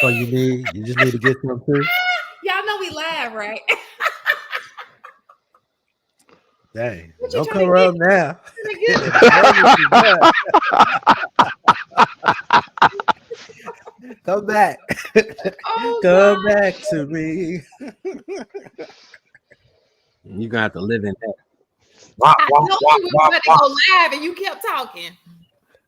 So you just need to get some too. Y'all know we laugh, right? Dang, What you don't trying to cover get? up now. Come back. Oh Come God! back to me. You're gonna have to live in that. Wah, I wah, told wah, you we wah, were about to wah. go live, and you kept talking.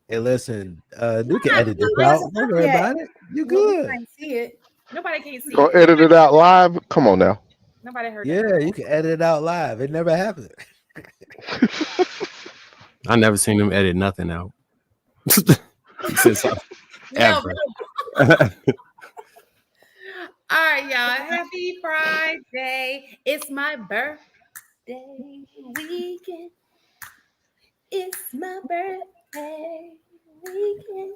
Hey, listen, you can Nah, edit this we out. wasn't Don't up worry yet. about it. You Well, we good. can't see it. Nobody can see Gonna it. edit it out live. Come on now. Nobody heard that. Yeah, you can edit it out live. It never happened. I never seen him edit nothing out. Since Yeah. ever. All right, y'all. Happy Friday. It's my birthday weekend. It's my birthday weekend.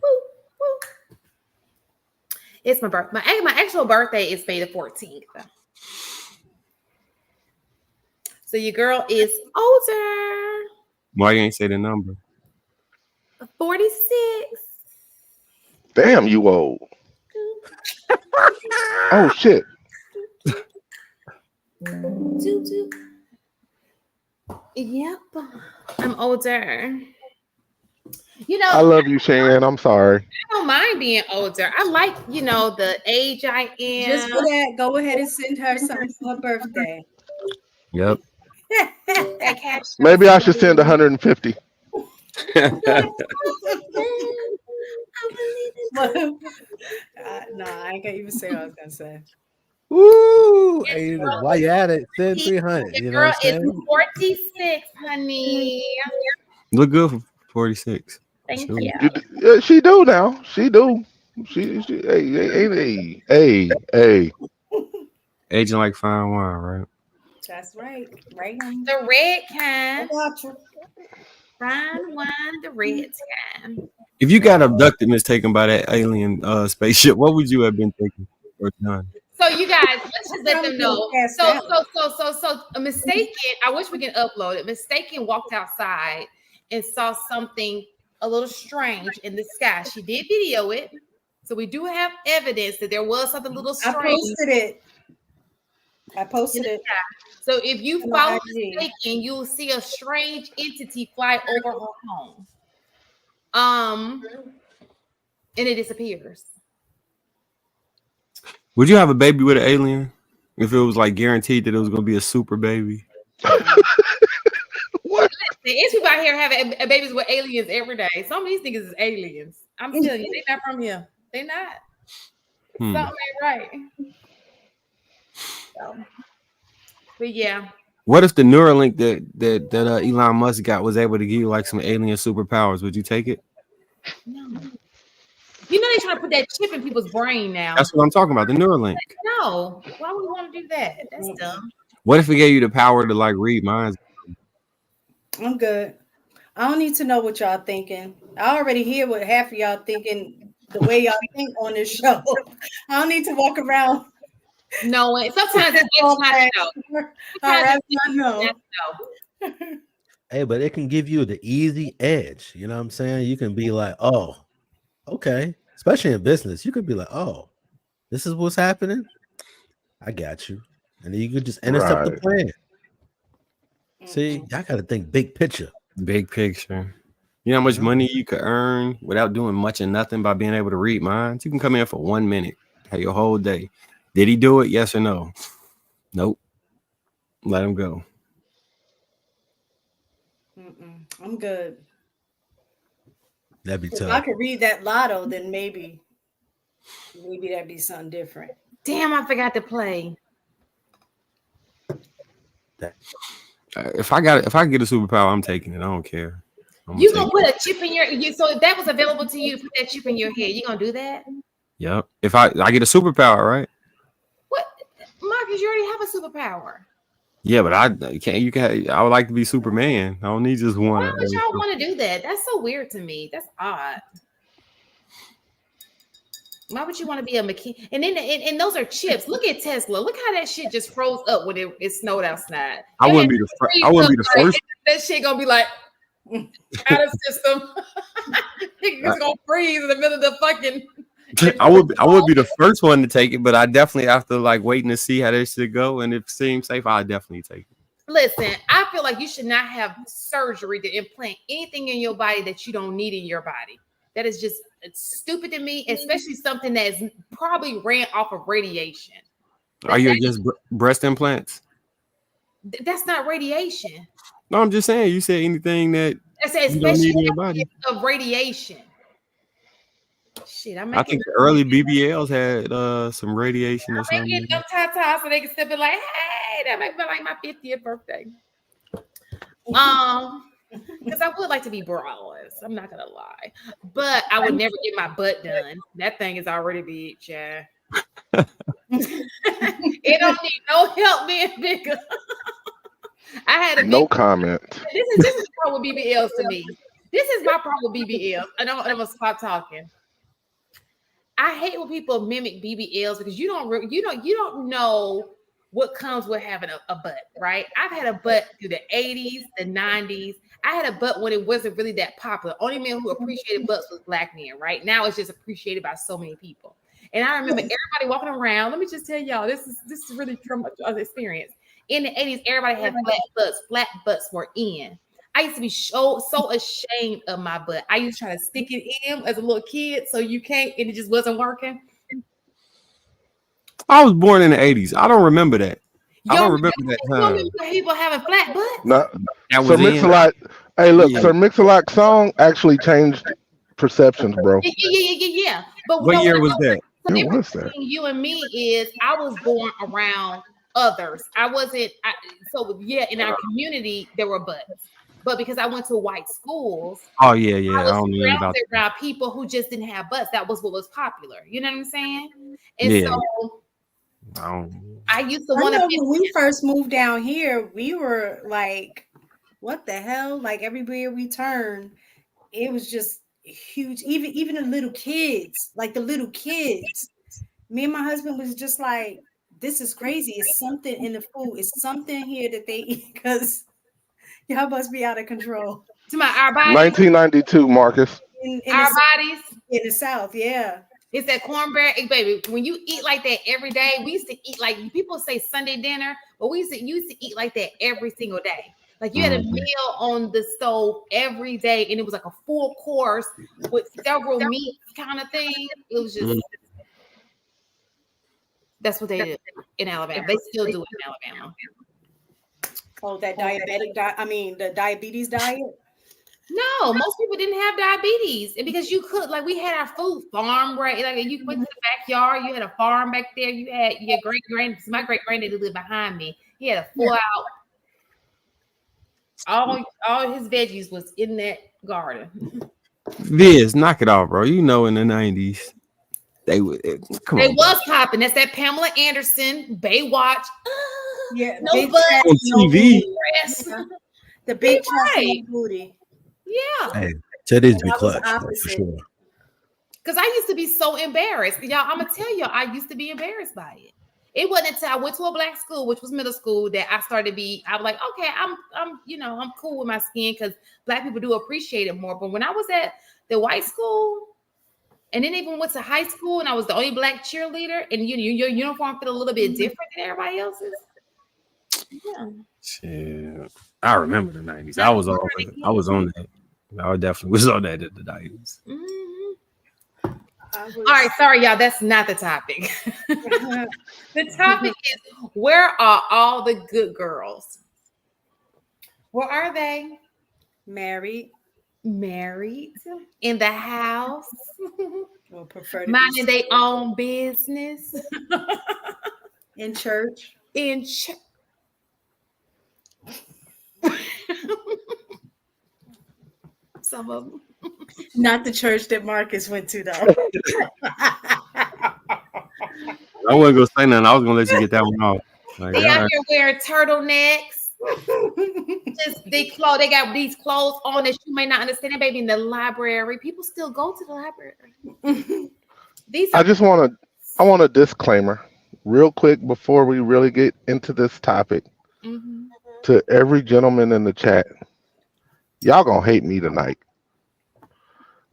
Woo, woo. It's my birthday. My actual birthday is May the 14th. So your girl is older. Why you ain't say the number? 46. Damn, you old. Oh shit. Yep. I'm older. You know, I love you, Shan. I'm sorry. I don't mind being older. I like, the age I am. Just for that, go ahead and send her something for her birthday. Yep. That cash Maybe I should send 150. No, I ain't gonna even say what I was gonna say. Woo! Hey, while you at it, send 300. Your You know girl what I'm is saying? 46, honey. Look good for 46. Thank Sure. you. Yeah, she do now. She do. She hey. Aging like fine wine, right? That's right. Right. The red I kind. got you. Fine wine, the red kind. If you got abducted, mistaken by that alien spaceship, what would you have been thinking or done? So you guys, let's just let them know. So a mistaken, I wish we can upload it. Mistaken walked outside and saw something a little strange in the sky. She did video it. So we do have evidence that there was something a little strange. I posted it. So if you follow Mistaken, you'll see a strange entity fly over her home. And it disappears. Would you have a baby with an alien if it was like guaranteed that it was going to be a super baby? What? There's people out here having babies with aliens every day. Some of these niggas is aliens. I'm telling you, they not from here. They not. Something ain't right. So, but yeah. What if the Neuralink that Elon Musk got was able to give you like some alien superpowers? Would you take it? No. You know they trying to put that chip in people's brain now. That's what I'm talking about. The Neuralink. No. Why would we want to do that? That's dumb. What if it gave you the power to like read minds? I'm good. I don't need to know what y'all thinking. I already hear what half of y'all thinking the way y'all think on this show. I don't need to walk around. No, sometimes it's not know. Sometimes it's not know. Hey, but it can give you the easy edge. You know what I'm saying? You can be like, oh, okay. Especially in business, you could be like, oh, this is what's happening. I got you. And then you could just intercept the plan. See, y'all got to think big picture. Big picture. You know how much money you could earn without doing much or nothing by being able to read minds? You can come in for 1 minute, have your whole day. Did he do it? Yes or no? Nope. Let him go. I'm good. That'd be tough. If I could read that lotto, then maybe that'd be something different. Damn, I forgot to play. If I get a superpower, I'm taking it. I don't care. You gonna put a chip in so if that was available to you to put that chip in your head, you gonna do that? Yep. If I get a superpower, right? What, Marcus? You already have a superpower. Yeah, but I would like to be Superman. I don't need just one. Why would y'all want to do that? That's so weird to me. That's odd. Why would you want to be a mechanic? And then and those are chips. Look at Tesla. Look how that shit just froze up when it snowed outside. I wouldn't be the first. That shit gonna be like out of system. It's gonna freeze in the middle of the fucking I would be the first one to take it, but I definitely after like waiting to see how this should go, and if it seems safe, I'll definitely take it. Listen, I feel like you should not have surgery to implant anything in your body that you don't need in your body. That is just stupid to me, especially something that is probably ran off of radiation. Are you against breast implants? That's not radiation. No, I'm just saying. You said anything that I said you don't need in especially your body. of radiation. Shit, I think the early BBLs had some radiation or something. Get them tatas so they can step in like, hey, that makes me like my 50th birthday. Because I would like to be braless. I'm not gonna lie, but I would never get my butt done. That thing is already big, yeah. It don't need no help being bigger. I had a no comment. This is the problem with BBLs to me. This is my problem with BBLs. I'm gonna stop talking. I hate when people mimic BBLs because you don't know what comes with having a butt, right? I've had a butt through the 80s, the 90s. I had a butt when it wasn't really that popular. Only men who appreciated butts was black men, right? Now it's just appreciated by so many people. And I remember everybody walking around. Let me just tell y'all, this is really from my experience. In the 80s, everybody had flat butts. Flat butts were in. I used to be so ashamed of my butt. I used to try to stick it in as a little kid, so you can't, and it just wasn't working. I was born in the 80s. I don't remember that. I don't remember that time. You remember people having flat butts? No, Sir Mix-a-Lot. Hey, look, Sir Mix-a-Lot's song actually changed perceptions, bro. Yeah. But what year was that? The difference between you and me is I was born around others. I wasn't. In our community there were butts, but because I went to white schools, I was surrounded around people who just didn't have butts. That was what was popular. You know what I'm saying? And so I used to want to. When we first moved down here, we were like, "What the hell?" Like everywhere we turned, it was just huge. Even the little kids, me and my husband was just like, this is crazy. It's something in the food. It's something here that they eat because y'all must be out of control. To our bodies. 1992, Marcus. In our bodies in the South, yeah. It's that cornbread, baby. When you eat like that every day, we used to eat like people say Sunday dinner, but we used to eat like that every single day. Like you had a meal on the stove every day, and it was like a full course with several meats kind of thing. It was just that's what they did in Alabama. They still do it in Alabama. Oh, that the diabetes diet? No, most people didn't have diabetes. And because you could, like we had our food farm, right? Like you went to the backyard, you had a farm back there, you had your my great granddaddy lived behind me. He had a full out. All his veggies was in that garden. Viz, knock it off, bro. You know, in the 90s, they was popping. That's that Pamela Anderson, Baywatch. Yeah, no butt, on TV. No the big chest booty. Yeah. Hey, titties be clutch for sure. Because I used to be so embarrassed. Y'all, I'm gonna tell y'all, I used to be embarrassed by it. It wasn't until I went to a black school, which was middle school, that I started to be. I was like, okay, I'm cool with my skin because black people do appreciate it more. But when I was at the white school, and then even went to high school, and I was the only black cheerleader, and your uniform fit a little bit different than everybody else's. Yeah. Shit. I remember the 90s. I was on that. I definitely was on that at the 90s. All right, sorry, y'all. That's not the topic. The topic is, where are all the good girls? Where are they? Married in the house, or prefer minding their own business, in church. Some of them. Not the church that Marcus went to, though. I wasn't gonna say nothing. I was gonna let you get that one off. Like, they out here wearing turtlenecks. They got these clothes on that you may not understand. Baby, in the library, people still go to the library. I want a disclaimer real quick before we really get into this topic. To every gentleman in the chat, y'all gonna hate me tonight.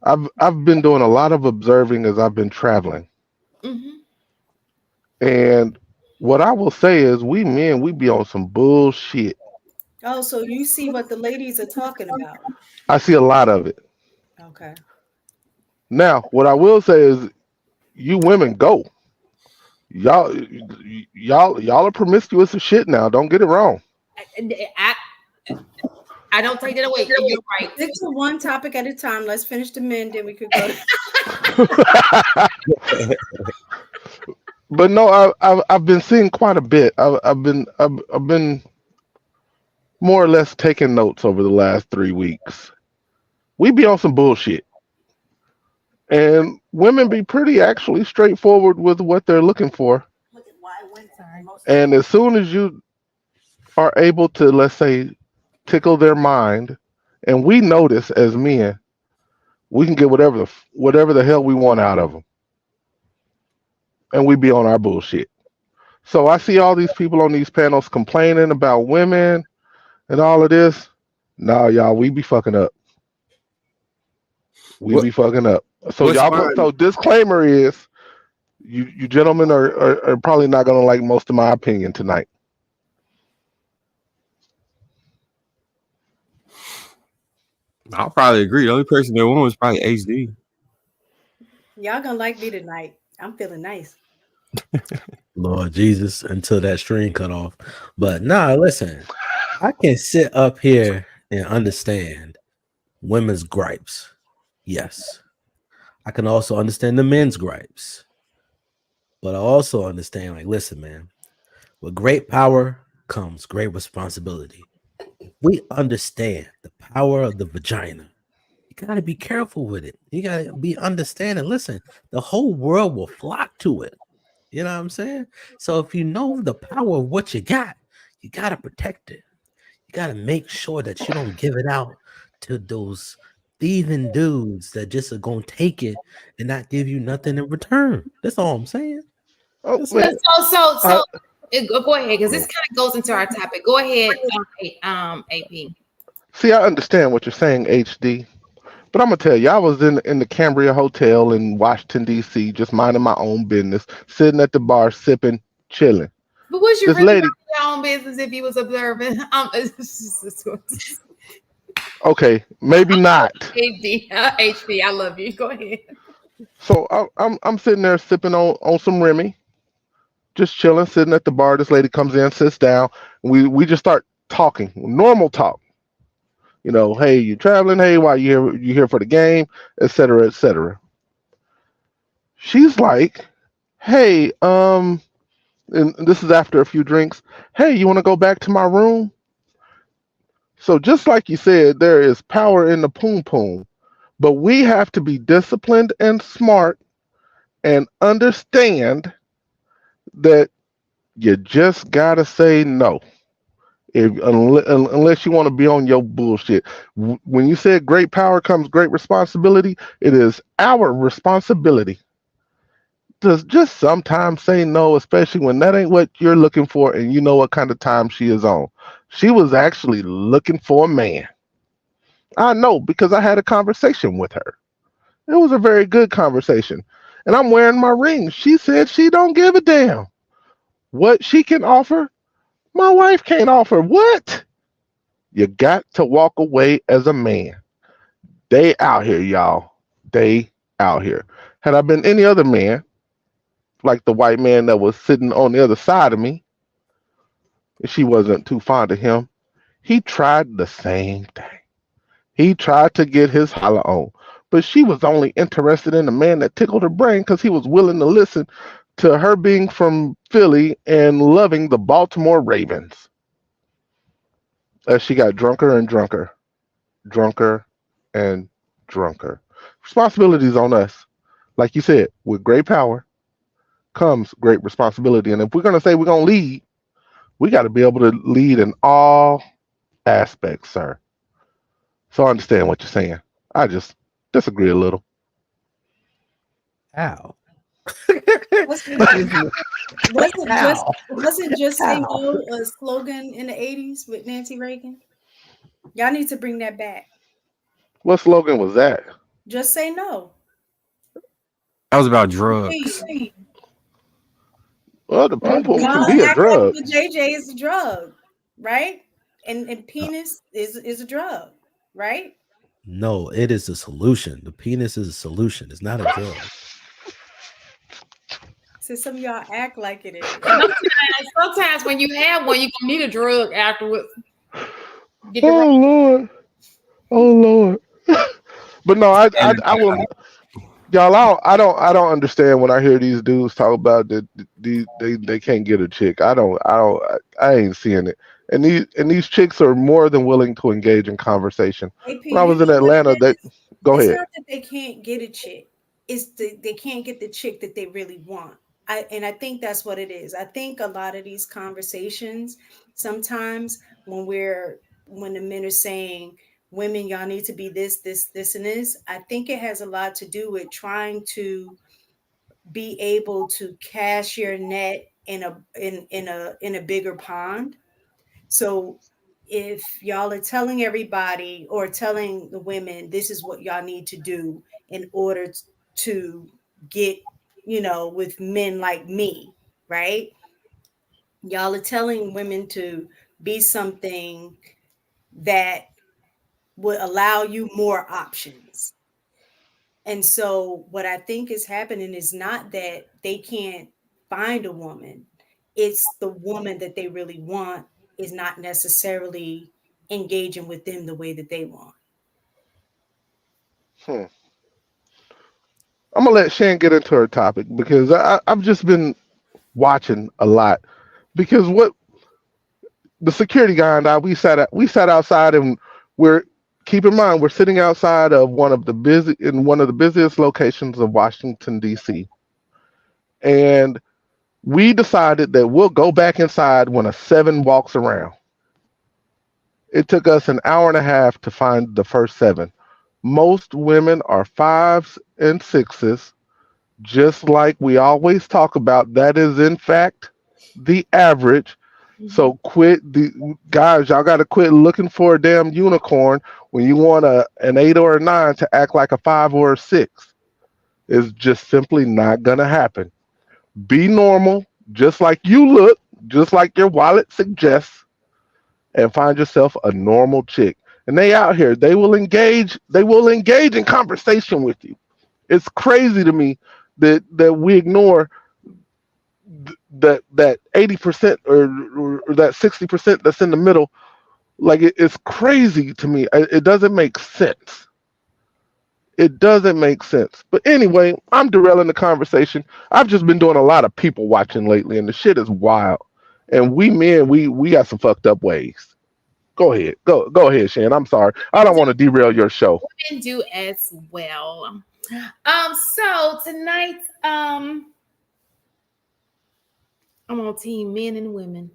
I've been doing a lot of observing as I've been traveling. And what I will say is we men, we be on some bullshit. Oh, so you see what the ladies are talking about. I see a lot of it. Okay. Now, what I will say is you women go. Y'all are promiscuous as shit now. Don't get it wrong. I don't take that away. You're right. Stick to one topic at a time. Let's finish the men, then we could go. But no, I've been seeing quite a bit. I've been more or less taking notes over the last 3 weeks. We be on some bullshit, and women be pretty actually straightforward with what they're looking for. And as soon as you are able to, let's say, tickle their mind, and we notice as men, we can get whatever the hell we want out of them, and we be on our bullshit. So I see all these people on these panels complaining about women and all of this. Nah, y'all, we be fucking up. We be fucking up. So y'all, so disclaimer is, you gentlemen are probably not gonna like most of my opinion tonight. I'll probably agree. The only person that won was probably HD. Y'all gonna like me tonight. I'm feeling nice. Lord Jesus, until that string cut off. But nah, listen, I can sit up here and understand women's gripes. Yes. I can also understand the men's gripes. But I also understand, like, listen, man, with great power comes great responsibility. We understand the power of the vagina. You got to be careful with it. You got to be understanding. Listen, the whole world will flock to it. You know what I'm saying? So if you know the power of what you got to protect it. You got to make sure that you don't give it out to those thieving dudes that just are going to take it and not give you nothing in return. That's all I'm saying. So go ahead, because this kind of goes into our topic. Go ahead, AP. See, I understand what you're saying, HD. But I'm gonna tell you, I was in the Cambria Hotel in Washington D.C., just minding my own business, sitting at the bar, sipping, chilling. But was you this really lady, minding your own business if you was observing? Okay, maybe not. HD, I love you. Go ahead. So I'm sitting there sipping on some Remy, just chilling, sitting at the bar. This lady comes in, sits down. We just start talking, normal talk. You know, hey, you traveling? Hey, why you here for the game, etc., etc. She's like, hey, and this is after a few drinks. Hey, you want to go back to my room? So just like you said, there is power in the poom poom, but we have to be disciplined and smart and understand that you just gotta say no. Unless you want to be on your bullshit. When you said great power comes great responsibility, it is our responsibility to just sometimes say no, especially when that ain't what you're looking for and you know what kind of time she is on. She was actually looking for a man. I know because I had a conversation with her. It was a very good conversation. And I'm wearing my ring. She said she don't give a damn. What she can offer, my wife can't offer. What? You got to walk away as a man. They out here, y'all. They out here. Had I been any other man, like the white man that was sitting on the other side of me, and she wasn't too fond of him, he tried the same thing. He tried to get his holler on. But she was only interested in a man that tickled her brain because he was willing to listen to her being from Philly and loving the Baltimore Ravens. As she got drunker and drunker, drunker and drunker. Responsibilities on us. Like you said, with great power comes great responsibility. And if we're going to say we're going to lead, we got to be able to lead in all aspects, sir. So I understand what you're saying. I just disagree a little. Ow. Wasn't just say no a slogan in the 80s with Nancy Reagan? Y'all need to bring that back. What slogan was that? Just say no. That was about drugs. Well, the pimple can Y'all be a act like drug. the JJ is a drug, right? And penis is a drug, right? No, it is a solution. The penis is a solution. It's not a drug. So some of y'all act like it is. Sometimes when you have one, you're gonna need a drug afterwards. Get the Oh right. Lord, oh Lord. But no, I will. Y'all, I don't understand when I hear these dudes talk about that they can't get a chick. I ain't seeing it. And these chicks are more than willing to engage in conversation. AP, When I you was in know what Atlanta, it is? go It's ahead. not that they can't get a chick. It's they can't get the chick that they really want. I think that's what it is. I think a lot of these conversations, sometimes when the men are saying, women, y'all need to be this, and this, I think it has a lot to do with trying to be able to cast your net in a bigger pond. So if y'all are telling everybody or telling the women this is what y'all need to do in order to get, with men like me, right? Y'all are telling women to be something that would allow you more options. And so what I think is happening is not that they can't find a woman, it's the woman that they really want is not necessarily engaging with them the way that they want. Hmm. I'm gonna let Shan get into her topic because I've just been watching a lot. Because what the security guy and I we sat outside and we're keep in mind we're sitting outside of one of the busiest locations of Washington D.C. and we decided that we'll go back inside when a seven walks around. It took us an hour and a half to find the first seven. Most women are fives and sixes, just like we always talk about. That is, in fact, the average. So quit the guys. Y'all got to quit looking for a damn unicorn when you want an 8 or a 9 to act like a 5 or a 6. It's just simply not gonna happen. Be normal, just like you look, just like your wallet suggests, and find yourself a normal chick. And they out here, they will engage. They will engage in conversation with you. It's crazy to me that we ignore that 80% or that 60% that's in the middle. Like it's crazy to me. It doesn't make sense. It doesn't make sense. But anyway, I'm derailing the conversation. I've just been doing a lot of people watching lately, and the shit is wild. And we men, we got some fucked up ways. Go ahead. Go ahead, Shan. I'm sorry. I don't want to derail your show. Women do as well. So tonight, I'm on team men and women.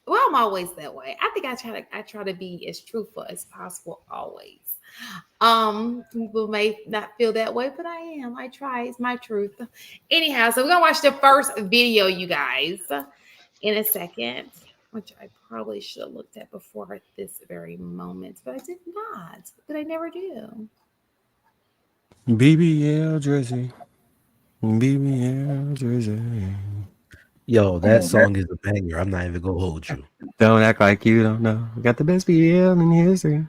Well, I'm always that way. I think I try to be as truthful as possible always. People may not feel that way, but I am. I try. It's my truth. Anyhow, so we're gonna watch the first video, you guys, in a second, which I probably should have looked at before this very moment, but I did not. But I never do. BBL Drizzy. BBL Drizzy. Yo, that song is a banger. I'm not even gonna hold you. Don't act like you don't know. Got the best BBL in history.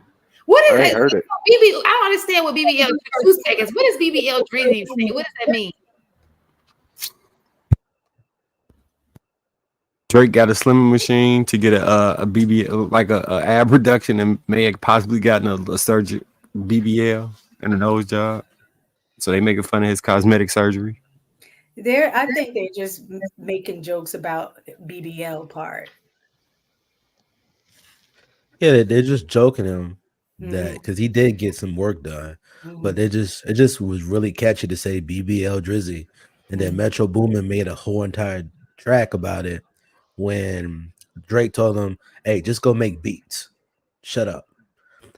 What is I ain't it? heard it. I don't understand what BBL. 2 seconds. What does BBL Drizzy say? What does that mean? Drake got a slimming machine to get a BBL, like a ab reduction, and may have possibly gotten a surgery BBL and a nose job. So they making fun of his cosmetic surgery. I think they're just making jokes about BBL part. Yeah, they're just joking him that Mhm. because he did get some work done, but Mhm. it just was really catchy to say BBL Drizzy, and then Mhm. Metro Boomin made a whole entire track about it when Drake told him, "Hey, just go make beats, shut up,"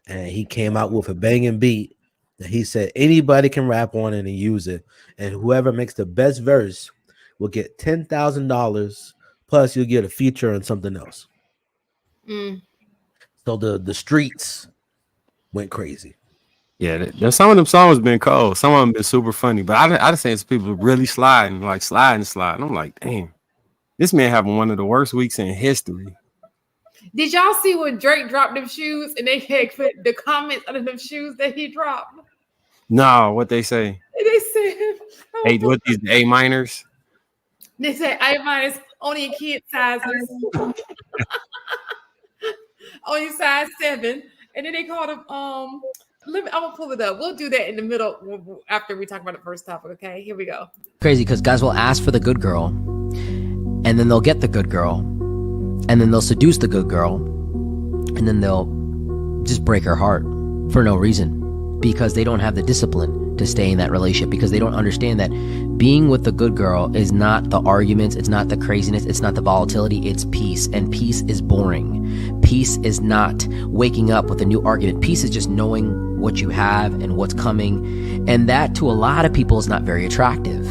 and he came out with a banging beat that he said anybody can rap on it and use it, and whoever makes the best verse will get $10,000 plus you'll get a feature on something else. Mm. So the streets went crazy. Yeah, some of them songs been cold. Some of them been super funny, but I just seen some people really sliding. I'm like, damn, this man having one of the worst weeks in history. Did y'all see when Drake dropped them shoes and they had put the comments under them shoes that he dropped? No, what they say? They said, Hey, what these A minors? They said A minus only in kid sizes, only size 7, and then they called them. I'm gonna pull it up. We'll do that in the middle after we talk about the first topic. Okay, here we go. Crazy because guys will ask for the good girl, and then they'll get the good girl, and then they'll seduce the good girl, and then they'll just break her heart for no reason because they don't have the discipline to stay in that relationship, because they don't understand that being with the good girl is not the arguments, it's not the craziness, it's not the volatility, it's peace. And peace is boring. Peace is not waking up with a new argument. Peace is just knowing what you have and what's coming. And that to a lot of people is not very attractive.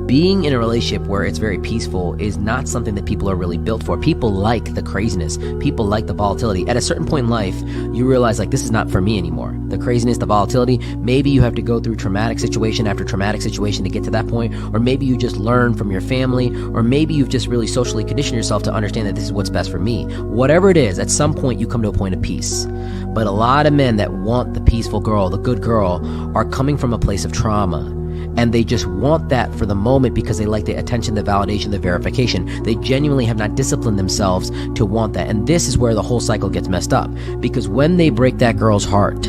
Being in a relationship where it's very peaceful is not something that people are really built for. People like the craziness. People like the volatility. At a certain point in life, you realize like this is not for me anymore. The craziness, the volatility, maybe you have to go through traumatic situation after traumatic situation to get to that point, or maybe you just learn from your family, or maybe you've just really socially conditioned yourself to understand that this is what's best for me. Whatever it is, at some point you come to a point of peace. But a lot of men that want the peaceful girl, the good girl, are coming from a place of trauma. And they just want that for the moment because they like the attention, the validation, the verification. They genuinely have not disciplined themselves to want that. And this is where the whole cycle gets messed up. Because when they break that girl's heart,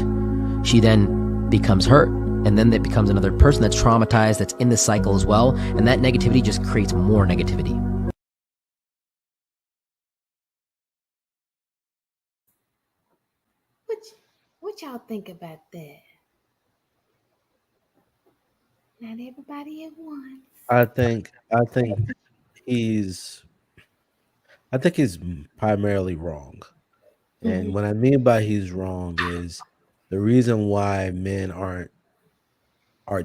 she then becomes hurt. And then it becomes another person that's traumatized, that's in the cycle as well. And that negativity just creates more negativity. What y'all think about that? Not everybody at once. I think he's primarily wrong. And what I mean by he's wrong is the reason why men are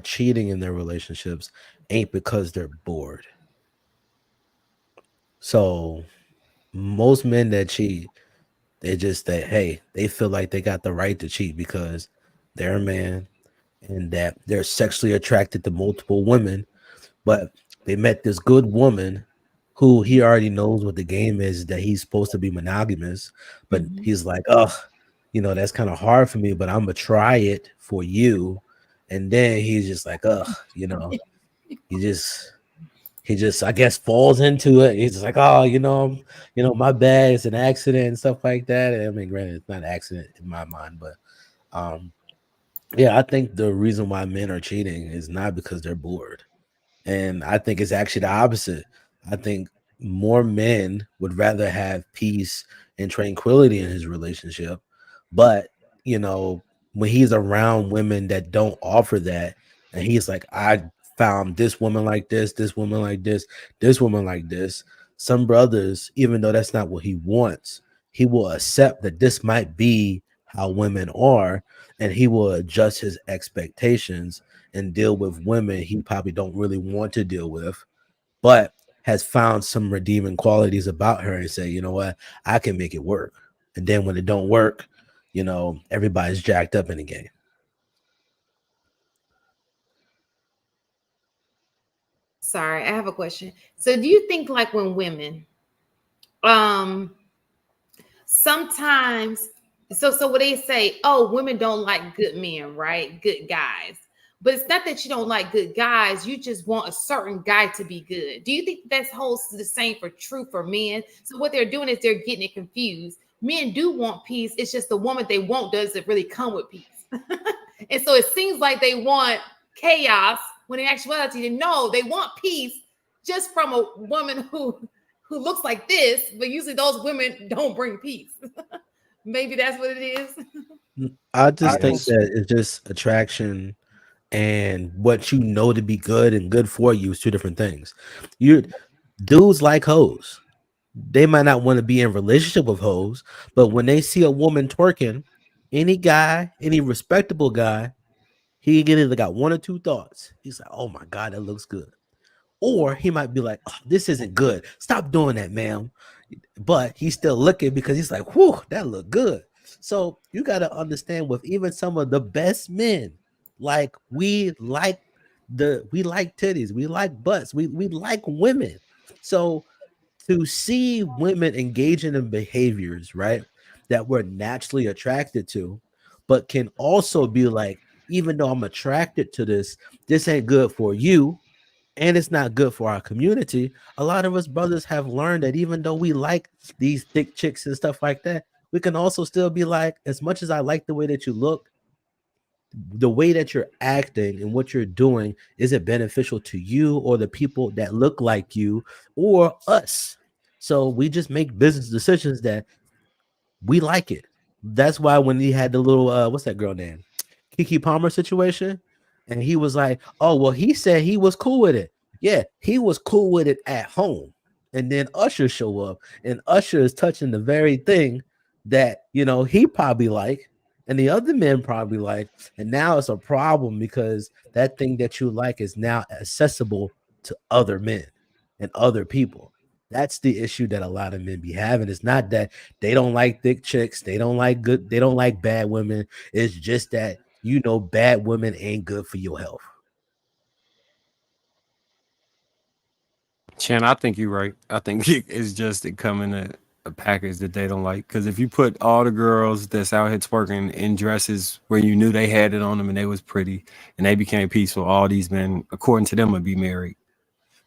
cheating in their relationships ain't because they're bored. So most men that cheat, they feel like they got the right to cheat because they're a man and that they're sexually attracted to multiple women, but they met this good woman who he already knows what the game is, that he's supposed to be monogamous, but he's like, oh, that's kind of hard for me, but I'm gonna try it for you. And then he's just like, he just I guess falls into it. He's just like, oh, my bad, it's an accident and stuff like that. I mean, granted, it's not an accident in my mind, but yeah, I think the reason why men are cheating is not because they're bored. And I think it's actually the opposite. I think more men would rather have peace and tranquility in his relationship. But, when he's around women that don't offer that, and he's like, I found this woman like this woman like this woman like this. Some brothers, even though that's not what he wants, he will accept that this might be how women are, and he will adjust his expectations and deal with women he probably don't really want to deal with, but has found some redeeming qualities about her and say, you know what, I can make it work. And then when it don't work, everybody's jacked up in the game. Sorry, I have a question. So do you think like when women sometimes so what they say, oh, women don't like good men, right? Good guys. But it's not that you don't like good guys, you just want a certain guy to be good. Do you think that holds the same true for men? So what they're doing is they're getting it confused. Men do want peace. It's just the woman they want doesn't really come with peace. And so it seems like they want chaos when in actuality, no, they want peace just from a woman who looks like this, but usually those women don't bring peace. Maybe that's what it is. I just think that it's just attraction and what you know to be good and good for you is two different things. Dudes like hoes. They might not want to be in relationship with hoes, but when they see a woman twerking, any guy, any respectable guy, he either got one or two thoughts. He's like, oh my God, that looks good. Or he might be like, oh, this isn't good. Stop doing that, ma'am. But he's still looking because he's like, whew, that look good. So you got to understand with even some of the best men, like we like titties, we like butts, we like women. So to see women engaging in behaviors, right, that we're naturally attracted to, but can also be like, even though I'm attracted to this ain't good for you and it's not good for our community. A lot of us brothers have learned that even though we like these thick chicks and stuff like that, we can also still be like, as much as I like the way that you look, the way that you're acting and what you're doing, is it beneficial to you or the people that look like you or us? So we just make business decisions that we like it. That's why when he had the little what's that girl name? Kiki Palmer situation, and he was like, "Oh, well, he said he was cool with it." Yeah, he was cool with it at home. And then Usher show up, and Usher is touching the very thing that, he probably like and the other men probably like, and now it's a problem because that thing that you like is now accessible to other men and other people. That's the issue that a lot of men be having. It's not that they don't like thick chicks, they don't like bad women. It's just that bad women ain't good for your health. Chan, I think you're right. I think it's just it coming a package that they don't like. Because if you put all the girls that's out here twerking in dresses where you knew they had it on them and they was pretty and they became peaceful, all these men, according to them, would be married.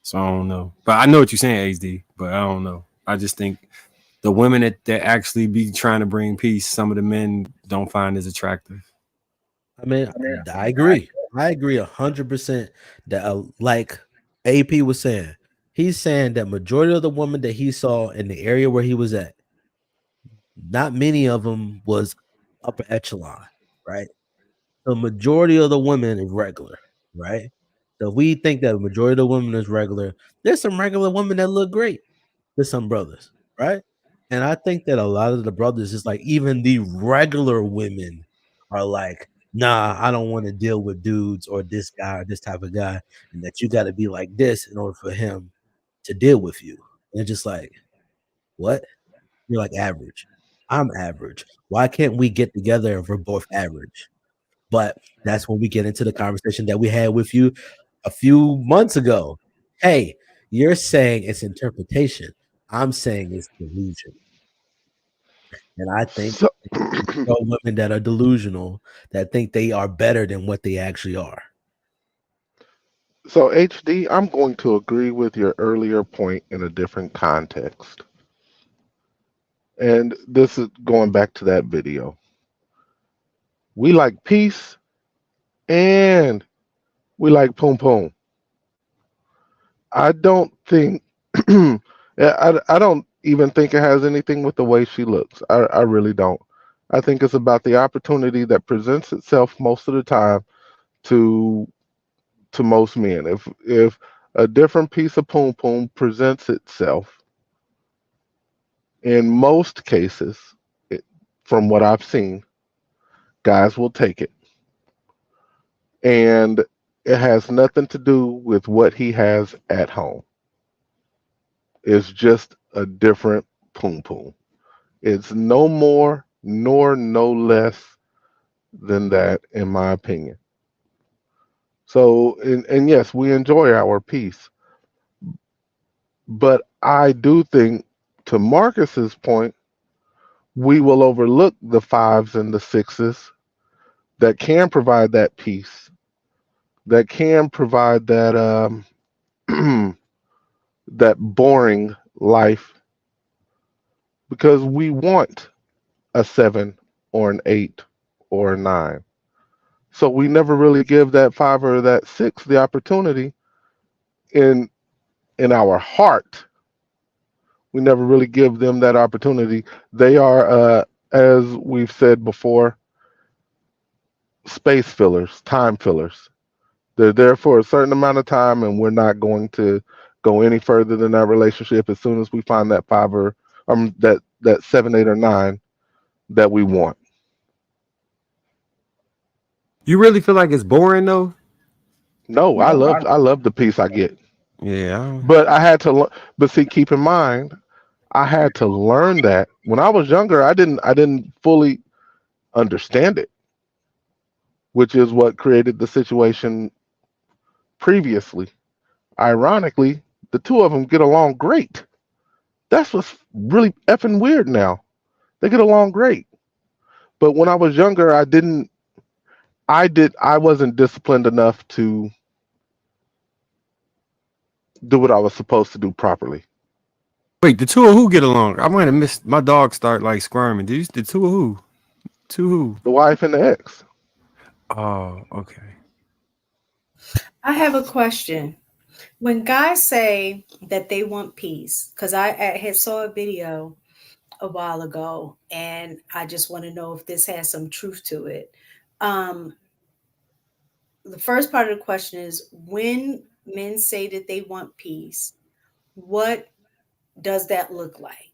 So I don't know. But I know what you're saying, HD, but I don't know. I just think the women that actually be trying to bring peace, some of the men don't find as attractive. I mean, I agree. I agree 100% that like AP was saying, he's saying that majority of the women that he saw in the area where he was at, not many of them was upper echelon, right? The majority of the women is regular, right? So we think that the majority of the women is regular. There's some regular women that look great. There's some brothers, right? And I think that a lot of the brothers is like, even the regular women are like, nah, I don't want to deal with dudes or this guy or this type of guy, and that you got to be like this in order for him to deal with you. And it's just like, what? You're like average. I'm average. Why can't we get together if we're both average? But that's when we get into the conversation that we had with you a few months ago. Hey, you're saying it's interpretation. I'm saying it's delusion. And I think So, women that are delusional, that think they are better than what they actually are. so HD, I'm going to agree with your earlier point in a different context. And this is going back to that video. We like peace and we like poom poom. I don't think I don't even think it has anything with the way she looks. I really don't. I think it's about the opportunity that presents itself most of the time to most men. If a different piece of poom poom presents itself, in most cases, it, from what I've seen, guys will take it. And it has nothing to do with what he has at home. It's just a different poom poom. It's no more nor no less than that, in my opinion. So, and yes, we enjoy our peace. But I do think, to Marcus's point, we will overlook the fives and the sixes that can provide that peace, that can provide that that boring life, because we want a seven or an eight or a nine. So we never really give that five or that six the opportunity in our heart. We never really give them that opportunity. They are, as we've said before, space fillers, time fillers. They're there for a certain amount of time, and we're not going to go any further than that relationship as soon as we find that five or that seven, eight, or nine that we want. You really feel like it's boring though? No, I love the peace I get, Yeah. but I had to. But see, keep in mind, I had to learn that when I was younger. I didn't fully. understand it, which is what created the situation previously. Ironically, the two of them get along great. That's what's really effing weird now. They get along great. But when I was younger, I wasn't disciplined enough to do what I was supposed to do properly. Wait, the two of who get along? I might have missed. My dog start like squirming. The two of who? Two who? The wife and the ex. Oh, okay. I have a question. When guys say that they want peace, because I had saw a video a while ago, and I just want to know if this has some truth to it. The first part of the question is, when men say that they want peace, what does that look like?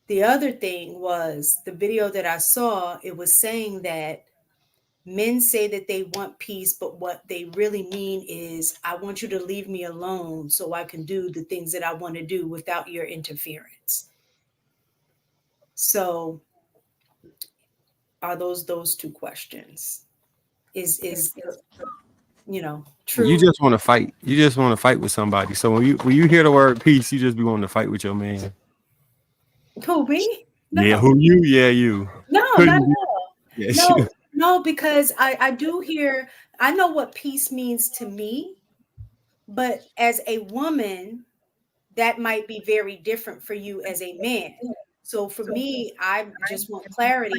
The other thing was the video that I saw, it was saying that men say that they want peace, but what they really mean is, I want you to leave me alone so I can do the things that I want to do without your interference. So are those two questions? Is true? You just want to fight. You just want to fight with somebody. So when you hear the word peace, you just be wanting to fight with your man. Who, me? No. Yeah, who you? Yeah, you. No, not at all. Yes, No, you. no, because I do hear, I know what peace means to me, but as a woman, that might be very different for you as a man. So for me, I just want clarity,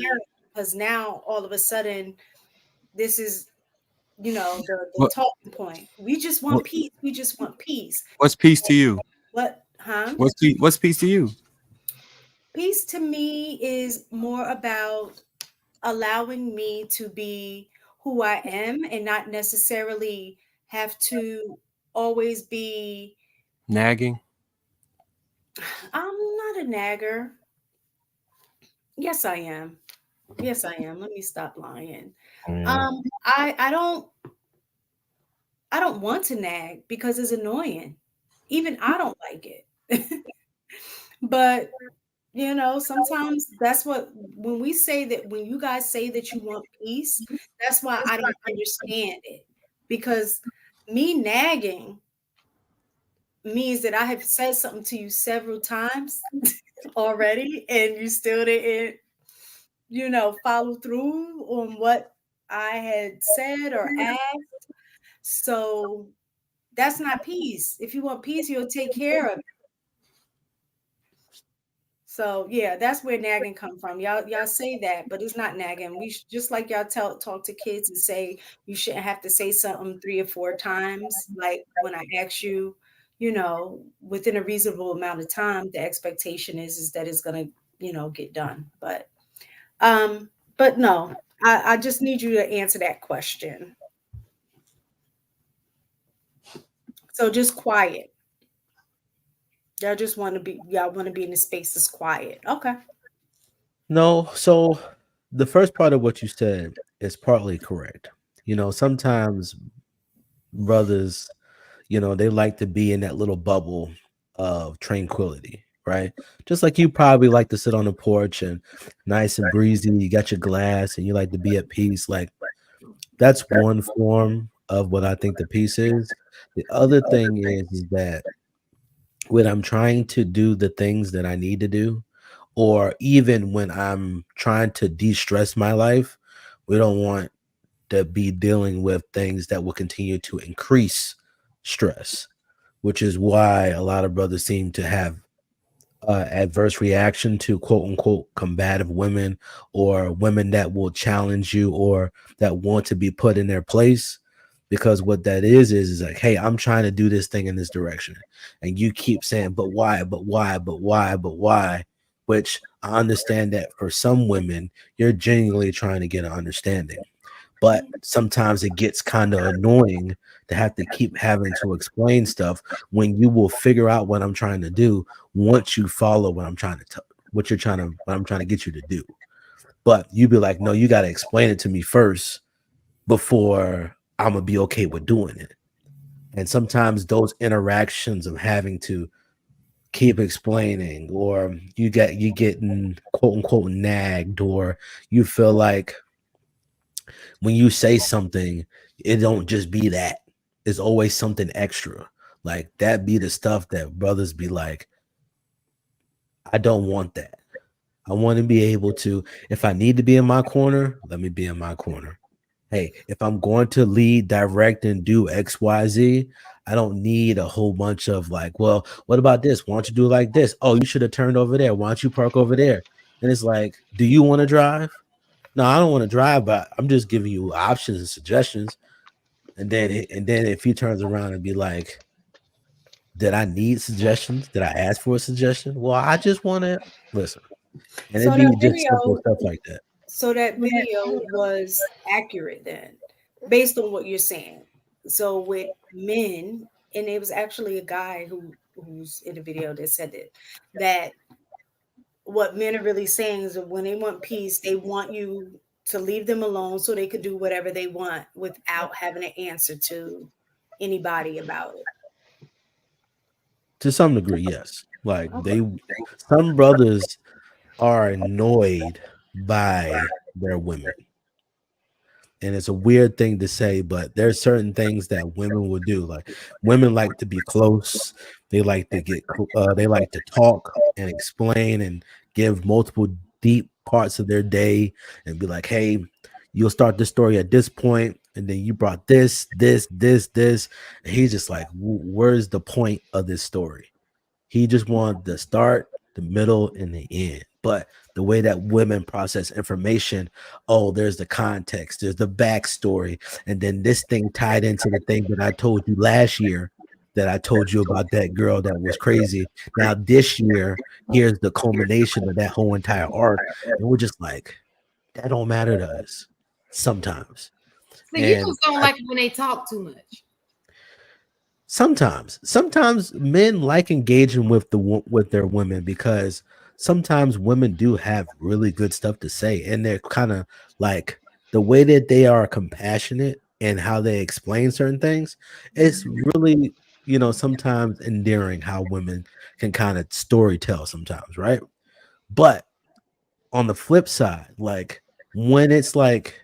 because now all of a sudden, this is, the What- talking point. We just want peace. We just want peace. What's peace to you? What, huh? What's peace to you? Peace to me is more about allowing me to be who I am and not necessarily have to always be. Nagging. I'm not a nagger. Yes, I am. Yes, I am. Let me stop lying. Yeah. I don't want to nag because it's annoying. Even I don't like it. But sometimes that's when we say that, when you guys say that you want peace, that's why I don't understand it. Because me nagging means that I have said something to you several times already, and you still didn't, follow through on what I had said or asked. So that's not peace. If you want peace, you'll take care of it. So yeah, that's where nagging come from. Y'all say that, but it's not nagging. We just like y'all talk to kids and say you shouldn't have to say something 3 or 4 times. Like when I ask you, within a reasonable amount of time, the expectation is that it's gonna, get done. But no, I just need you to answer that question. So just quiet. Y'all want to be in the space that's quiet. Okay. No, so the first part of what you said is partly correct. Sometimes brothers, they like to be in that little bubble of tranquility, right? Just like you probably like to sit on the porch and nice and breezy, you got your glass and you like to be at peace. Like that's one form of what I think the peace is. The other thing is that when I'm trying to do the things that I need to do, or even when I'm trying to de-stress my life, we don't want to be dealing with things that will continue to increase stress, which is why a lot of brothers seem to have adverse reaction to quote unquote combative women, or women that will challenge you or that want to be put in their place. Because what that is like, hey, I'm trying to do this thing in this direction. And you keep saying, but why, but why, but why, but why? Which I understand that for some women, you're genuinely trying to get an understanding. But sometimes it gets kind of annoying to have to keep having to explain stuff when you will figure out what I'm trying to do once you follow what I'm trying to what I'm trying to get you to do. But you be like, no, you got to explain it to me first before I'm gonna be okay with doing it. And sometimes those interactions of having to keep explaining, or you getting quote unquote nagged, or you feel like when you say something, it don't just be that. It's always something extra. Like that be the stuff that brothers be like, I don't want that. I want to be able to, if I need to be in my corner, let me be in my corner. Hey, if I'm going to lead, direct, and do XYZ, I don't need a whole bunch of like, well, what about this? Why don't you do it like this? Oh, you should have turned over there. Why don't you park over there? And it's like, do you want to drive? No, I don't want to drive, but I'm just giving you options and suggestions. And then if he turns around and be like, did I need suggestions? Did I ask for a suggestion? Well, I just want to listen. And So it'd be that just simple video, stuff like that. so that video was accurate then, based on what you're saying. So with men, and it was actually a guy who's in the video that said that what men are really saying is that when they want peace, they want you to leave them alone so they could do whatever they want without having to answer to anybody about it. To some degree, yes. Like some brothers are annoyed by their women. And it's a weird thing to say, but there's certain things that women will do. Like women like to be close. They like to they like to talk and explain and give multiple deep parts of their day and be like, hey, you'll start the story at this point, and then you brought this. And he's just like, where's the point of this story? He just wanted the start, the middle, and the end. But the way that women process information, oh, there's the context, there's the backstory, and then this thing tied into the thing that I told you last year, that I told you about that girl that was crazy. Now this year, here's the culmination of that whole entire arc. And we're just like, that don't matter to us sometimes. So you just don't like it when they talk too much. Sometimes men like engaging with their women because sometimes women do have really good stuff to say, and they're kind of like the way that they are compassionate and how they explain certain things. It's really, sometimes endearing how women can kind of story tell sometimes, right? But on the flip side, like when it's like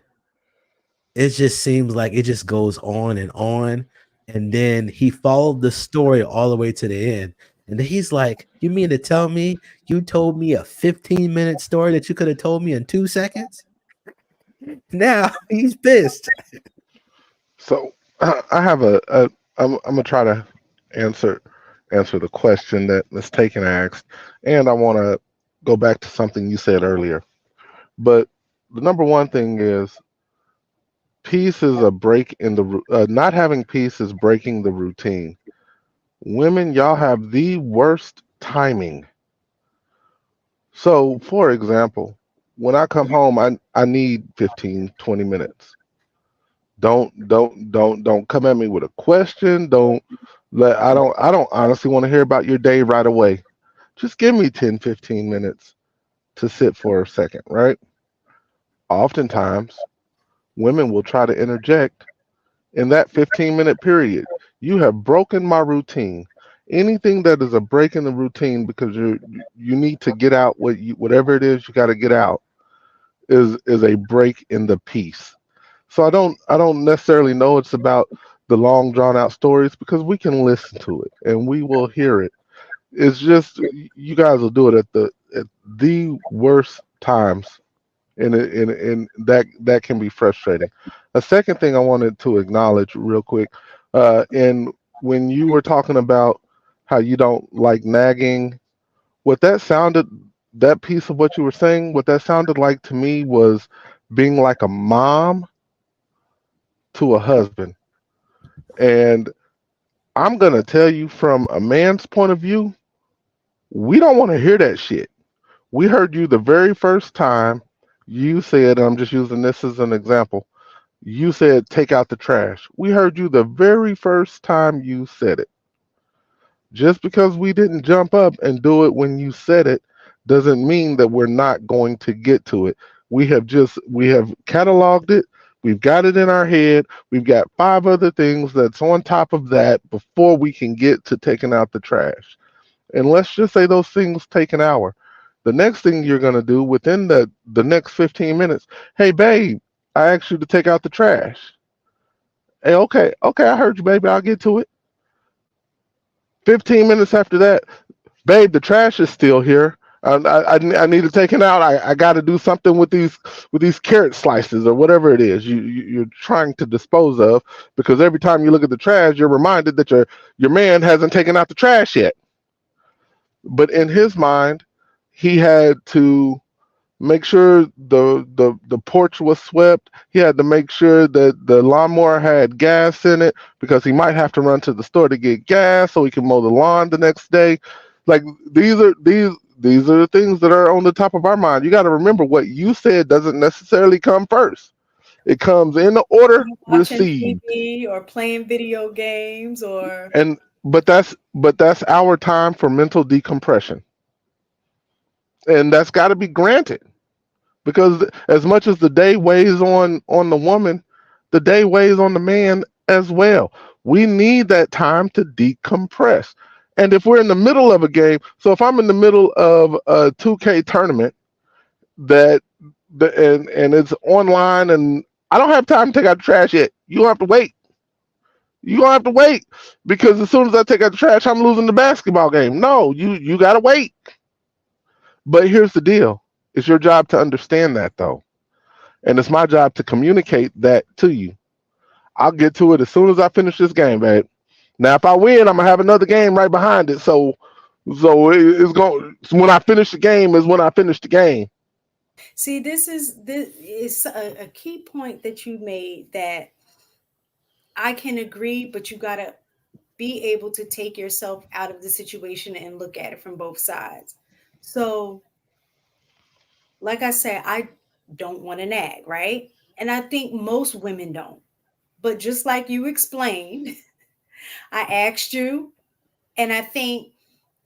it just seems like it just goes on, and then he followed the story all the way to the end, and then he's like, you mean to tell me you told me a 15-minute story that you could have told me in 2 seconds? Now he's pissed. So I have I'm gonna try to answer the question that Mistaken asked, and I want to go back to something you said earlier. But the number one thing is peace is a break in the not having peace is breaking the routine. Women, y'all have the worst timing. So, for example, when I come home, I need 15, 20 minutes. Don't come at me with a question. I don't honestly want to hear about your day right away. Just give me 10, 15 minutes to sit for a second, right? Oftentimes, women will try to interject in that 15-minute period. You have broken my routine. Anything that is a break in the routine because you need to get out whatever it is you got to get out is a break in the peace. So I don't necessarily know it's about the long drawn out stories because we can listen to it and we will hear it. It's just you guys will do it at the worst times, and that can be frustrating. A second thing I wanted to acknowledge real quick, and when you were talking about how you don't like nagging, that piece of what you were saying, what that sounded like to me was being like a mom to a husband. And I'm gonna tell you from a man's point of view, we don't want to hear that shit. We heard you the very first time you said, and I'm just using this as an example, you said take out the trash. We heard you the very first time you said it. Just because we didn't jump up and do it when you said it doesn't mean that we're not going to get to it. We have cataloged it. We've got it in our head. We've got 5 other things that's on top of that before we can get to taking out the trash. And let's just say those things take an hour. The next thing you're going to do within the next 15 minutes, hey, babe, I asked you to take out the trash. Hey, okay, I heard you, baby. I'll get to it. 15 minutes after that, babe, the trash is still here. I need to take it out. I got to do something with these carrot slices or whatever it is you're trying to dispose of, because every time you look at the trash, you're reminded that your man hasn't taken out the trash yet. But in his mind, he had to make sure the porch was swept. He had to make sure that the lawnmower had gas in it, because he might have to run to the store to get gas so he can mow the lawn the next day. Like these are the things that are on the top of our mind. You got to remember what you said doesn't necessarily come first. It comes in the order Watching received. TV or playing video games or But that's our time for mental decompression. And that's got to be granted, because as much as the day weighs on the woman, the day weighs on the man as well. We need that time to decompress. And if we're in the middle of a game, so if I'm in the middle of a 2K tournament and it's online and I don't have time to take out the trash yet, you don't have to wait. You don't have to wait, because as soon as I take out the trash, I'm losing the basketball game. No, you got to wait. But here's the deal. It's your job to understand that, though. And it's my job to communicate that to you. I'll get to it as soon as I finish this game, babe. Now, if I win, I'm going to have another game right behind it. So it's going, when I finish the game is when I finish the game. See, this is a key point that you made that I can agree, but you got to be able to take yourself out of the situation and look at it from both sides. So, like I said, I don't want to nag, right? And I think most women don't. But just like you explained, I asked you, and I think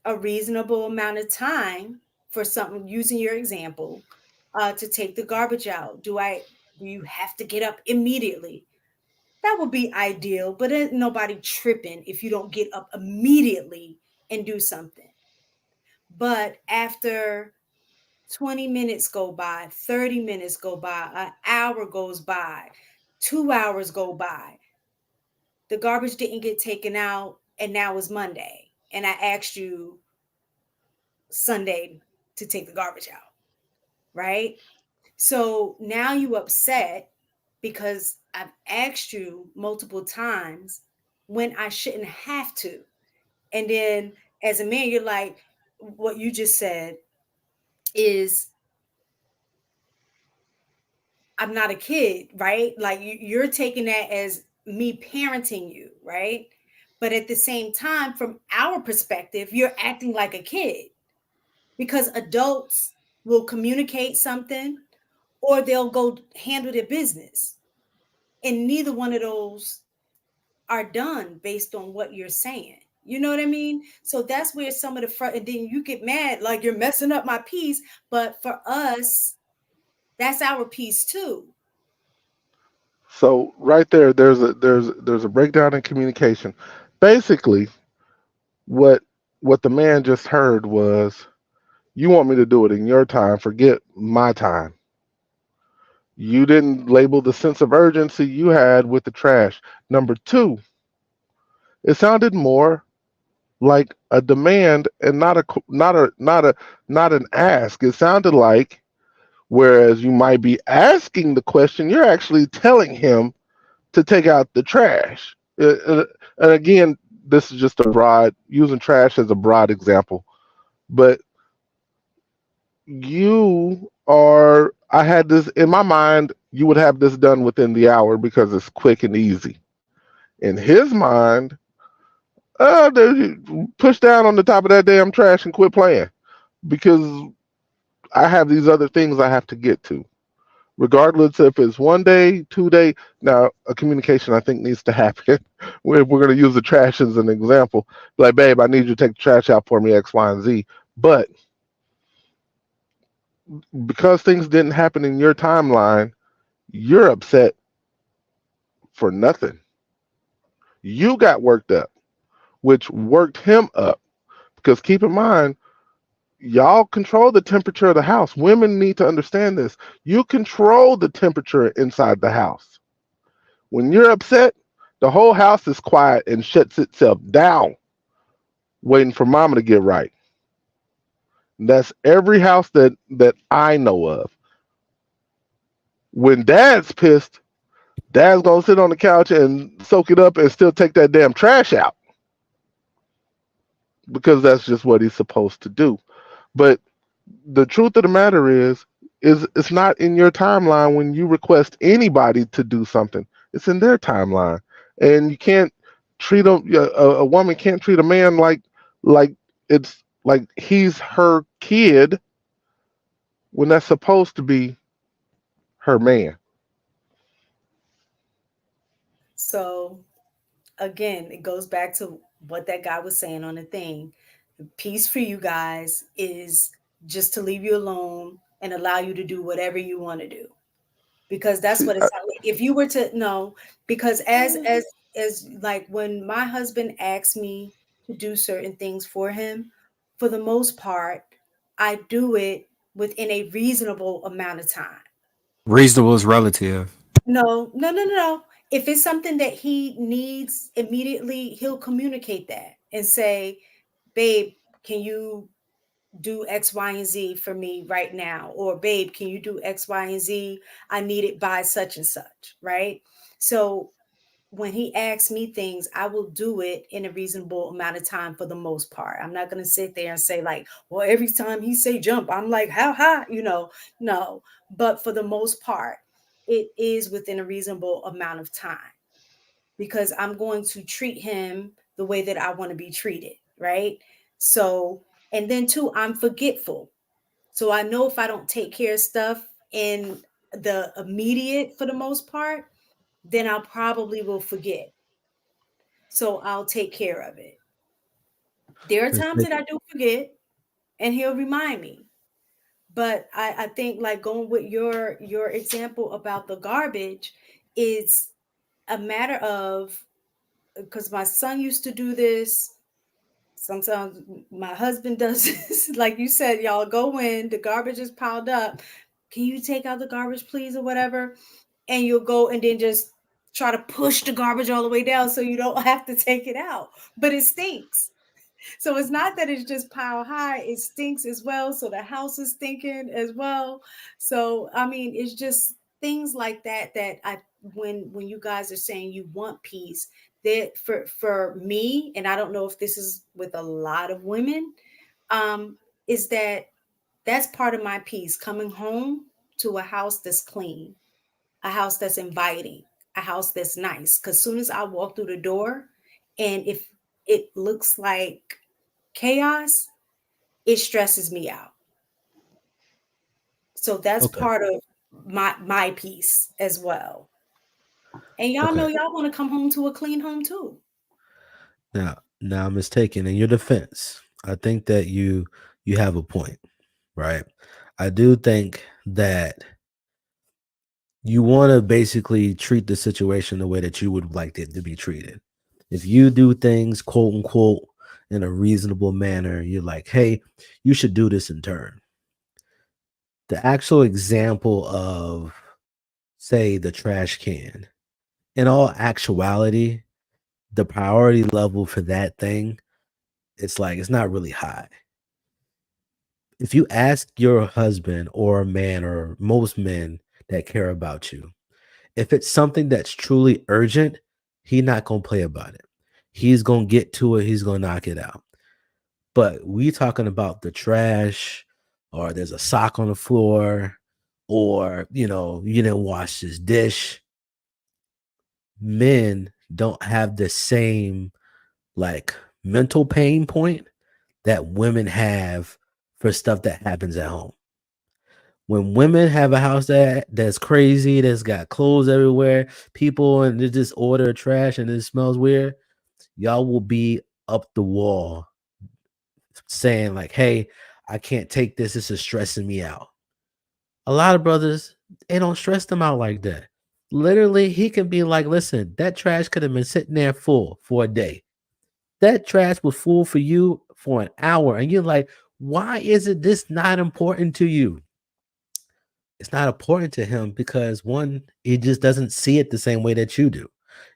a reasonable amount of time for something, using your example, to take the garbage out. Do you have to get up immediately? That would be ideal, but ain't nobody tripping if you don't get up immediately and do something. But after 20 minutes go by, 30 minutes go by, an hour goes by, 2 hours go by, the garbage didn't get taken out, and now it's Monday. And I asked you Sunday to take the garbage out, right? So now you upset because I've asked you multiple times when I shouldn't have to. And then as a man, you're like, what you just said is, I'm not a kid, right? Like you're taking that as me parenting you, right? But at the same time, from our perspective, you're acting like a kid, because adults will communicate something or they'll go handle their business. And neither one of those are done based on what you're saying. You know what I mean? So that's where some of the front, and then you get mad, like you're messing up my piece. But for us, that's our piece too. So right there's a breakdown in communication. Basically, what the man just heard was, you want me to do it in your time, forget my time. You didn't label the sense of urgency you had with the trash. Number two, it sounded more like a demand and not an ask. It sounded like, whereas you might be asking the question, you're actually telling him to take out the trash. And again, this is just using trash as a broad example. But I had this in my mind, you would have this done within the hour because it's quick and easy. In his mind, push down on the top of that damn trash and quit playing, because I have these other things I have to get to. Regardless if it's 1 day, 2 day. Now, a communication I think needs to happen. We're going to use the trash as an example. Like, babe, I need you to take the trash out for me, X, Y, and Z. But because things didn't happen in your timeline, you're upset for nothing. You got worked up, which worked him up, Because keep in mind, y'all control the temperature of the house. Women need to understand this. You control the temperature inside the house. When you're upset, the whole house is quiet and shuts itself down, waiting for mama to get right. That's every house that I know of. When dad's pissed, dad's gonna sit on the couch and soak it up and still take that damn trash out because that's just what he's supposed to do. But the truth of the matter is it's not in your timeline when you request anybody to do something. It's in their timeline, and you can't treat a woman can't treat a man like it's like he's her kid when that's supposed to be her man. So again, it goes back to what that guy was saying on the thing. The peace for you guys is just to leave you alone and allow you to do whatever you want to do. Because that's what it's like. If you were to know, because as like when my husband asks me to do certain things for him, for the most part, I do it within a reasonable amount of time. Reasonable is relative. No. If it's something that he needs immediately, he'll communicate that and say, babe, can you do X, Y, and Z for me right now? Or babe, can you do X, Y, and Z? I need it by such and such, right? So when he asks me things, I will do it in a reasonable amount of time for the most part. I'm not going to sit there and say like, well, every time he say jump, I'm like, how high? No. But for the most part, it is within a reasonable amount of time because I'm going to treat him the way that I want to be treated, right? So, and then too, I'm forgetful. So I know if I don't take care of stuff in the immediate for the most part, then I'll probably will forget. So I'll take care of it. There are times that I do forget and he'll remind me. But I think like going with your example about the garbage is a matter of, because my son used to do this. Sometimes my husband does this. Like you said, y'all go in, the garbage is piled up. Can you take out the garbage, please, or whatever? And you'll go and then just try to push the garbage all the way down so you don't have to take it out. But it stinks. So it's not that it's just pile high, it stinks as well. So the house is stinking as well. So I mean, it's just things like that I when you guys are saying you want peace, that for me, and I don't know if this is with a lot of women, is that's part of my peace, coming home to a house that's clean, a house that's inviting, a house that's nice. Because soon as I walk through the door, and if it looks like chaos, it stresses me out. So that's part of my peace as well. And y'all know y'all want to come home to a clean home too. Now, mistaken in your defense, I think that you have a point, right? I do think that you want to basically treat the situation the way that you would like it to be treated. If you do things, quote unquote, in a reasonable manner, you're like, hey, you should do this in turn. The actual example of, say, the trash can, in all actuality, the priority level for that thing, it's not really high. If you ask your husband or a man or most men that care about you, if it's something that's truly urgent, he's not going to play about it. He's going to get to it. He's going to knock it out. But we talking about the trash, or there's a sock on the floor, or, you didn't wash this dish. Men don't have the same mental pain point that women have for stuff that happens at home. When women have a house that's crazy, that's got clothes everywhere, people, and they just order trash and it smells weird, y'all will be up the wall saying like, hey, I can't take this. This is stressing me out. A lot of brothers, they don't stress them out like that. Literally, he can be like, listen, that trash could have been sitting there full for a day. That trash was full for you for an hour, and you're like, why isn't this not important to you? It's not important to him because one, he just doesn't see it the same way that you do.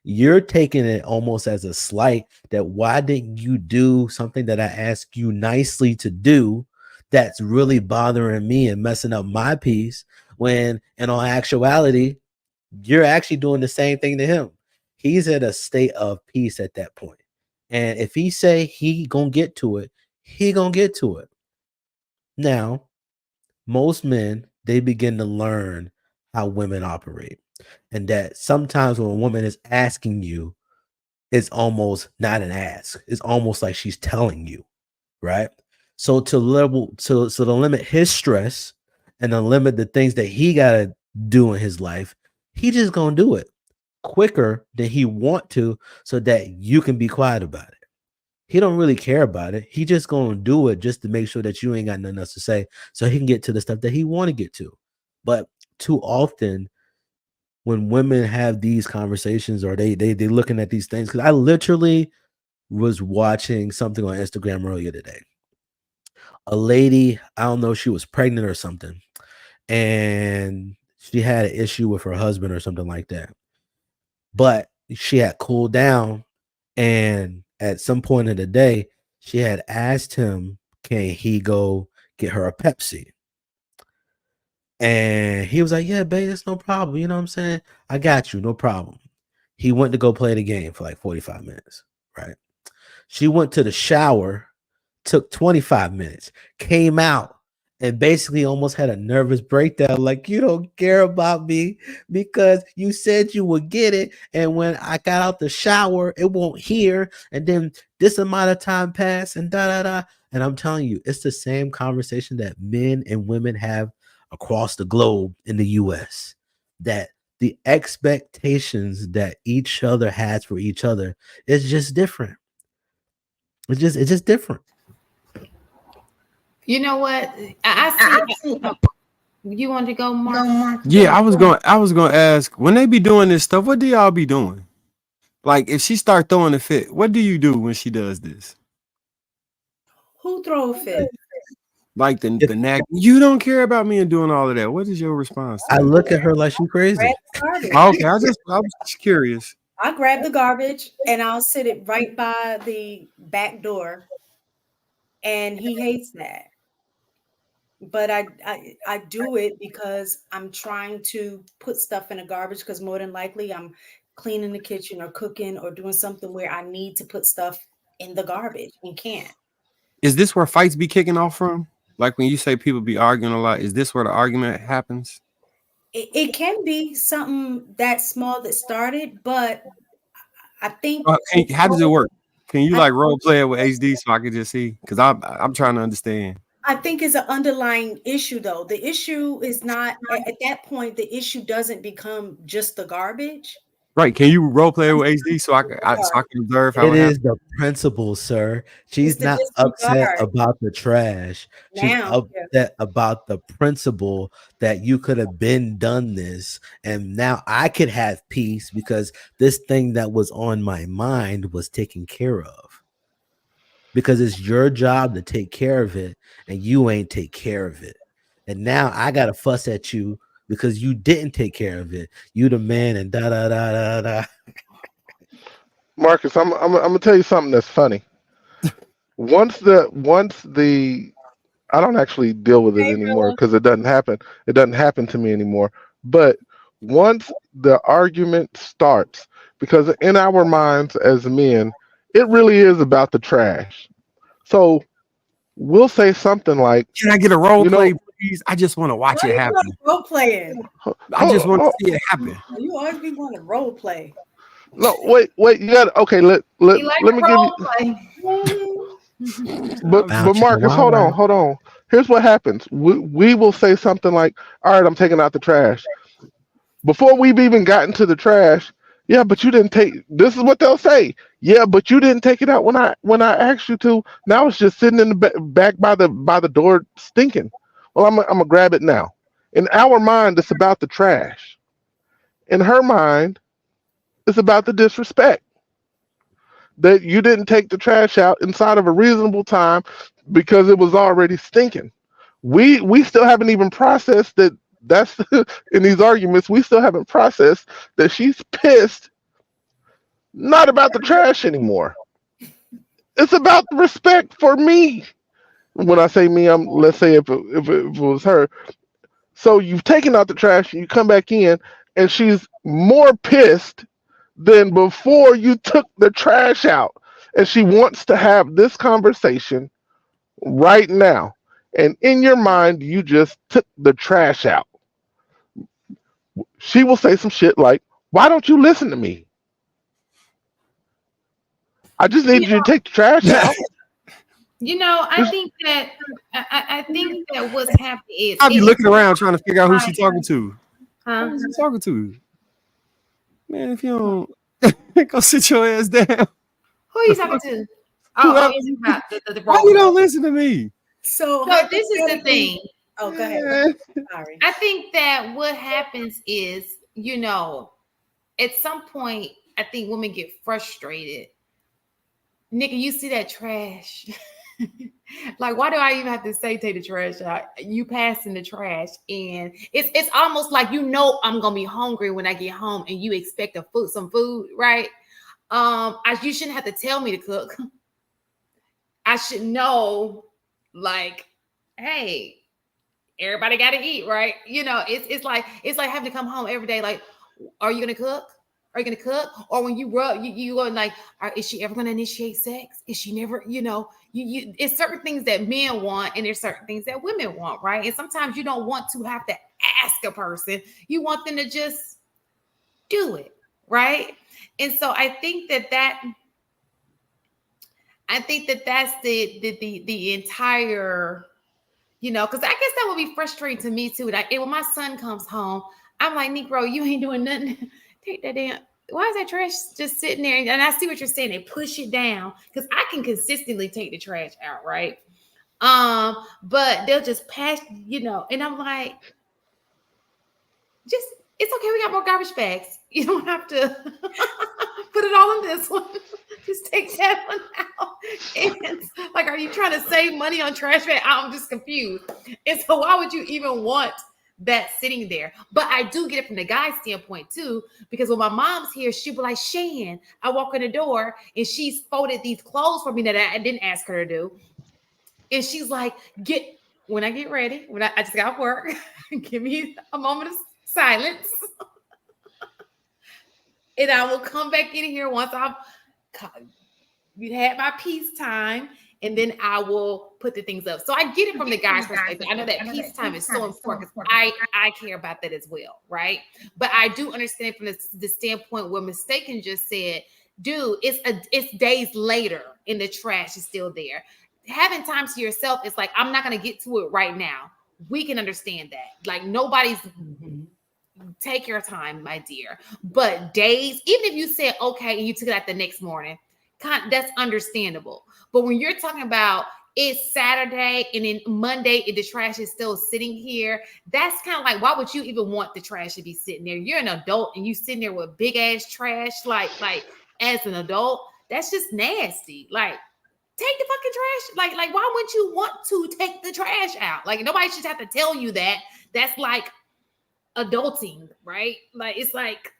You're taking it almost as a slight that why didn't you do something that I asked you nicely to do that's really bothering me and messing up my peace, when in all actuality, you're actually doing the same thing to him. He's at a state of peace at that point. And if he say he gonna get to it, he gonna get to it. Now, most men, they begin to learn how women operate. And that sometimes when a woman is asking you, it's almost not an ask. It's almost like she's telling you, right? So to limit his stress and to limit the things that he gotta do in his life, he just gonna do it quicker than he want to so that you can be quiet about it. He don't really care about it. He just gonna do it just to make sure that you ain't got nothing else to say so he can get to the stuff that he want to get to. But too often when women have these conversations or they looking at these things, because I literally was watching something on Instagram earlier today. A lady, I don't know, she was pregnant or something, and she had an issue with her husband or something like that. But she had cooled down, and at some point in the day, she had asked him, can he go get her a Pepsi? And he was like, yeah, babe, it's no problem. You know what I'm saying? I got you, no problem. He went to go play the game for like 45 minutes, right? She went to the shower, took 25 minutes, came out, and basically almost had a nervous breakdown. Like, you don't care about me because you said you would get it. And when I got out the shower, it won't here. And then this amount of time passed and da da da. And I'm telling you, it's the same conversation that men and women have across the globe in the US, that the expectations that each other has for each other is just different. It's just different. You know what? I see. You want to go, Mark? Yeah, I was gonna ask, when they be doing this stuff, what do y'all be doing? Like, if she start throwing a fit, what do you do when she does this? Who throw a fit? Like the nag, you don't care about me and doing all of that. What is your response to I that? look at her like she's crazy. Okay, I was just curious. I grab the garbage and I'll sit it right by the back door, and he hates that. But I do it because I'm trying to put stuff in the garbage, because more than likely I'm cleaning the kitchen or cooking or doing something where I need to put stuff in the garbage and can't. Is this where fights be kicking off from? Like when you say people be arguing a lot, is this where the argument happens? It can be something that small that started, but I think How does it work? Can you like role play it with HD so I can just see? Because I'm trying to understand. I think it's an underlying issue, though. The issue is not at that point. The issue doesn't become just the garbage. Right? Can you role play it with HD so I can observe how It it is happens? the principle, sir. She's not upset about the trash. She's upset about the principle that you could have been done this, and now I could have peace because this thing that was on my mind was taken care of. Because it's your job to take care of it, and you ain't take care of it. And now I gotta fuss at you because you didn't take care of it. You the man, and da da da da da. Marcus, I'm gonna tell you something that's funny. Once the I don't actually deal with it anymore because it doesn't happen. It doesn't happen to me anymore. But once the argument starts, because in our minds as men, it really is about the trash. So we'll say something like, "Can I get a role play, please? I just want to watch it happen. Role playing. I just want to see it happen." You always be wanting to role play. No, wait. You got okay. Let me give you. But Marcus, hold on. Here's what happens. We will say something like, "All right, I'm taking out the trash." Before we've even gotten to the trash, yeah, but you didn't take. This is what they'll say. Yeah, but you didn't take it out when I asked you to. Now it's just sitting in the back by the door stinking. Well, I'm gonna grab it now. In our mind, it's about the trash. In her mind, it's about the disrespect. that you didn't take the trash out inside of a reasonable time because it was already stinking. We still haven't even processed that. That's in these arguments. We still haven't processed that she's pissed, not about the trash anymore. It's about the respect for me. When I say me, let's say if it was her. So you've taken out the trash and you come back in, and she's more pissed than before you took the trash out, and she wants to have this conversation right now. And in your mind, you just took the trash out. She will say some shit like, "Why don't you listen to me? I just needed you to take the trash out." I think that what's happening is I'll be looking around trying to figure out who she's talking to. Huh? Who's she talking to? Man, if you don't go sit your ass down. Who are you talking to? Oh, the Why you don't listen to me? So this is the thing. Oh, go ahead. Sorry. I think that what happens is, at some point, I think women get frustrated. Nigga, you see that trash? Like, why do I even have to say take the trash out? You passing the trash, and it's almost like I'm gonna be hungry when I get home, and you expect some food, right? You shouldn't have to tell me to cook. I should know, like, hey, everybody got to eat, right? It's like having to come home every day. Like, are you gonna cook? Are you gonna cook? Or when you rub, you go like, is she ever gonna initiate sex? Is she never? It's certain things that men want, and there's certain things that women want, right? And sometimes you don't want to have to ask a person. You want them to just do it, right? And so I think that's the entire. Because I guess that would be frustrating to me too. Like, and when my son comes home, I'm like, Negro, you ain't doing nothing. Take that damn. Why is that trash just sitting there? And I see what you're saying. They push it down because I can consistently take the trash out, right? But they'll just pass, and I'm like, it's okay. We got more garbage bags. You don't have to put it all in this one. Just take that one out. And like, are you trying to save money on trash bag? I'm just confused. And so why would you even want that sitting there? But I do get it from the guy's standpoint too, because when my mom's here, she'll be like, Shan, I walk in the door and she's folded these clothes for me that I didn't ask her to do. And she's like, when I get ready, when I just got work, give me a moment of silence. And I will come back in here once I've had my peace time, and then I will put the things up. So I get it from the guy's perspective. I know that peace time is so important because I care about that as well, right? But I do understand from the standpoint where Mistaken just said, dude, it's days later and the trash is still there. Having time to yourself is like, I'm not going to get to it right now. We can understand that. Like, nobody's... Take your time, my dear. But days, even if you said okay and you took it out the next morning, that's understandable. But when you're talking about it's Saturday and then Monday and the trash is still sitting here, that's kind of like, why would you even want the trash to be sitting there? You're an adult and you sitting there with big ass trash, like as an adult, that's just nasty. Like, take the fucking trash. Like, why wouldn't you want to take the trash out? Like, nobody should have to tell you that. That's like adulting, right? Like, it's like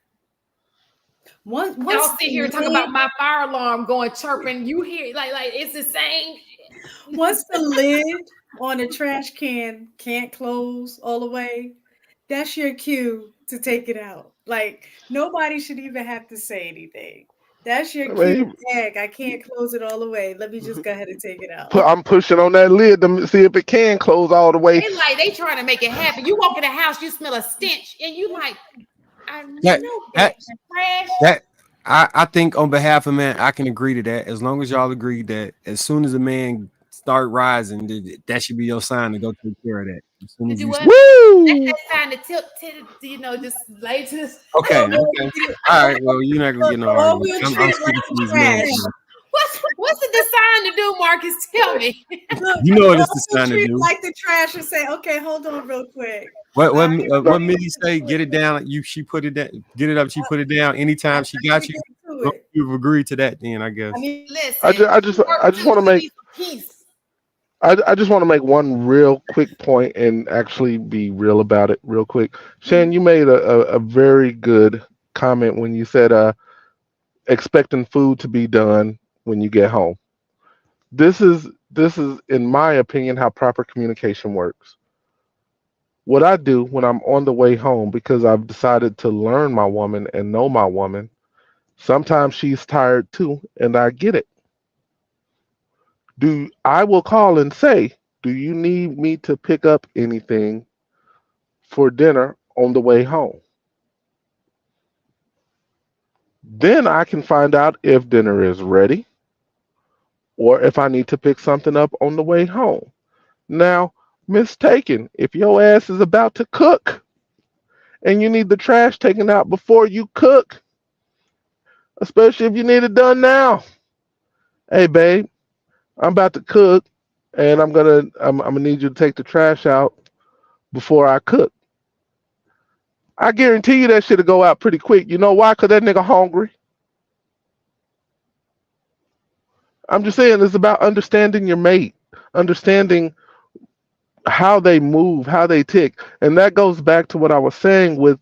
y'all sit here talking about my fire alarm going chirping. You hear like it's the same. Once the lid on a trash can can't close all the way, that's your cue to take it out. Like, nobody should even have to say anything. That's your cue. I can't close it all the way. Let me just go ahead and take it out. I'm pushing on that lid to see if it can close all the way. It's like they trying to make it happen. You walk in the house, you smell a stench, and you like, I know that trash. I think on behalf of man, I can agree to that. As long as y'all agree that as soon as a man start rising, that should be your sign to go take care of that. As soon as you woo! That's that sign to tilt, just lay to this. Okay. All right. Well, you're not gonna get no argument. I'm speaking to these men. What's the sign to do, Marcus? Tell me. You know what it's the sign to do. Like the trash and say, okay, hold on real quick. What Millie say? Get it down. She put it down. Get it up. She put it down. Anytime she got you. it. You've agreed to that, then I guess. I mean, Listen, I just want to make peace. I just want to make one real quick point and actually be real about it real quick. Shan, you made a very good comment when you said expecting food to be done when you get home. This is in my opinion how proper communication works. What I do when I'm on the way home, because I've decided to learn my woman and know my woman, sometimes she's tired too, and I get it. I will call and say, do you need me to pick up anything for dinner on the way home? Then I can find out if dinner is ready or if I need to pick something up on the way home. Now, mistaken, if your ass is about to cook and you need the trash taken out before you cook, especially if you need it done now. Hey, babe, I'm about to cook and I'm gonna need you to take the trash out before I cook. I guarantee you that shit'll go out pretty quick. You know why? Cause that nigga hungry. I'm just saying it's about understanding your mate, understanding how they move, how they tick, and that goes back to what I was saying with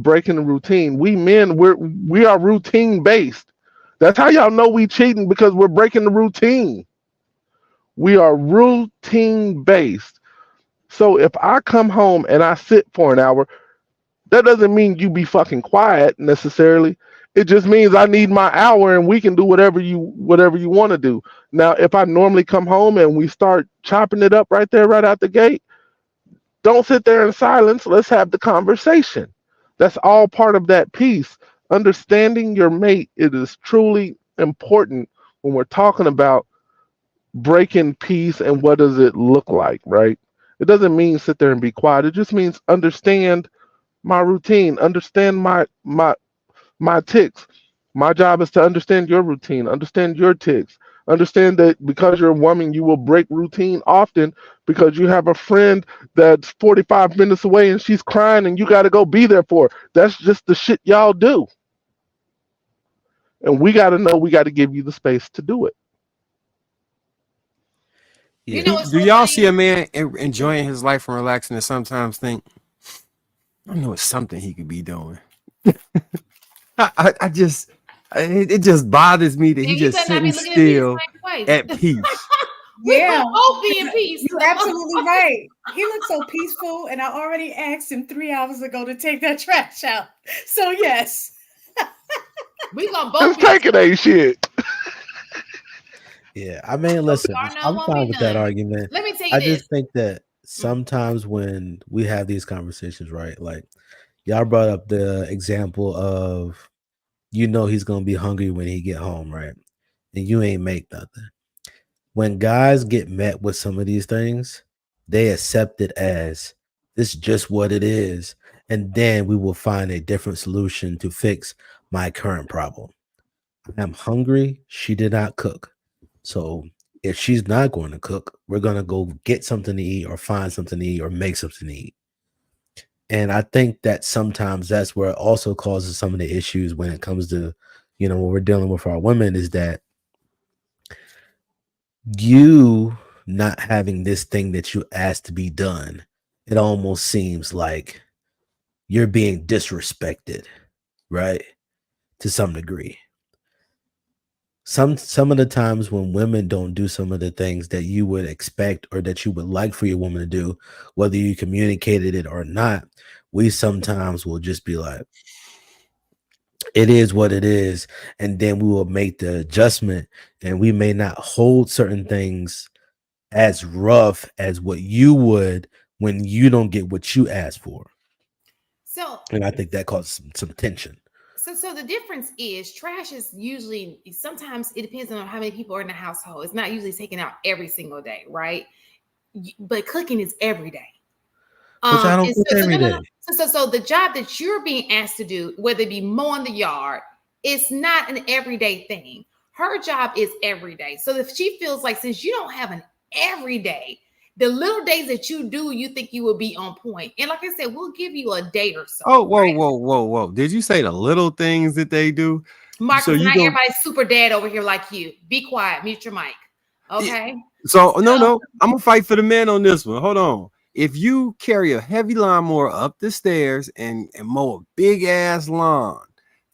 breaking the routine. We men, we are routine based. That's how y'all know we cheating because we're breaking the routine. We are routine based. So if I come home and I sit for an hour, that doesn't mean you be fucking quiet necessarily. It just means I need my hour and we can do whatever you want to do. Now, if I normally come home and we start chopping it up right there, right out the gate, don't sit there in silence. Let's have the conversation. That's all part of that piece. Understanding your mate, it is truly important when we're talking about breaking peace and what does it look like, right? It doesn't mean sit there and be quiet. It just means understand my routine, understand my ticks. My job is to understand your routine, understand your ticks, understand that because you're a woman, you will break routine often because you have a friend that's 45 minutes away and she's crying and you got to go be there for her. That's just the shit y'all do. And we got to know we got to give you the space to do it. You know, Do y'all see a man enjoying his life and relaxing and sometimes think, I know it's something he could be doing? I just, it just bothers me that he just sitting still at peace. Yeah, both be in peace. You're absolutely right. He looks so peaceful, and I already asked him 3 hours ago to take that trash out. So yes, we gonna both just take it, ain't shit. Yeah, I mean, listen, I'm fine with that argument. Let me tell you I this. just think that sometimes when we have these conversations, right? Like y'all brought up the example of, he's gonna be hungry when he get home, right? And you ain't make nothing. When guys get met with some of these things, they accept it as this is just what it is, and then we will find a different solution to fix my current problem. I am hungry. She did not cook. So if she's not going to cook, we're going to go get something to eat or find something to eat or make something to eat. And I think that sometimes that's where it also causes some of the issues when it comes to, when we're dealing with our women, is that you not having this thing that you asked to be done, it almost seems like you're being disrespected, right? To some degree. Some of the times when women don't do some of the things that you would expect or that you would like for your woman to do, whether you communicated it or not, we sometimes will just be like, it is what it is. And then we will make the adjustment, and we may not hold certain things as rough as what you would when you don't get what you asked for. And I think that causes some tension. So the difference is trash is usually, sometimes it depends on how many people are in the household. It's not usually taken out every single day, right? But cooking is every day. Which I don't cook every day. So the job that you're being asked to do, whether it be mowing the yard, it's not an everyday thing. Her job is every day. So if she feels like, since you don't have an everyday, the little days that you do, you think you will be on point. And like I said, we'll give you a day or so. Oh, whoa. Did you say the little things that they do? Marcus, So you not don't- everybody's super dad over here like you. Be quiet. Mute your mic. Okay. So no, I'm gonna fight for the men on this one. Hold on. If you carry a heavy lawnmower up the stairs and mow a big ass lawn,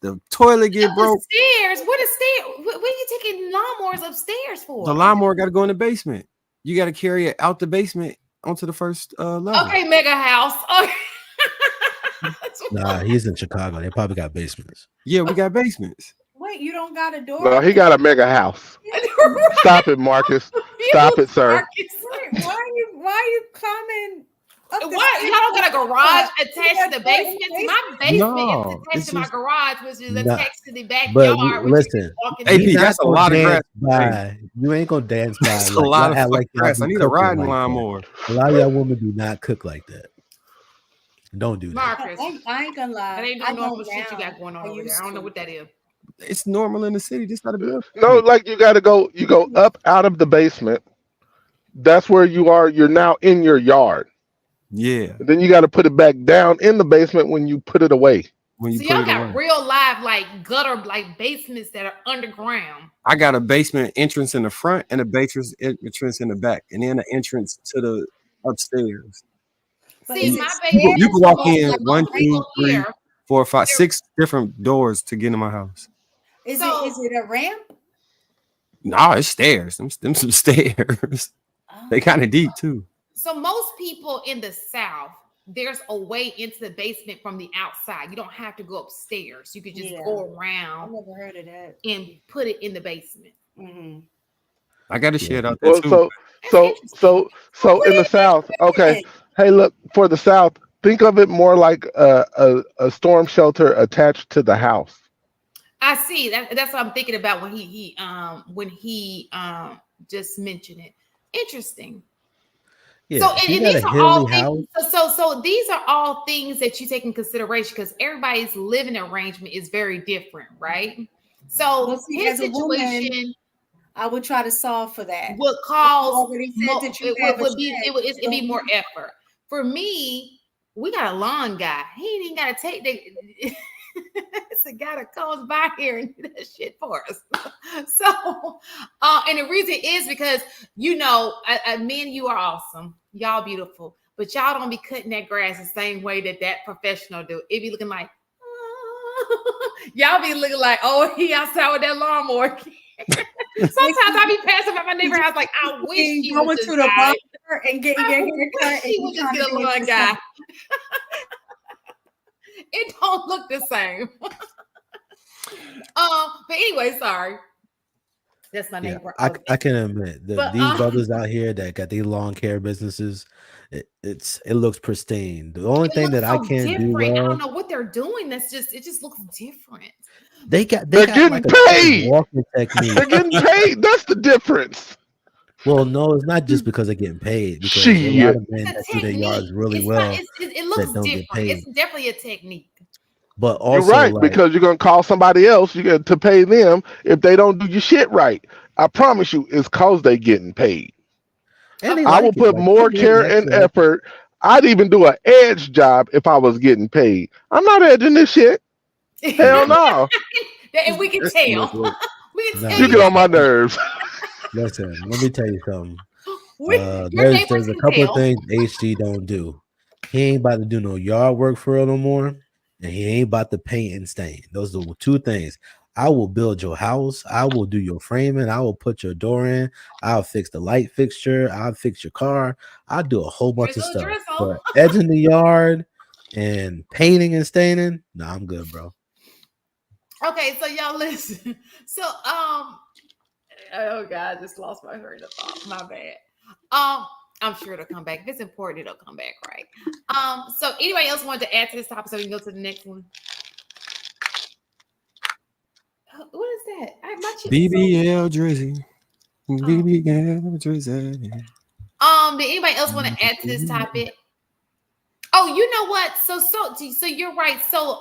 the toilet get broke. Stairs? What is stairs? What are you taking lawnmowers upstairs for? The lawnmower got to go in the basement. You got to carry it out the basement onto the first level. Okay, mega house. Okay. Nah, he's in Chicago. They probably got basements. Yeah, we got basements. Wait, you don't got a door? No, he got a mega house. Stop it, Marcus. Stop it, sir. Why are you climbing? Up the What? stairs? Y'all don't got a garage attached to the basement? My basement No, is attached it's to my just- garage, which is Nah. attached to the backyard. But which listen, is walking AP, He's in. that's not a lot gonna of dance grass. by- You ain't gonna dance by. That's a lot of y'all fucking y'all grass. be I need a cooking riding like that. lawnmower. A lot of y'all women do not cook like that. Don't do that. Marcus, I ain't gonna lie. that ain't I no normal don't shit you now. got going on I over there. used I don't know to. what that is. It's normal in the city. Just gotta be. No, like you got to go. You go up out of the basement. That's where you are. You're now in your yard. Yeah. Then you got to put it back down in the basement when you put it away. When you So put y'all it got away. real live like gutter like basements that are underground. I got a basement entrance in the front and a basement entrance in the back, and then an entrance to the upstairs. But See, is my it basement You can walk is in like 1, most people 2, 3, here. 4, 5, 6 different doors to get in my house. Is So- it a ramp? Nah, it's stairs. Them some stairs. They kind of deep too. So most people in the South, there's a way into the basement from the outside. You don't have to go upstairs. You could just Yeah. go I've around never heard of that. and put it in the basement. Mm-hmm. I got a shed out there Well, too. so in the South, okay. Hey, look, for the South, think of it more like a storm shelter attached to the house. I see. That's what I'm thinking about when he just mentioned it. Interesting. Yeah, So if you and got these a are all hilly house, things. So these are all things that you take in consideration because everybody's living arrangement is very different, right? So Well, see, his as a woman, situation I would try to solve for that. would cause already said that you have a would be shed. it'd be more effort. For me, we got a lawn guy. He ain't even got to take the. It's a guy that comes by here and do that shit for us. So, and the reason is because men, you are awesome, y'all beautiful, but y'all don't be cutting that grass the same way that professional do. It be looking like, y'all be looking like, oh, he outside with that lawnmower. Sometimes I be passing by my neighbor house like, I wish he going was to this the guy. barber and getting I your hair wish cut. he would just get a lawn guy. It don't look the same. But anyway, sorry. That's my yeah, neighbor. I can admit that But, these brothers out here that got these lawn care businesses, it looks pristine. The only thing that I can't do I well, don't know what they're doing. It just looks different. they're getting like paid. a walking technique. They're getting paid. That's the difference. Well, no, it's not just because they're getting paid. Because a Shit. lot of men It's a that do their yards technique. really It's well, not- it looks don't get different. paid. It's definitely a technique. but also You're right, like, because you're gonna call somebody else. You got to pay them if they don't do your shit right. I promise you, it's cause they getting paid. and they I like will it, put like, more they get care an and extra- effort. I'd even do an edge job if I was getting paid. I'm not edging this shit. Hell no. And we can That's tell. too much work. We can Nah. tell You get on my nerves. Listen, let me tell you something. Your There's neighbors a can couple tell. of things HG don't do. He ain't about to do no yard work for real no more, and he ain't about to paint and stain. Those are the two things. I will build your house. I will do your framing. I will put your door in. I'll fix the light fixture. I'll fix your car. I'll do a whole bunch Drizzle, of stuff. drizzle. But edging the yard and painting and staining, nah, I'm good, bro. Okay, so y'all listen. So oh god, I just lost my train of thought. My bad. I'm sure it'll come back. If it's important, it'll come back, right? So anybody else wanted to add to this topic so we can go to the next one? What is that? My shit is so- BBL Drizzy. BBL Drizzy. Did anybody else want to add to this topic? Oh, you know what? So you're right. So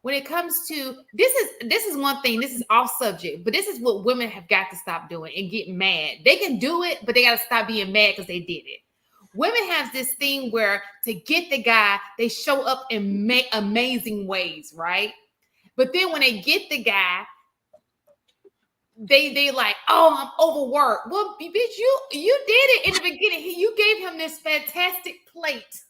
when it comes to this is one thing, this is off subject, but this is what women have got to stop doing and get mad. They can do it, but they got to stop being mad because they did it. Women have this thing where to get the guy, they show up in amazing ways, right? But then when they get the guy, they like, oh, I'm overworked. Well, bitch, you did it in the beginning. You gave him this fantastic plate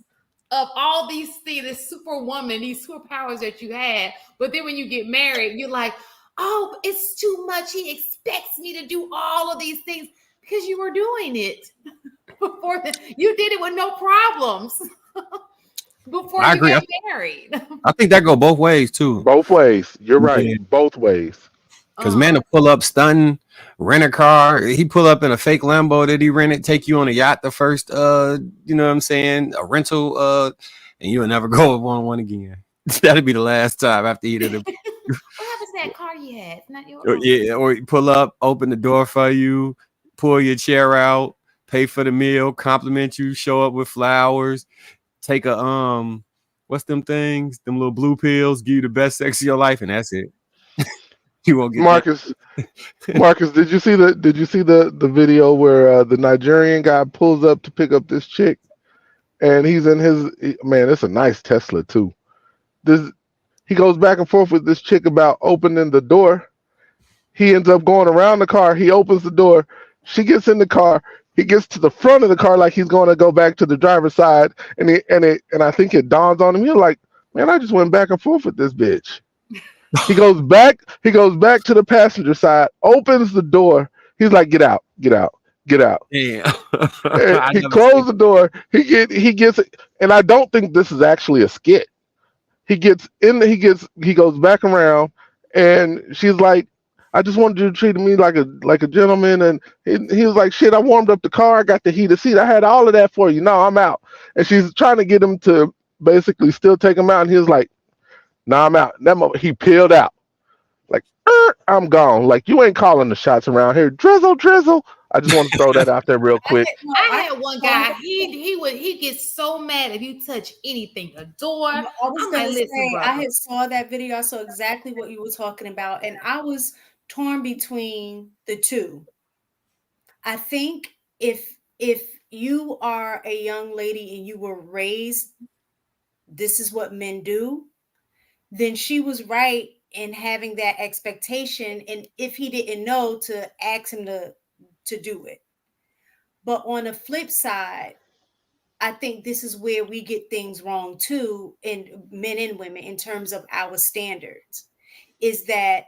of all these things, this superwoman, these superpowers that you had. But then when you get married, you're like, oh, it's too much. He expects me to do all of these things because you were doing it before. You did it with no problems before I you agree. got married. I think that go both ways too. Both ways. You're right. Yeah. Both ways. Because man, to pull up stunting, rent a car, he pull up in a fake Lambo that he rented, take you on a yacht the first, you know what I'm saying, a rental, and you'll never go on one again. That'll be the last time after he did it. What happens to that car you had? It's not your Or, own. yeah, or you pull up, open the door for you, pull your chair out, pay for the meal, compliment you, show up with flowers, take a what's them things? Them little blue pills, give you the best sex of your life, and that's it. You won't get Marcus. Marcus, did you see the video where the Nigerian guy pulls up to pick up this chick, and he's in man, it's a nice Tesla too. He goes back and forth with this chick about opening the door. He ends up going around the car. He opens the door. She gets in the car. He gets to the front of the car like he's going to go back to the driver's side, and I think it dawns on him. You're like, man, I just went back and forth with this bitch. He goes back to the passenger side, opens the door. He's like, get out. Yeah. He closed the door. He gets it, and I don't think this is actually a skit. He goes back around, and she's like, I just wanted you to treat me like a gentleman, and he was like, shit, I warmed up the car, I got the heated seat, I had all of that for you. No, I'm out. And she's trying to get him to basically still take him out, and he was like, no, I'm out. That moment he peeled out. Like, I'm gone. Like, you ain't calling the shots around here. Drizzle. I just want to throw that out there real quick. I had one guy. He gets so mad if you touch anything, a door. I was going to say, I had saw that video. I saw exactly what you were talking about, and I was torn between the two. I think if you are a young lady and you were raised, this is what men do, then she was right in having that expectation. And if he didn't know, to ask him to do it. But on the flip side, I think this is where we get things wrong too, in men and women, in terms of our standards, is that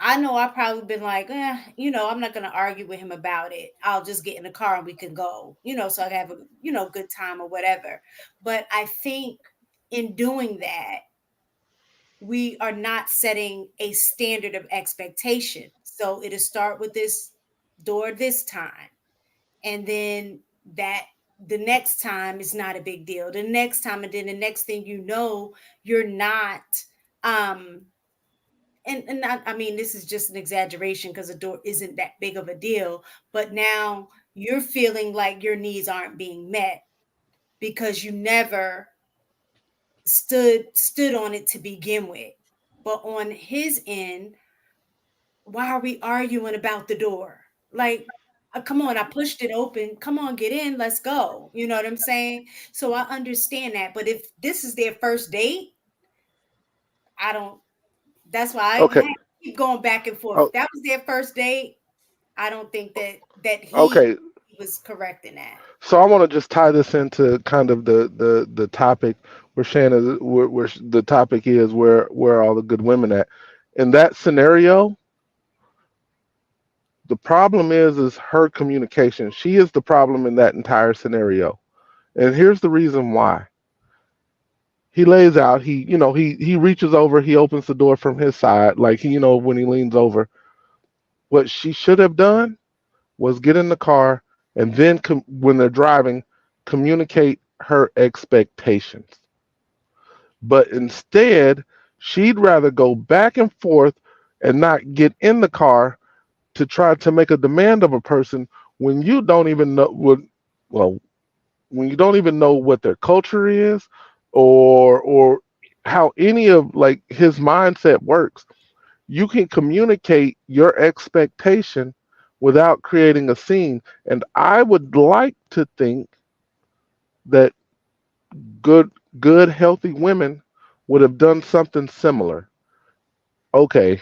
I know I've probably been like, I'm not going to argue with him about it. I'll just get in the car and we can go, so I can have a, good time or whatever. But I think in doing that, we are not setting a standard of expectation. So it'll start with this door this time. And then that the next time is not a big deal. The next time, and then the next thing you know, you're not, and I mean, this is just an exaggeration because a door isn't that big of a deal, but now you're feeling like your needs aren't being met because you never stood on it to begin with. But on his end, why are we arguing about the door? Like, come on, I pushed it open. Come on, get in. Let's go. You know what I'm saying? So I understand that. But if this is their first date, that's why I keep going back and forth. If that was their first date, I don't think that he was correct in that. So I want to just tie this into kind of the topic where Shannon, where the topic is where are all the good women at? In that scenario, the problem is her communication. She is the problem in that entire scenario. And here's the reason why. He lays out, he reaches over, he opens the door from his side, like when he leans over. What she should have done was get in the car and then when they're driving, communicate her expectations. But instead, she'd rather go back and forth and not get in the car to try to make a demand of a person when you don't even know when you don't even know what their culture is or how any of like his mindset works. You can communicate your expectation without creating a scene. And I would like to think that good, healthy women would have done something similar. Okay,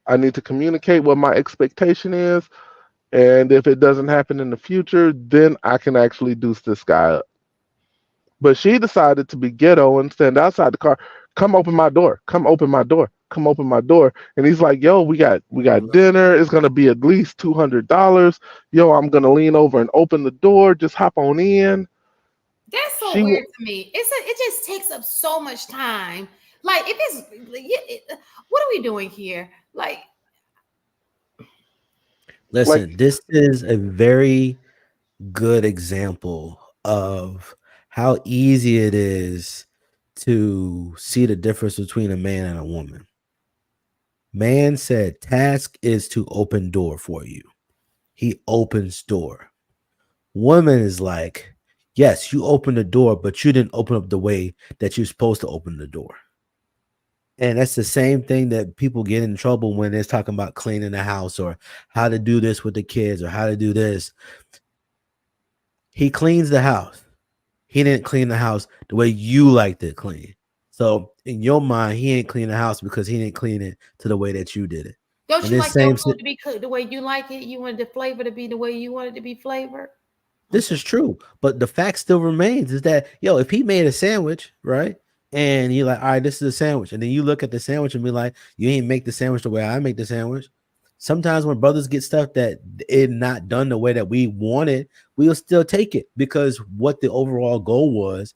I need to communicate what my expectation is. And if it doesn't happen in the future, then I can actually deuce this guy up. But she decided to be ghetto and stand outside the car. Come open my door. Come open my door. Come open my door. And he's like, yo, we got dinner. It's gonna be at least $200. Yo, I'm gonna lean over and open the door. Just hop on in. That's so weird to me. It just takes up so much time. Like, if it's what are we doing here? Like, listen, this is a very good example of how easy it is to see the difference between a man and a woman. Man said task is to open door for you. He opens door. Woman is like, yes, you open the door, but you didn't open up the way that you're supposed to open the door. And that's the same thing that people get in trouble when they're talking about cleaning the house or how to do this with the kids or how to do this. He cleans the house. He didn't clean the house the way you liked it clean. So in your mind, he ain't clean the house because he didn't clean it to the way that you did it. Don't you like your food to be cooked the way you like it? You wanted the flavor to be the way you wanted it to be flavored? This is true. But the fact still remains is that, if he made a sandwich, right? And you're like, all right, this is a sandwich. And then you look at the sandwich and be like, you ain't make the sandwich the way I make the sandwich. Sometimes when brothers get stuff that it not done the way that we wanted, we'll still take it because what the overall goal was,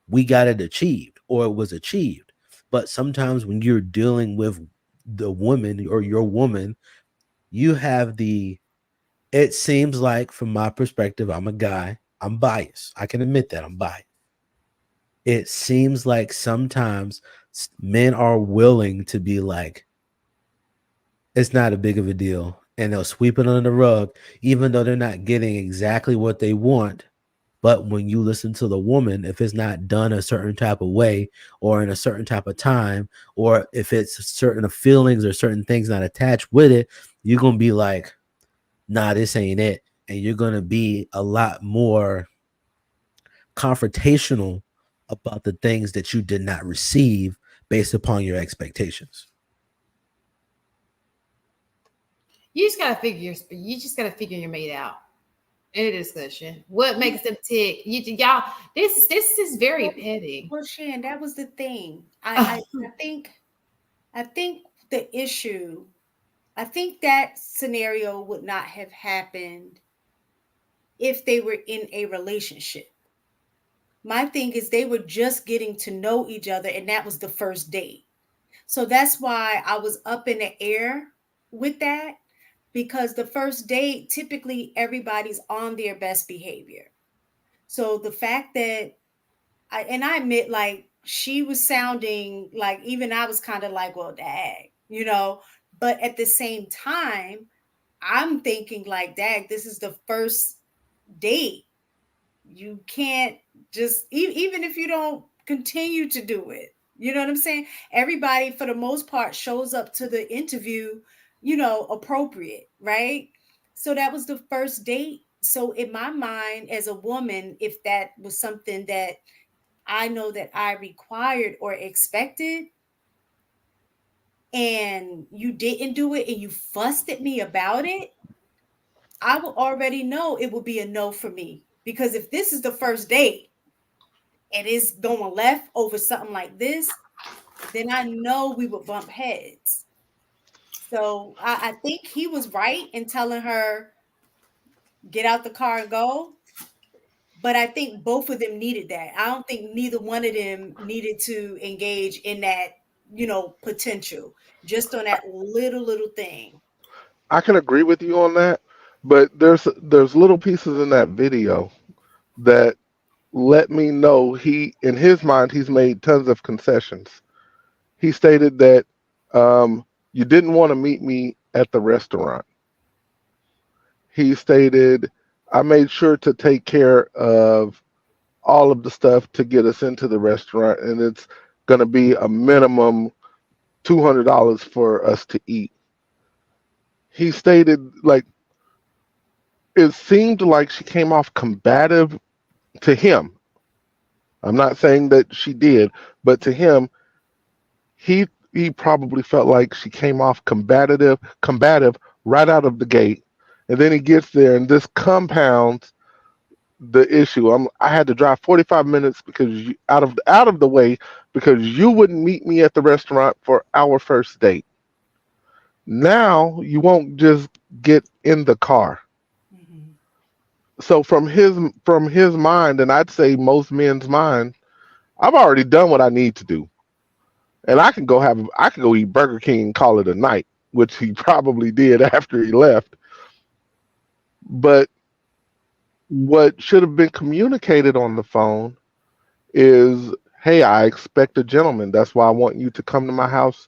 we got it achieved or it was achieved. But sometimes when you're dealing with the woman or your woman, you have it seems like from my perspective, I'm a guy, I'm biased. I can admit that I'm biased. It seems like sometimes men are willing to be like, it's not a big of a deal. And they'll sweep it under the rug, even though they're not getting exactly what they want. But when you listen to the woman, if it's not done a certain type of way or in a certain type of time, or if it's certain feelings or certain things not attached with it, you're going to be like, nah, this ain't it. And you're going to be a lot more confrontational about the things that you did not receive based upon your expectations. You just gotta figure your mate out in a discussion. What makes them tick? Y'all, this is very petty. Well, Shan, that was the thing. I think the issue, I think that scenario would not have happened if they were in a relationship. My thing is they were just getting to know each other, and that was the first date. So that's why I was up in the air with that, because the first date, typically everybody's on their best behavior. So the fact that I admit, like, she was sounding like, even I was kind of like, well, dag, but at the same time, I'm thinking like, dag, this is the first date. You can't just, even if you don't continue to do it, you know what I'm saying? Everybody, for the most part, shows up to the interview, appropriate, right? So that was the first date. So in my mind, as a woman, if that was something that I know that I required or expected, and you didn't do it and you fussed at me about it, I will already know it will be a no for me. Because if this is the first date and it's going left over something like this, then I know we would bump heads. So I think he was right in telling her, get out the car and go. But I think both of them needed that. I don't think neither one of them needed to engage in that, potential, just on that little thing. I can agree with you on that, but there's little pieces in that video that let me know in his mind, he's made tons of concessions. He stated that you didn't want to meet me at the restaurant. He stated, I made sure to take care of all of the stuff to get us into the restaurant, and it's going to be a minimum $200 for us to eat. He stated, like, it seemed like she came off combative to him. I'm not saying that she did, but to him, he probably felt like she came off combative right out of the gate, and then he gets there, and this compounds the issue. I had to drive 45 minutes because out of the way because you wouldn't meet me at the restaurant for our first date. Now you won't just get in the car. Mhm. So from his mind, and I'd say most men's mind, I've already done what I need to do, and I can go eat Burger King and call it a night, which he probably did after he left. But what should have been communicated on the phone is, hey, I expect a gentleman. That's why I want you to come to my house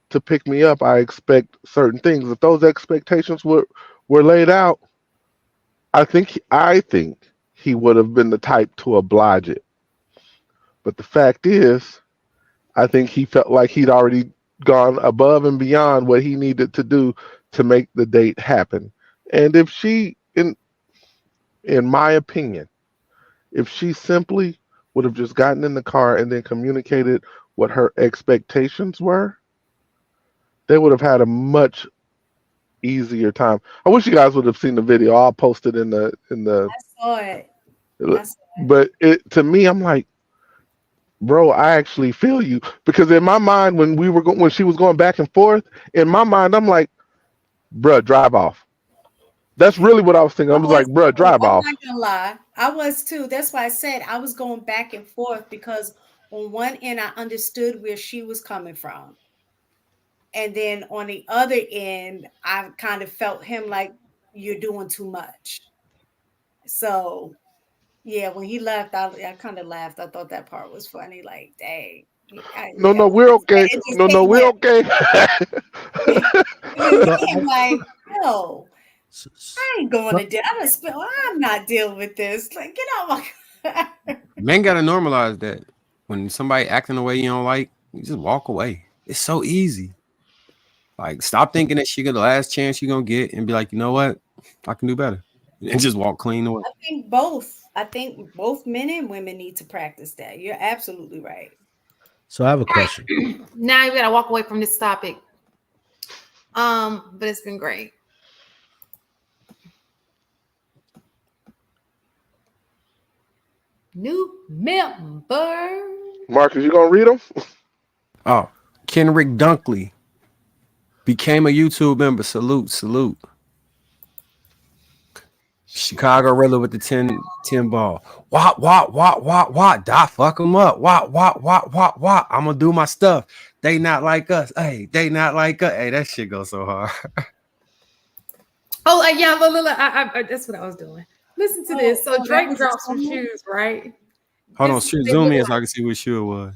to pick me up. I expect certain things. If those expectations were laid out, I think he would have been the type to oblige it. But the fact is, I think he felt like he'd already gone above and beyond what he needed to do to make the date happen. And if she, in my opinion, if she simply would have just gotten in the car and then communicated what her expectations were, they would have had a much easier time. I wish you guys would have seen the video. I'll post it in the. I saw it. But to me, I'm like, bro, I actually feel you, because in my mind, when she was going back and forth, in my mind, I'm like, bro, drive off. That's really what I was thinking. I was like, bro, drive off. I'm not gonna lie, I was too. That's why I said I was going back and forth, because on one end I understood where she was coming from, and then on the other end I kind of felt him like, you're doing too much. So yeah, when he left, I kind of laughed. I thought that part was funny. Like, dang. No, we're okay. No, we're okay. I'm like, no, I ain't going to deal. I'm not dealing with this. Like, get out my. Men gotta normalize that. When somebody acting the way you don't like, you just walk away. It's so easy. Like, stop thinking that she got the last chance you're gonna get, and be like, you know what, I can do better, and just walk clean away. I think both men and women need to practice that. You're absolutely right. So I have a question. Now you gotta walk away from this topic. But it's been great. New member. Marcus, you gonna read them? Oh, Kenrick Dunkley became a YouTube member. Salute. Chicago Riddler with the 10 ball. What. Die, fuck them up. What. I'm gonna do my stuff. They not like us. Hey, they not like us. Hey, that shit goes so hard. Oh, yeah, look. I that's what I was doing. Listen to this. So Drake dropped some shoes, right? Hold on, zoom in so I can see what shoe it was.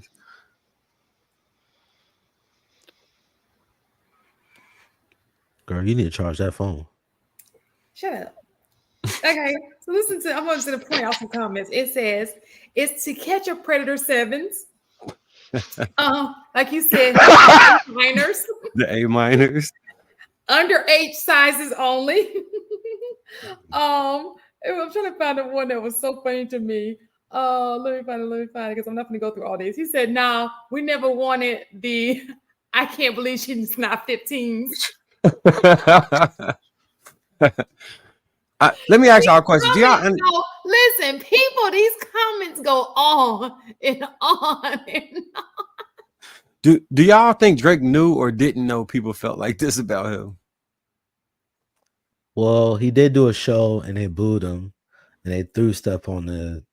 Girl, you need to charge that phone. Shut up. Okay, so I'm going to point out some comments. It says, it's to catch a predator 7s. Like you said, minors. The A minors. Underage sizes only. I'm trying to find the one that was so funny to me. Let me find it because I'm not going to go through all these. He said, "Nah, we never wanted the. I can't believe she's not 15s." Let me ask y'all a question. Listen, people, these comments go on and on and on. Do y'all think Drake knew or didn't know people felt like this about him? Well, he did do a show and they booed him and they threw stuff on the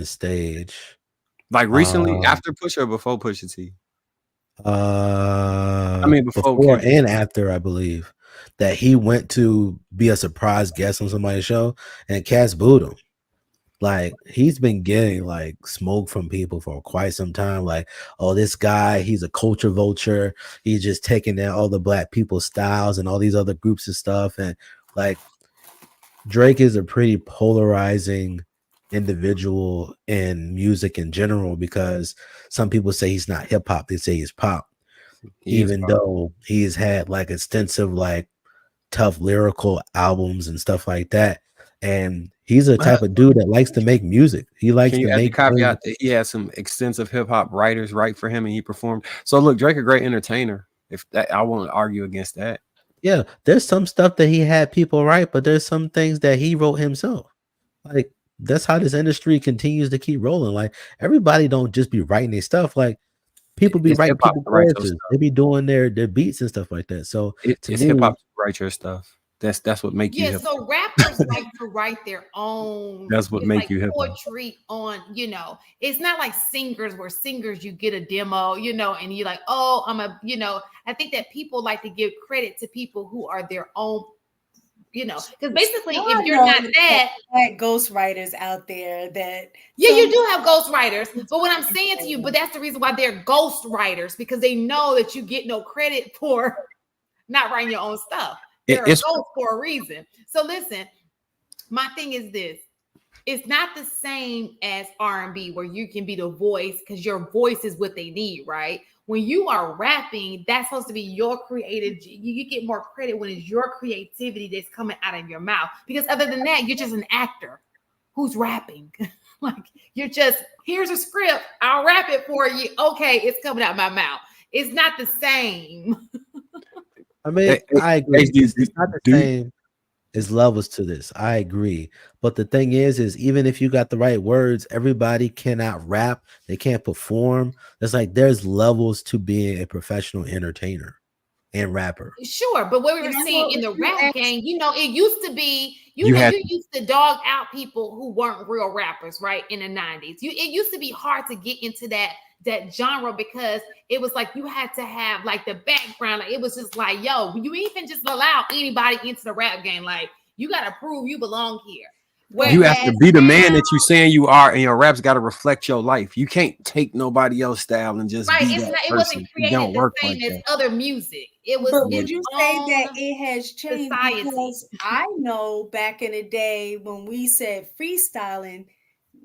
stage. Like recently, after Push or before Pusha T? I mean, before and after, I believe. That he went to be a surprise guest on somebody's show and Cass booed him. Like, he's been getting like smoke from people for quite some time. Like, oh, this guy, he's a culture vulture. He's just taking down all the black people's styles and all these other groups of stuff. And like, Drake is a pretty polarizing individual in music in general, because some people say he's not hip hop, they say he's pop. Even though he's had like extensive, like tough lyrical albums and stuff like that. And he's a type of dude that likes to make music. He likes Can you to add the make caveat that he had some extensive hip hop writers write for him and he performed? So look, Drake a great entertainer. If that, I won't argue against that. Yeah, there's some stuff that he had people write, but there's some things that he wrote himself. Like that's how this industry continues to keep rolling. Like everybody don't just be writing their stuff. Like people be It's writing hip hop people to write your choruses. stuff. They be doing their beats and stuff like that. So It's to hip me, hop to write your stuff. That's what make you Yeah, hip. so rappers like to write their own. That's what it's make like you hip hop. poetry on, it's not like singers where singers you get a demo, and you're like, oh, I think that people like to give credit to people who are their own, because basically if you're not that ghostwriters out there that you do have ghostwriters, but what I'm saying to you, but that's the reason why they're ghostwriters, because they know that you get no credit for not writing your own stuff. They're ghosts for a reason. So listen, my thing is this. It's not the same as R&B where you can be the voice because your voice is what they need, right? When you are rapping, that's supposed to be your creative. You get more credit when it's your creativity that's coming out of your mouth. Because other than that, you're just an actor who's rapping. Like you're just, here's a script. I'll rap it for you. Okay, it's coming out my mouth. It's not the same. I mean, I agree. It's not the same. There's levels to this. I agree. But the thing is even if you got the right words, everybody cannot rap. They can't perform. It's like there's levels to being a professional entertainer and rapper. Sure, but what we were seeing in the rap game, it used to be, you used to dog out people who weren't real rappers, right? In the 90s. It used to be hard to get into that genre because it was like you had to have like the background. Like it was just like, yo, you even just allow anybody into the rap game. Like you got to prove you belong here. Whereas you have to be the man that you're saying you are, and your raps got to reflect your life. You can't take nobody else's style and just be that person. It wasn't created the same as other music. It was. But would you say that it has changed? Society. Because I know back in the day when we said freestyling,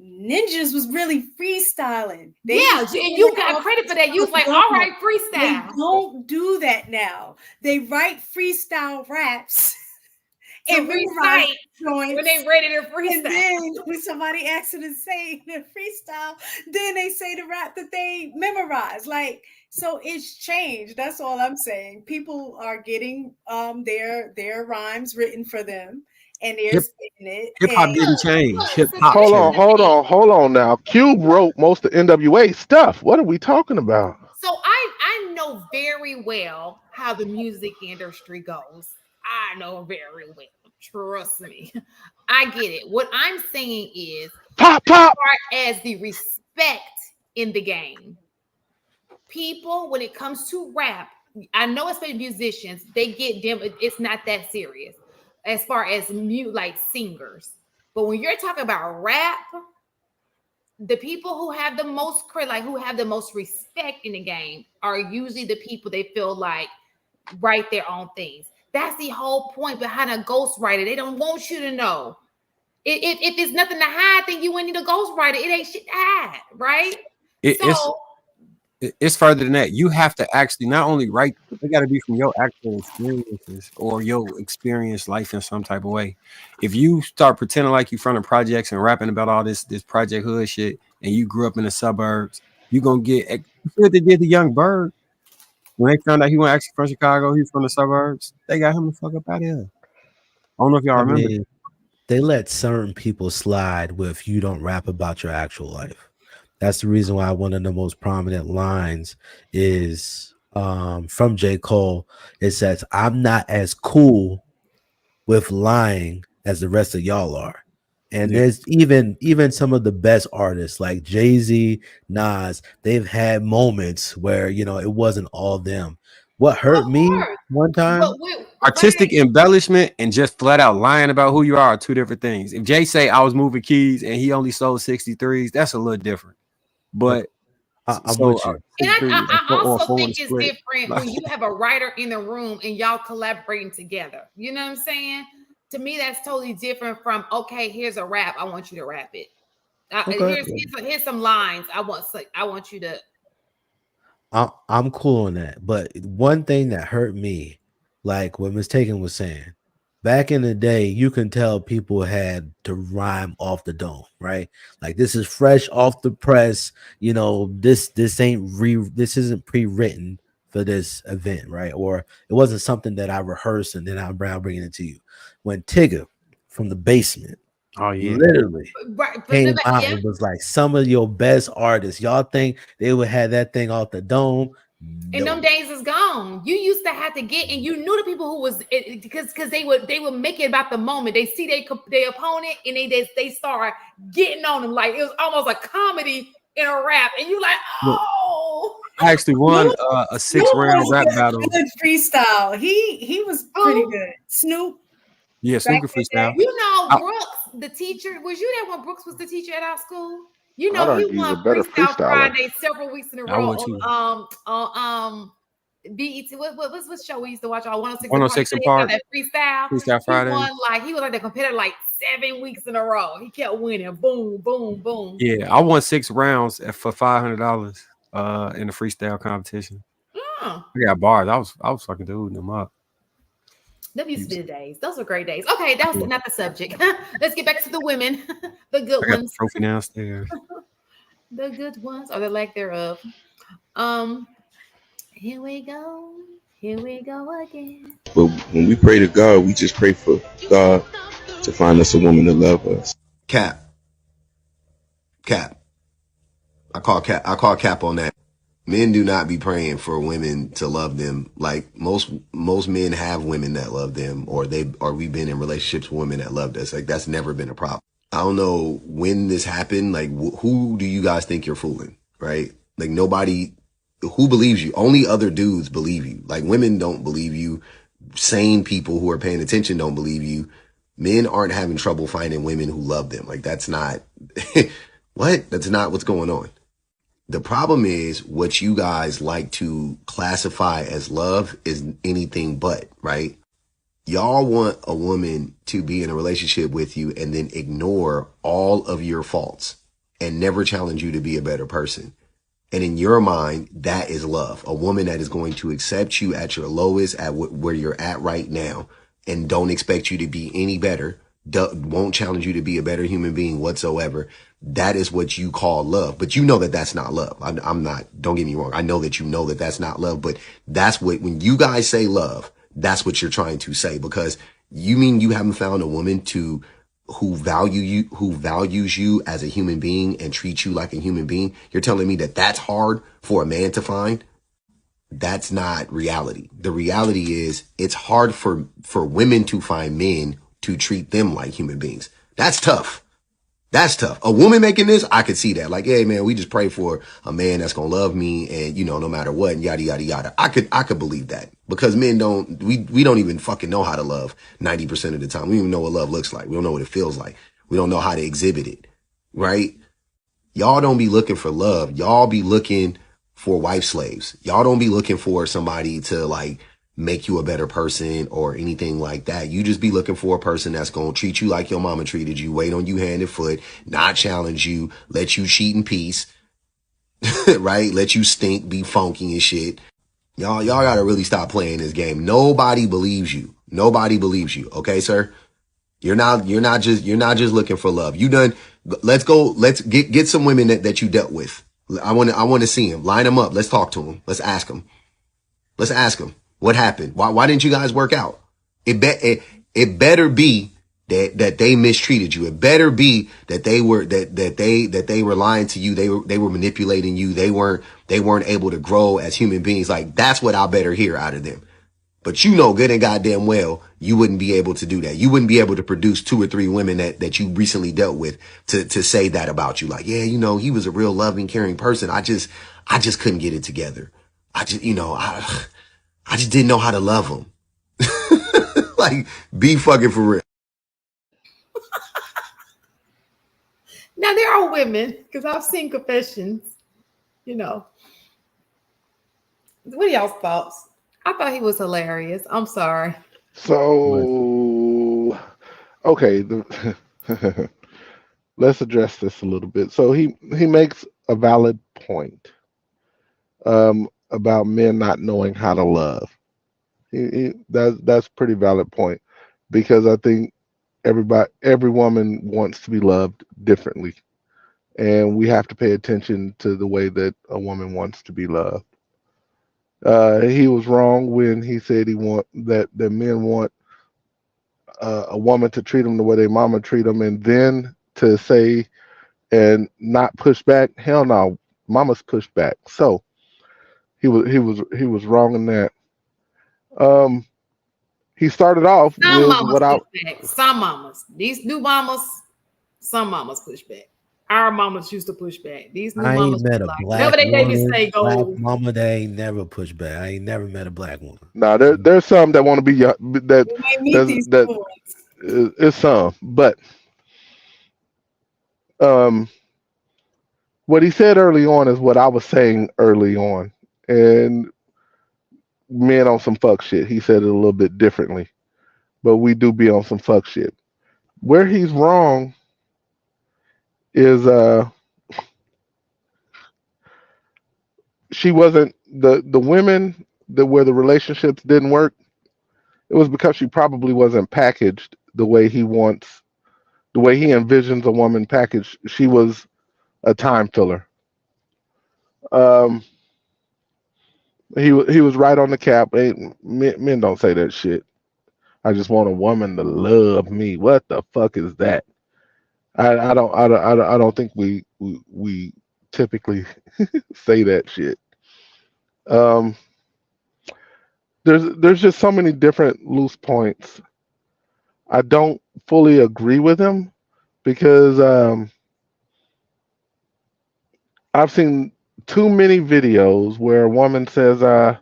ninjas was really freestyling. And you got credit for that. You was like, all right, freestyle. They don't do that now. They write freestyle raps. And recite when they ready to freestyle. And then when somebody asks them to say the freestyle, then they say the rap that they memorize. Like, so it's changed. That's all I'm saying. People are getting their rhymes written for them. And they're spitting it. Hip hop didn't change. Hip hop. Hold on now. Cube wrote most of NWA stuff. What are we talking about? So I know very well how the music industry goes. I know very well. Trust me. I get it. What I'm saying is pop. As far as the respect in the game, people, when it comes to rap, I know especially musicians, they get them. It's not that serious as far as like singers. But when you're talking about rap, the people who have the most who have the most respect in the game are usually the people they feel like write their own things. That's the whole point behind a ghostwriter. They don't want you to know. If there's nothing to hide, then you wouldn't need a ghostwriter. It ain't shit to hide, right? It's further than that. You have to actually not only write, it got to be from your actual experiences or your experienced life in some type of way. If you start pretending like you from the projects and rapping about all this Project Hood shit, and you grew up in the suburbs, you're gonna get. You see what they did to Young Bird when they found out he wasn't actually from Chicago, he was from the suburbs. They got him the fuck up out of here. I don't know if y'all remember. They let certain people slide with you don't rap about your actual life. That's the reason why one of the most prominent lines is from J. Cole. It says, "I'm not as cool with lying as the rest of y'all are." And there's even some of the best artists like Jay-Z, Nas, they've had moments where, it wasn't all them. What hurt me one time? Artistic embellishment and just flat out lying about who you are two different things. If Jay say I was moving keys and he only sold 63s, that's a little different. But I'm with you. And I also think it's different when you have a writer in the room and y'all collaborating together. You know what I'm saying? To me, that's totally different from, okay, here's a rap. I want you to rap it. Here's some lines. I want you to. I'm cool on that. But one thing that hurt me, like what Miss Taken was saying, back in the day, you can tell people had to rhyme off the dome, right? Like this is fresh off the press. You know, this isn't pre-written for this event, right? Or it wasn't something that I rehearsed and then I'm bringing it to you. When Tigger from the basement Oh yeah. literally Right, came out and was like, some of your best artists, y'all think they would have that thing off the dome? And them No. days is gone. You used to have to get, and you knew the people who was because they would make it about the moment. They see their opponent and they start getting on them like it was almost a comedy in a rap, and you like, oh. I actually won a 6-round rap battle. Good freestyle. He was pretty good. Snoop. Yeah, Snoop could freestyle. You know, Brooks, the teacher, was you there when Brooks was the teacher at our school? You know, I'd he argue he's won a better Freestyle freestyler. Friday several weeks in a I row would too. on BET. What show we used to watch? 106 106 and in Park. That Freestyle. Freestyle Friday. He was like the competitor like 7 weeks in a row. He kept winning. Boom, boom, boom. Yeah, I won 6 rounds for $500 in the freestyle competition. I got bars. I was fucking dude them up. Them used to be the days. Those were great days. Okay, that was not the subject. Let's get back to the women, the good I got ones. the trophy downstairs. The good ones, or the lack thereof. Here we go. Here we go again. But when we pray to God, we just pray for God to find us a woman to love us. Cap. I call cap on that. Men do not be praying for women to love them. Like most men have women that love them, or we've been in relationships with women that loved us. Like that's never been a problem. I don't know when this happened. Like who do you guys think you're fooling? Right? Like nobody who believes you. Only other dudes believe you. Like women don't believe you. Sane people who are paying attention don't believe you. Men aren't having trouble finding women who love them. Like that's not what? That's not what's going on. The problem is what you guys like to classify as love is anything but, right? Y'all want a woman to be in a relationship with you and then ignore all of your faults and never challenge you to be a better person. And in your mind, that is love. A woman that is going to accept you at your lowest, at where you're at right now, and don't expect you to be any better, won't challenge you to be a better human being whatsoever. That is what you call love. But you know that that's not love. I'm not, don't get me wrong. I know that you know that that's not love, but that's what, when you guys say love, that's what you're trying to say, because you mean you haven't found a woman who values you as a human being and treats you like a human being. You're telling me that that's hard for a man to find? That's not reality. The reality is it's hard for women to find men to treat them like human beings. That's tough. That's tough. A woman making this, I could see that. Like, hey man, we just pray for a man that's gonna love me, and no matter what, and yada yada yada. I could believe that, because men we don't even fucking know how to love 90% of the time. We don't even know what love looks like. We don't know what it feels like. We don't know how to exhibit it, right? Y'all don't be looking for love. Y'all be looking for wife slaves. Y'all don't be looking for somebody to like make you a better person or anything like that. You just be looking for a person that's going to treat you like your mama treated you, wait on you hand and foot, not challenge you, let you cheat in peace, right? Let you stink, be funky and shit. Y'all got to really stop playing this game. Nobody believes you. Nobody believes you. Okay, sir? You're not just looking for love. Let's get some women that you dealt with. I want to see them. Line them up. Let's talk to them. Let's ask them. What happened? Why didn't you guys work out? It better be that they mistreated you. It better be that they were lying to you. They were manipulating you. They weren't able to grow as human beings. Like that's what I better hear out of them. But good and goddamn well, you wouldn't be able to do that. You wouldn't be able to produce 2 or 3 women that you recently dealt with to say that about you. Like, yeah, he was a real loving, caring person. I just couldn't get it together. I just didn't know how to love him. Like, be fucking for real. Now there are women, because I've seen confessions, What are y'all's thoughts? I thought he was hilarious. I'm sorry. So, okay, let's address this a little bit. So he makes a valid point about men not knowing how to love. That's a pretty valid point. because I think every woman wants to be loved differently, and we have to pay attention to the way that a woman wants to be loved. He was wrong when he said he want that men want a woman to treat them the way their mama treat them, and then to say and not push back. Hell no, mamas push back. So he was wrong in that. Um, he started off Some with mamas what I push back. Some mamas. These new mamas, some mamas push back. Our mamas used to push back. These new I mamas ain't met be a like, black whatever they baby woman, say black goes. mama that ain't never pushed back. I ain't never met a black woman. now there's some that want to be that We may meet does these that boys. is some, but um, what he said early on is what I was saying early on, and men on some fuck shit. He said it a little bit differently, but we do be on some fuck shit. Where he's wrong is she wasn't the women that where the relationships didn't work. It was because she probably wasn't packaged the way he wants, the way he envisions a woman packaged. She was a time filler. Um, he was right on the cap. Men don't say that shit. I just want a woman to love me. What the fuck is that? I don't think we typically say that shit. Um, there's just so many different loose points. I don't fully agree with him because I've seen too many videos where a woman says, uh,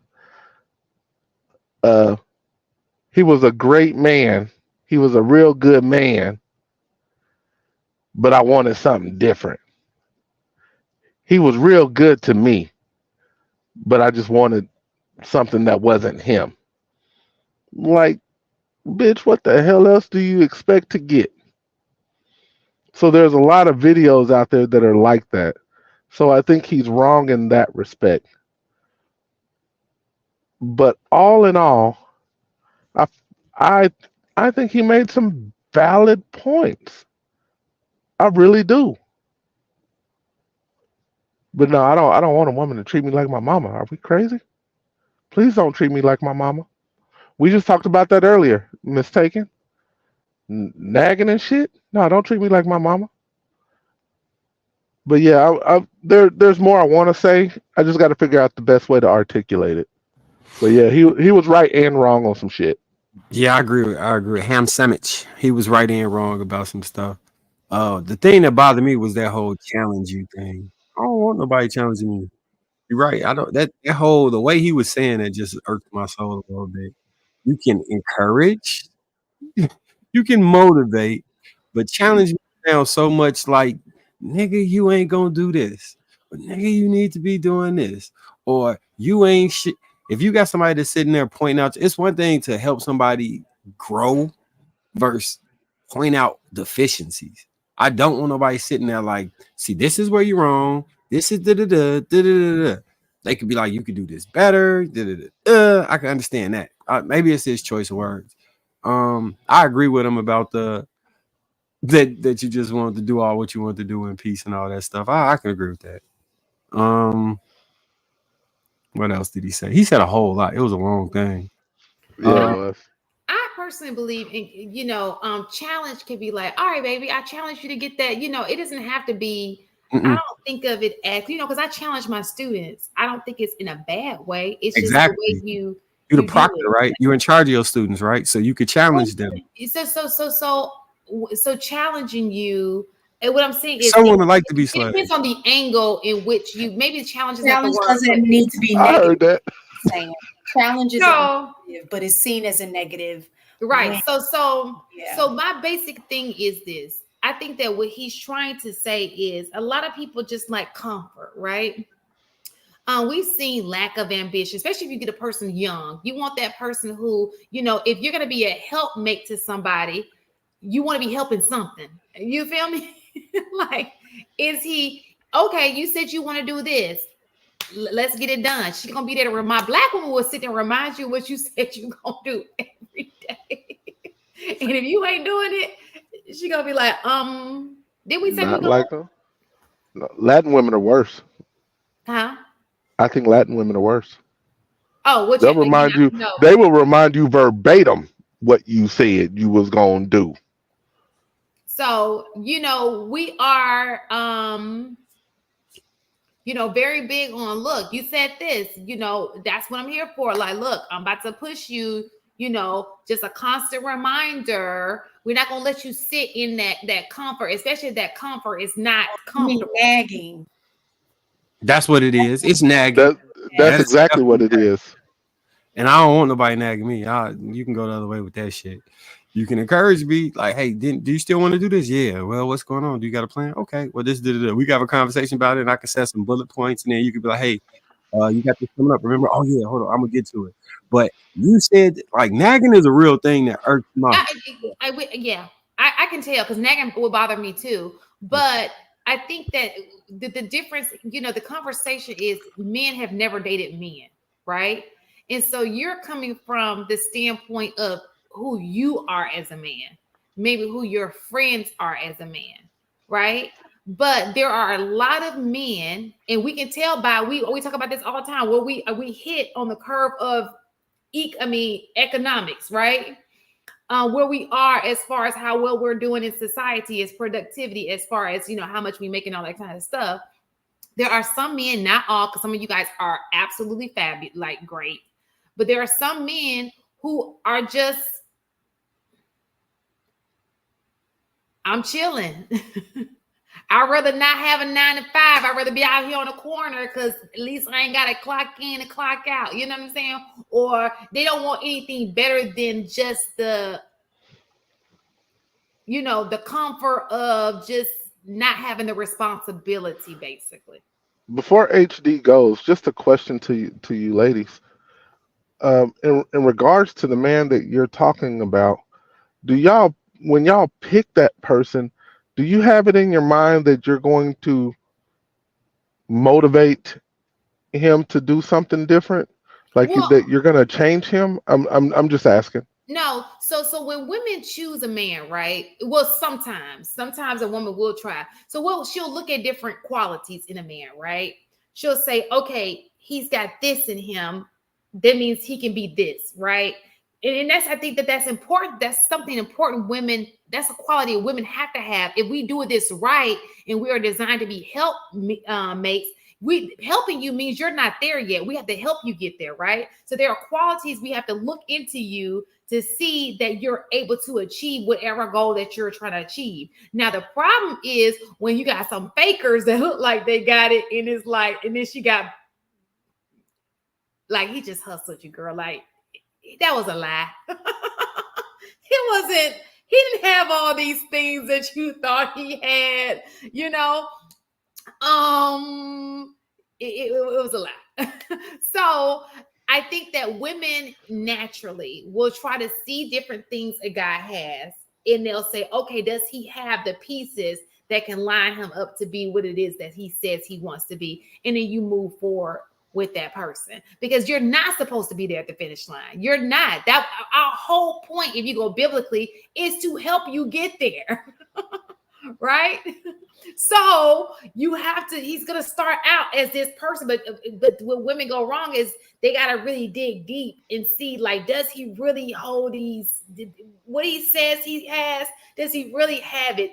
he was a great man. He was a real good man, but I wanted something different. He was real good to me, but I just wanted something that wasn't him. Like, bitch, what the hell else do you expect to get? So there's a lot of videos out there that are like that. So I think he's wrong in that respect. But all in all, I I I think he made some valid points. I really do. But no, I don't want a woman to treat me like my mama. Are we crazy? Please don't treat me like my mama. We just talked about that earlier. Mistaken, nagging and shit. No, don't treat me like my mama. But yeah, there's more I want to say. I just got to figure out the best way to articulate it. But yeah, he was right and wrong on some shit. Yeah, I agree. Ham sandwich. He was right and wrong about some stuff. The thing that bothered me was that whole challenge you thing. I don't want nobody challenging me. You're right. I don't that whole the way he was saying it just irked my soul a little bit. You can encourage, you can motivate, but challenge me sounds so much like, nigga, you ain't gonna do this. Or nigga, you need to be doing this. Or you ain't shit. If you got somebody that's sitting there pointing out, it's one thing to help somebody grow versus point out deficiencies. I don't want nobody sitting there like, see, this is where you're wrong. This is da da da da da da. They could be like, you could do this better. Da, da, da. I can understand that. Maybe it's his choice of words. I agree with him about that you just want to do all what you want to do in peace and all that stuff. I can agree with that. What else did he say? He said a whole lot. It was a long thing. Yeah, it was. I personally believe in, challenge can be like, all right, baby, I challenge you to get that. It doesn't have to be. I don't think of it as, because I challenge my students. I don't think it's in a bad way. It's exactly. just the way you're the proctor, right? You're in charge of your students, right? So you could challenge them. So challenging you. And what I'm saying is, someone would like to be it depends on the angle in which you maybe the challenge doesn't need to be negative. I heard that. Challenge is negative, but it's seen as a negative. Right. So my basic thing is this. I think that what he's trying to say is a lot of people just like comfort, right? We've seen lack of ambition, especially if you get a person young. You want that person who, if you're going to be a helpmate to somebody, you want to be helping something. You feel me? Like, is he okay? You said you want to do this. Let's get it done. She's gonna be there to remind. Black woman will sit there and remind you what you said you're gonna do every day. And if you ain't doing it, she gonna be like, did we say we Not go? like them. No, Latin women are worse. Huh? I think Latin women are worse. Oh, which They'll remind you. no. They will remind you verbatim what you said you was gonna do. So, we are very big on, look, you said this, that's what I'm here for. Like, look, I'm about to push you, just a constant reminder. We're not gonna let you sit in that comfort, especially if that comfort is not comfortable. Nagging. That's what it is. It's nagging. That's exactly what it is. And I don't want nobody nagging me. You can go the other way with that shit. You can encourage me, like, hey, do you still want to do this? Yeah. Well, what's going on? Do you got a plan? Okay. Well, we got a conversation about it, and I can set some bullet points, and then you could be like, hey, you got this coming up. Remember? Oh yeah, hold on, I'm gonna get to it. But you said like nagging is a real thing that irks my. I can tell because nagging will bother me too. But I think that the difference, the conversation is men have never dated men, right? And so you're coming from the standpoint of who you are as a man, maybe who your friends are as a man, right? But there are a lot of men, and we can tell by we talk about this all the time, where we hit on the curve of economics, right? Where we are as far as how well we're doing in society, as productivity, as far as how much we make and all that kind of stuff. There are some men, not all, because some of you guys are absolutely fabulous, like great, but there are some men who are just, I'm chilling. I'd rather not have a 9 to 5. I'd rather be out here on the corner because at least I ain't got to clock in and clock out. You know what I'm saying? Or they don't want anything better than just the comfort of just not having the responsibility, basically. Before HD goes, just a question to you ladies. In regards to the man that you're talking about, when y'all pick that person, do you have it in your mind that you're going to motivate him to do something different, that you're going to change him? I'm just asking. No, so when women choose a man, right? Well, sometimes a woman will try. So she'll look at different qualities in a man, right? She'll say, okay, he's got this in him. That means he can be this, right? And I think that's important. That's something important. That's a quality women have to have. If we do this right, and we are designed to be mates, helping you means you're not there yet. We have to help you get there, right? So there are qualities we have to look into you to see that you're able to achieve whatever goal that you're trying to achieve. Now, the problem is when you got some fakers that look like they got it, and it's like, and then she got, like, he just hustled you, girl. Like, that was a lie. He didn't have all these things that you thought he had, it was a lie. So I think that women naturally will try to see different things a guy has, and they'll say, okay, does he have the pieces that can line him up to be what it is that he says he wants to be? And then you move forward with that person, because you're not supposed to be there at the finish line. You're not. That our whole point, if you go biblically, is to help you get there. Right? So you have to, he's going to start out as this person, but what women go wrong is they got to really dig deep and see, like, does he really hold what he says he has? Does he really have it?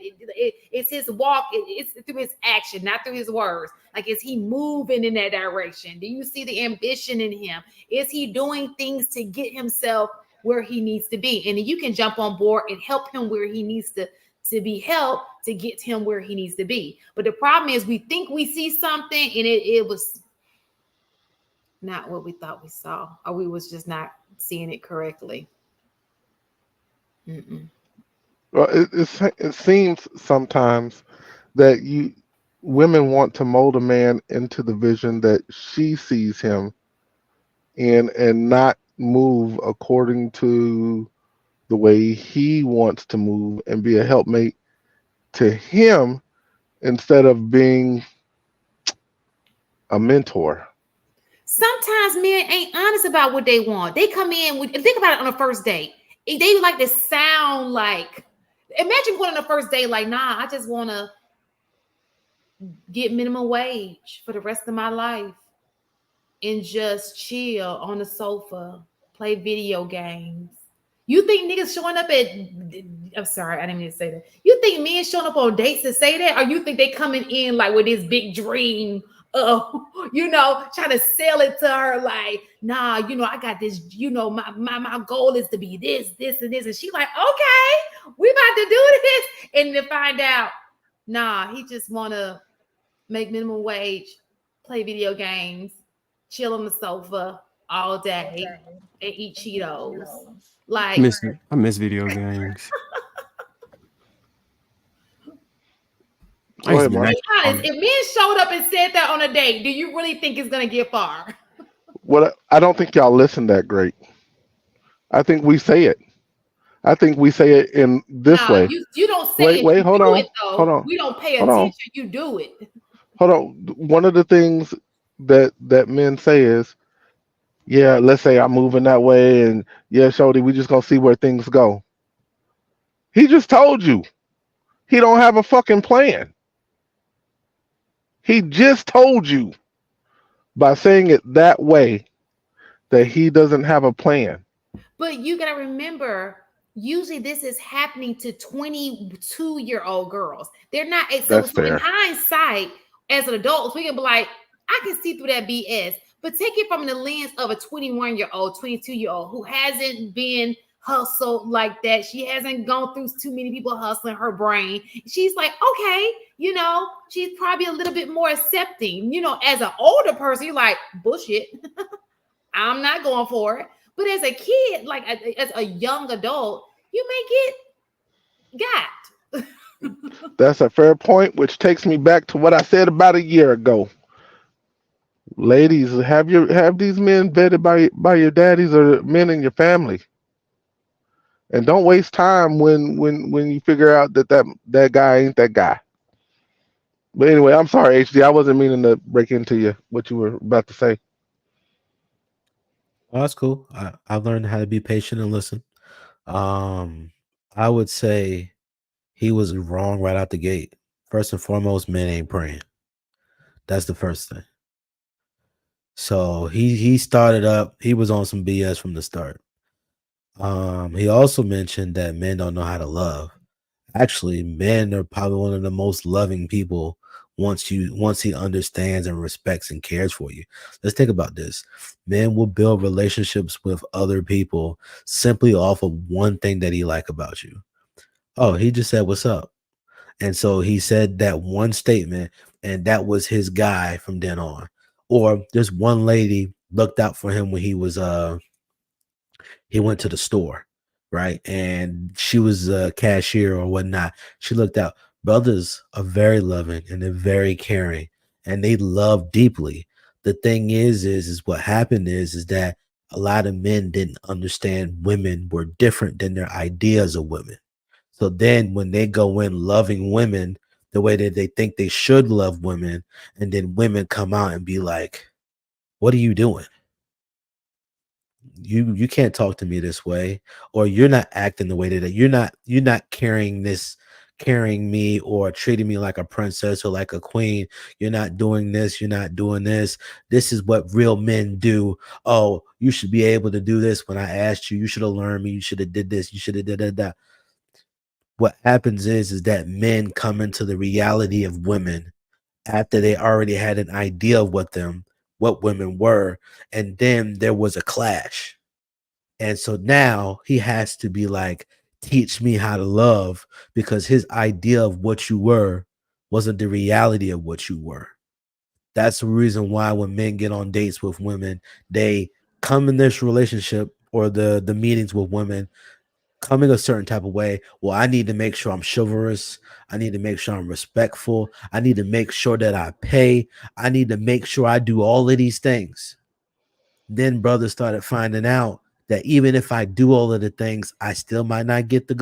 It's his walk. It's through his action, not through his words. Like, is he moving in that direction? Do you see the ambition in him? Is he doing things to get himself where he needs to be? And you can jump on board and help him where he needs to be helped to get him where he needs to be. But the problem is we think we see something and it was not what we thought we saw, or we was just not seeing it correctly. Well, it seems sometimes that women want to mold a man into the vision that she sees him in, and not move according to the way he wants to move, and be a helpmate to him instead of being a mentor. Sometimes men ain't honest about what they want. They come in with, think about it on a first date. They like to sound like, imagine going on the first day like, nah, I just want to get minimum wage for the rest of my life and just chill on the sofa, play video games. You think niggas showing up at, I'm sorry, I didn't mean to say that. You think men showing up on dates to say that? Or you think they coming in like with this big dream of, trying to sell it to her like, nah, I got this, my goal is to be this, and this. And she like, okay, we about to do this. And to find out, nah, he just want to make minimum wage, play video games, chill on the sofa all day, and eat Cheetos. Like, I miss video games. Go ahead, Mark. be honest, if men showed up and said that on a date, do you really think it's gonna get far? What I don't think y'all listen that great. I think we say it. I think we say it in this way. You don't say wait, it. Hold on. Hold on. We don't pay attention. You do it. Hold on. One of the things that men say is, yeah, let's say I'm moving that way, and yeah, Shody, we just gonna see where things go. He just told you he don't have a fucking plan. He just told you by saying it that way that he doesn't have a plan. But you gotta remember, usually this is happening to 22-year-old girls. They're not. So in hindsight, as an adult, we can be like, I can see through that BS. But take it from the lens of a 21-year-old, 22-year-old who hasn't been hustled like that. She hasn't gone through too many people hustling her brain. She's like, okay, she's probably a little bit more accepting. As an older person, you're like, bullshit. I'm not going for it. But as a kid, like as a young adult, you may get got. That's a fair point, which takes me back to what I said about a year ago. Ladies, have these men vetted by your daddies or men in your family, and don't waste time when you figure out that guy ain't that guy. But anyway, I'm sorry, HD. I wasn't meaning to break into what you were about to say. Oh, that's cool. I've learned how to be patient and listen. I would say he was wrong right out the gate. First and foremost, men ain't praying. That's the first thing. So he started up. He was on some BS from the start. He also mentioned that men don't know how to love. Actually, men are probably one of the most loving people once he understands and respects and cares for you. Let's think about this. Men will build relationships with other people simply off of one thing that he like about you. Oh, he just said, "What's up?" And so he said that one statement, and that was his guy from then on. Or this one lady looked out for him when he went to the store, right? And she was a cashier or whatnot. She looked out. Brothers are very loving and they're very caring and they love deeply. The thing is what happened is that a lot of men didn't understand women were different than their ideas of women. So then when they go in loving women the way that they think they should love women, and then women come out and be like, what are you doing? You can't talk to me this way, or you're not acting the way that you're not carrying me or treating me like a princess or like a queen. You're not doing this. You're not doing this. This is what real men do. Oh, you should be able to do this when I asked you. You should have learned me. You should have did this. You should have did that. What happens is that men come into the reality of women after they already had an idea of what women were, and then there was a clash. And so now he has to be like, teach me how to love, because his idea of what you were wasn't the reality of what you were. That's the reason why when men get on dates with women, they come in this relationship or the meetings with women coming a certain type of way. Well, I need to make sure I'm chivalrous. I need to make sure I'm respectful. I need to make sure that I pay. I need to make sure I do all of these things. Then brothers started finding out that even if I do all of the things, I still might not get the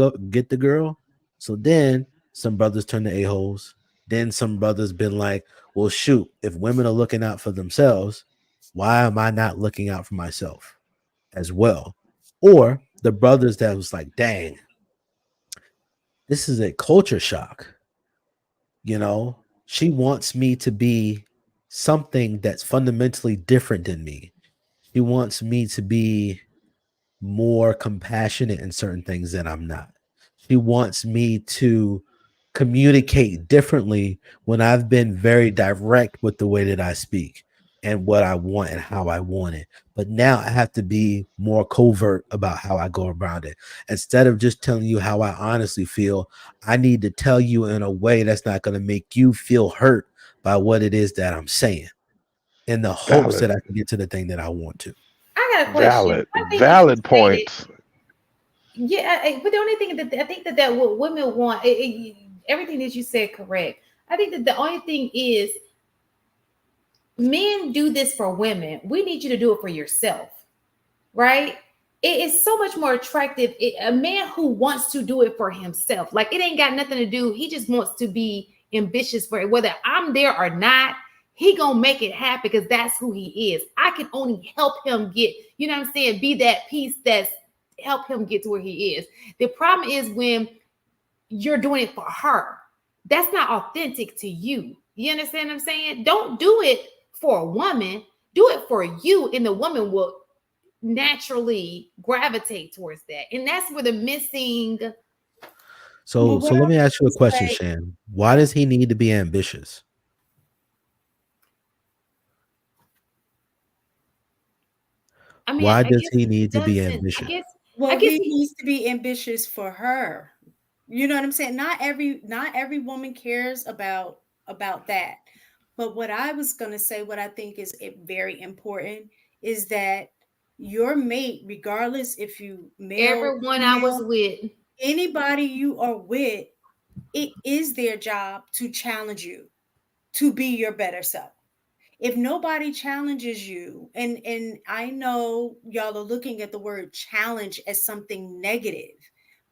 girl. So then some brothers turn to a-holes. Then some brothers been like, well, shoot, if women are looking out for themselves, why am I not looking out for myself as well? Or the brothers that was like, dang, this is a culture shock. You know, she wants me to be something that's fundamentally different than me. She wants me to be more compassionate in certain things that I'm not. She wants me to communicate differently when I've been very direct with the way that I speak and what I want and how I want it. But now I have to be more covert about how I go around it. Instead of just telling you how I honestly feel, I need to tell you in a way that's not going to make you feel hurt by what it is that I'm saying, in the hopes Valid, that I can get to the thing that I want to. I got a question. valid, One thing that you valid stated, points. yeah, but the only thing that I think that what women want, everything that you said correct. I think that the only thing is men do this for women. We need you to do it for yourself, right? It is so much more attractive. A man who wants to do it for himself, like it ain't got nothing to do. He just wants to be ambitious for it. Whether I'm there or not, he gonna make it happen because that's who he is. I can only help him get, you know what I'm saying, be that piece that's help him get to where he is. The problem is when you're doing it for her. That's not authentic to you. You understand what I'm saying? Don't do it for a woman. Do it for you, and the woman will naturally gravitate towards that. And that's where the missing. So let me ask you a question, Shan. Why does he need to be ambitious? I mean, Why I does guess he need to be doesn't. ambitious? Well, I guess he needs to be ambitious for her. You know what I'm saying? Not every woman cares about that. But what I was going to say, what I think is very important, is that your mate, regardless if you male, everyone I was female, with, anybody you are with, it is their job to challenge you to be your better self. If nobody challenges you, and I know y'all are looking at the word challenge as something negative,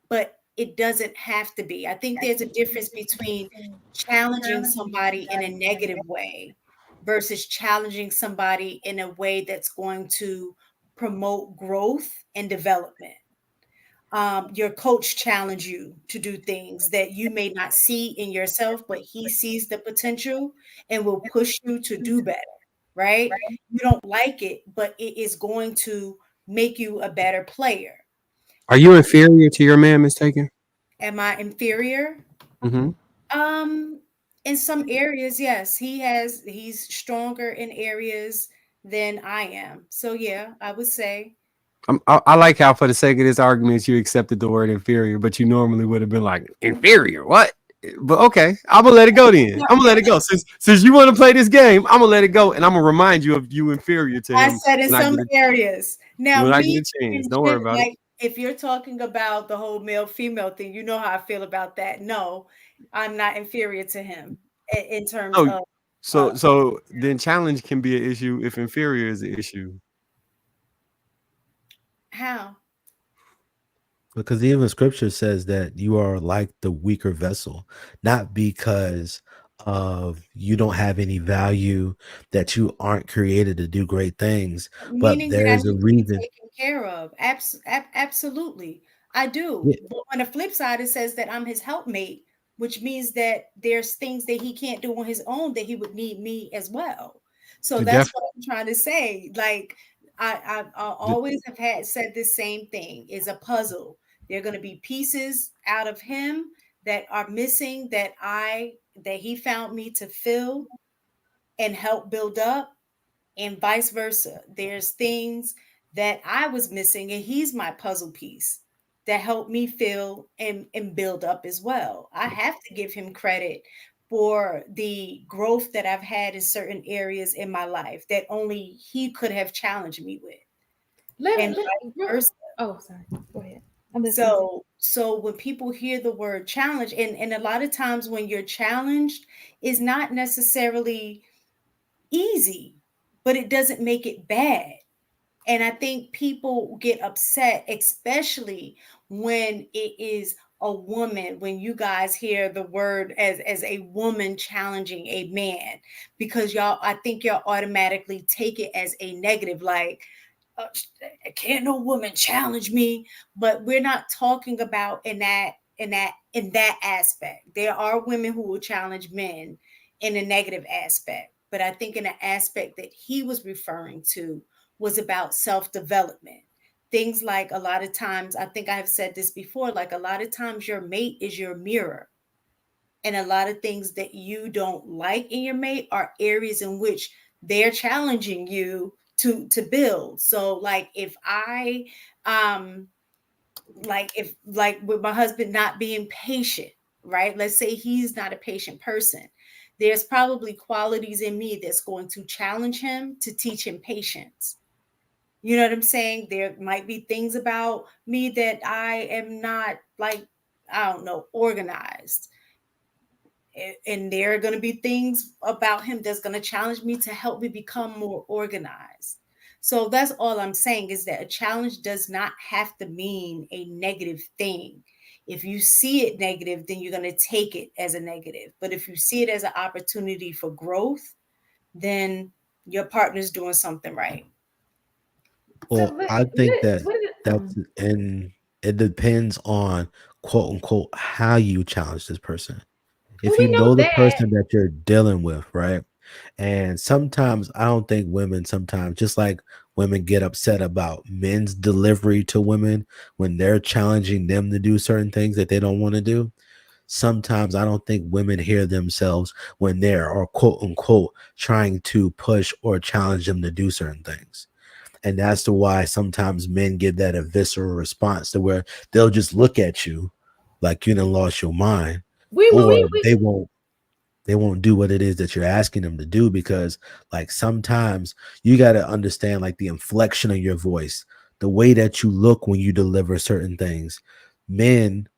but it doesn't have to be. I think there's a difference between challenging somebody in a negative way versus challenging somebody in a way that's going to promote growth and development. Your coach challenge you to do things that you may not see in yourself, but he sees the potential and will push you to do better, right? You don't like it, but it is going to make you a better player. Are you inferior to your man, mistaken? Am I inferior? Mm-hmm. Um, in some areas, yes. He's stronger in areas than I am. So yeah, I would say. I like how, for the sake of this argument, you accepted the word inferior, but you normally would have been like, inferior, what? But okay, I'm gonna let it go then. I'm gonna let it go. Since you want to play this game, I'm gonna let it go, and I'm gonna remind you of you inferior to I him said in some areas. Now, when I get me, a chance. Don't worry about it. like if you're talking about the whole male female thing, you know how I feel about that. No, I'm not inferior to him in terms Oh, of so then challenge can be an issue if inferior is an issue. how. Because even scripture says that you are like the weaker vessel, not because of you don't have any value, that you aren't created to do great things, but Meaning that I there's a need to be reason. taken care of. Absolutely. I do. Yeah, But on the flip side, it says that I'm his helpmate, which means that there's things that he can't do on his own that he would need me as well. So that's what I'm trying to say. Like I always have said the same thing, is a puzzle. There are going to be pieces out of him that are missing that he found me to fill and help build up, and vice versa. There's things that I was missing, and he's my puzzle piece that helped me fill and build up as well. I have to give him credit for the growth that I've had in certain areas in my life that only he could have challenged me with. Oh, sorry. Go ahead. So when people hear the word challenge, and a lot of times when you're challenged, is not necessarily easy, but it doesn't make it bad. And I think people get upset, especially when it is a woman, when you guys hear the word as a woman challenging a man, because I think y'all automatically take it as a negative. Like, can't no woman challenge me. But we're not talking about in that aspect. There are women who will challenge men in a negative aspect, but I think in the aspect that he was referring to was about self-development. Things like, a lot of times, I think I have said this before, like a lot of times your mate is your mirror, and a lot of things that you don't like in your mate are areas in which they're challenging you to build. So like if I like with my husband not being patient, right? Let's say he's not a patient person. There's probably qualities in me that's going to challenge him to teach him patience. You know what I'm saying? There might be things about me that I am not, like, I don't know, organized. And there are going to be things about him that's going to challenge me to help me become more organized. So that's all I'm saying, is that a challenge does not have to mean a negative thing. If you see it negative, then you're going to take it as a negative. But if you see it as an opportunity for growth, then your partner's doing something right. Well, I think that's and it depends on quote unquote how you challenge this person. If you we know know the that. person that you're dealing with, right? And sometimes I don't think women, sometimes just like women get upset about men's delivery to women when they're challenging them to do certain things that they don't want to do. Sometimes I don't think women hear themselves when they're, or quote unquote, trying to push or challenge them to do certain things. And that's the why sometimes men give that a visceral response to where they'll just look at you like you done lost your mind, or they won't do what it is that you're asking them to do, because like sometimes you got to understand like the inflection of your voice, the way that you look when you deliver certain things. Men,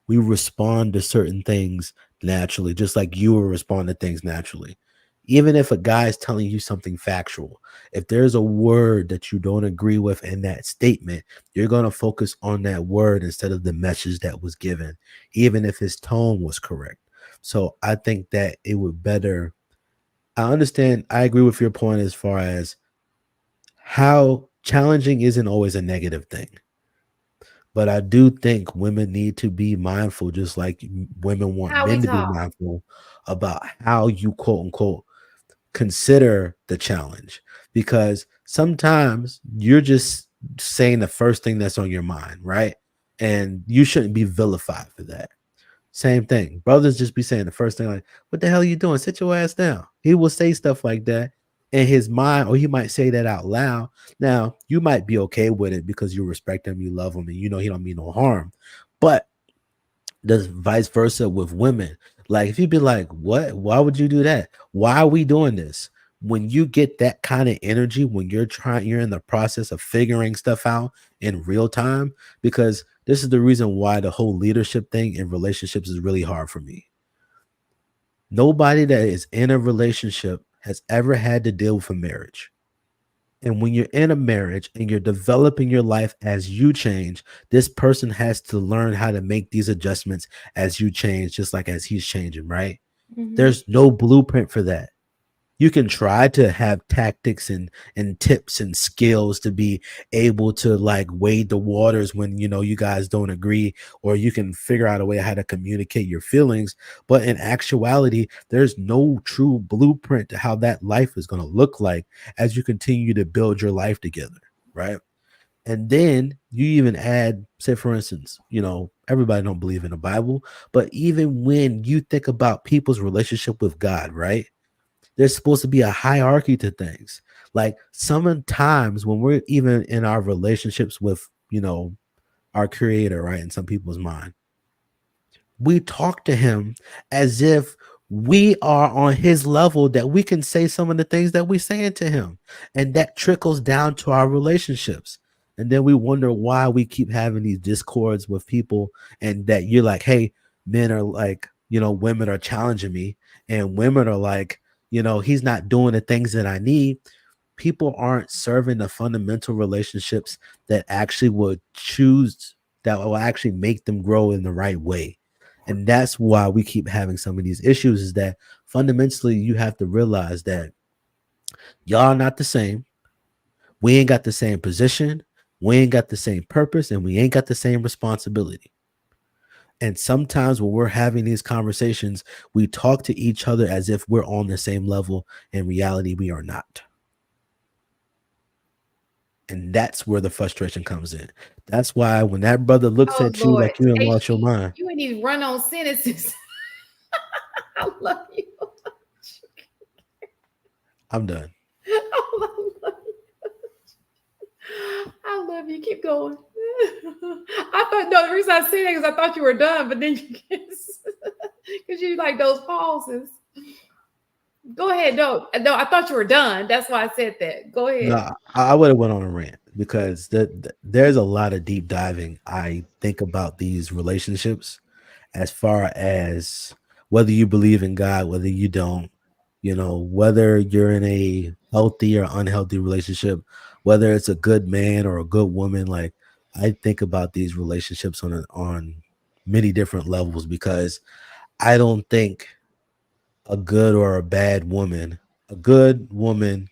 we respond to certain things naturally, just like you will respond to things naturally. Even if a guy is telling you something factual, if there's a word that you don't agree with in that statement, you're going to focus on that word instead of the message that was given, even if his tone was correct. So I think that it would better. I understand. I agree with your point as far as how challenging isn't always a negative thing. But I do think women need to be mindful, just like women want How we men to be talk. mindful about how you quote unquote consider the challenge. Because sometimes you're just saying the first thing that's on your mind, right? And you shouldn't be vilified for that. Same thing. Brothers just be saying the first thing, like, what the hell are you doing? Sit your ass down. He will say stuff like that in his mind, or he might say that out loud. Now, you might be okay with it because you respect him, you love him, and you know he don't mean no harm. But there's vice versa with women. Like, if you be like, what? Why would you do that? Why are we doing this? When you get that kind of energy, when you're in the process of figuring stuff out in real time, because this is the reason why the whole leadership thing in relationships is really hard for me. Nobody that is in a relationship has ever had to deal with a marriage. And when you're in a marriage and you're developing your life as you change, this person has to learn how to make these adjustments as you change, just like as he's changing, right? There's no blueprint for that. You can try to have tactics and tips and skills to be able to like wade the waters when you guys don't agree, or you can figure out a way how to communicate your feelings. But in actuality, there's no true blueprint to how that life is going to look like as you continue to build your life together, right? And then you even add, say for instance, everybody don't believe in the Bible, but even when you think about people's relationship with God, right? There's supposed to be a hierarchy to things. Like sometimes when we're even in our relationships with, our creator, right? In some people's mind, we talk to him as if we are on his level, that we can say some of the things that we're saying to him. And that trickles down to our relationships. And then we wonder why we keep having these discords with people, and that you're like, hey, men are like, women are challenging me, and women are like, he's not doing the things that I need. People aren't serving the fundamental relationships that actually would choose, that will actually make them grow in the right way. And that's why we keep having some of these issues, is that fundamentally you have to realize that y'all are not the same, We ain't got the same position, we ain't got the same purpose, and we ain't got the same responsibility. And sometimes when we're having these conversations, we talk to each other as if we're on the same level. In reality, we are not. And that's where the frustration comes in. That's why when that brother looks Oh at you Lord, like you ain't lost your mind, you ain't even run on sentences. I love you. I'm done. I love you. Keep going. I thought no, the reason I said that is I thought you were done, but then you because you like those pauses. Go ahead. No, I thought you were done. That's why I said that. Go ahead. No, I would have went on a rant because there's a lot of deep diving I think about these relationships, as far as whether you believe in God, whether you don't, whether you're in a healthy or unhealthy relationship, whether it's a good man or a good woman. Like, I think about these relationships on many different levels, because I don't think a good or a bad woman, a good woman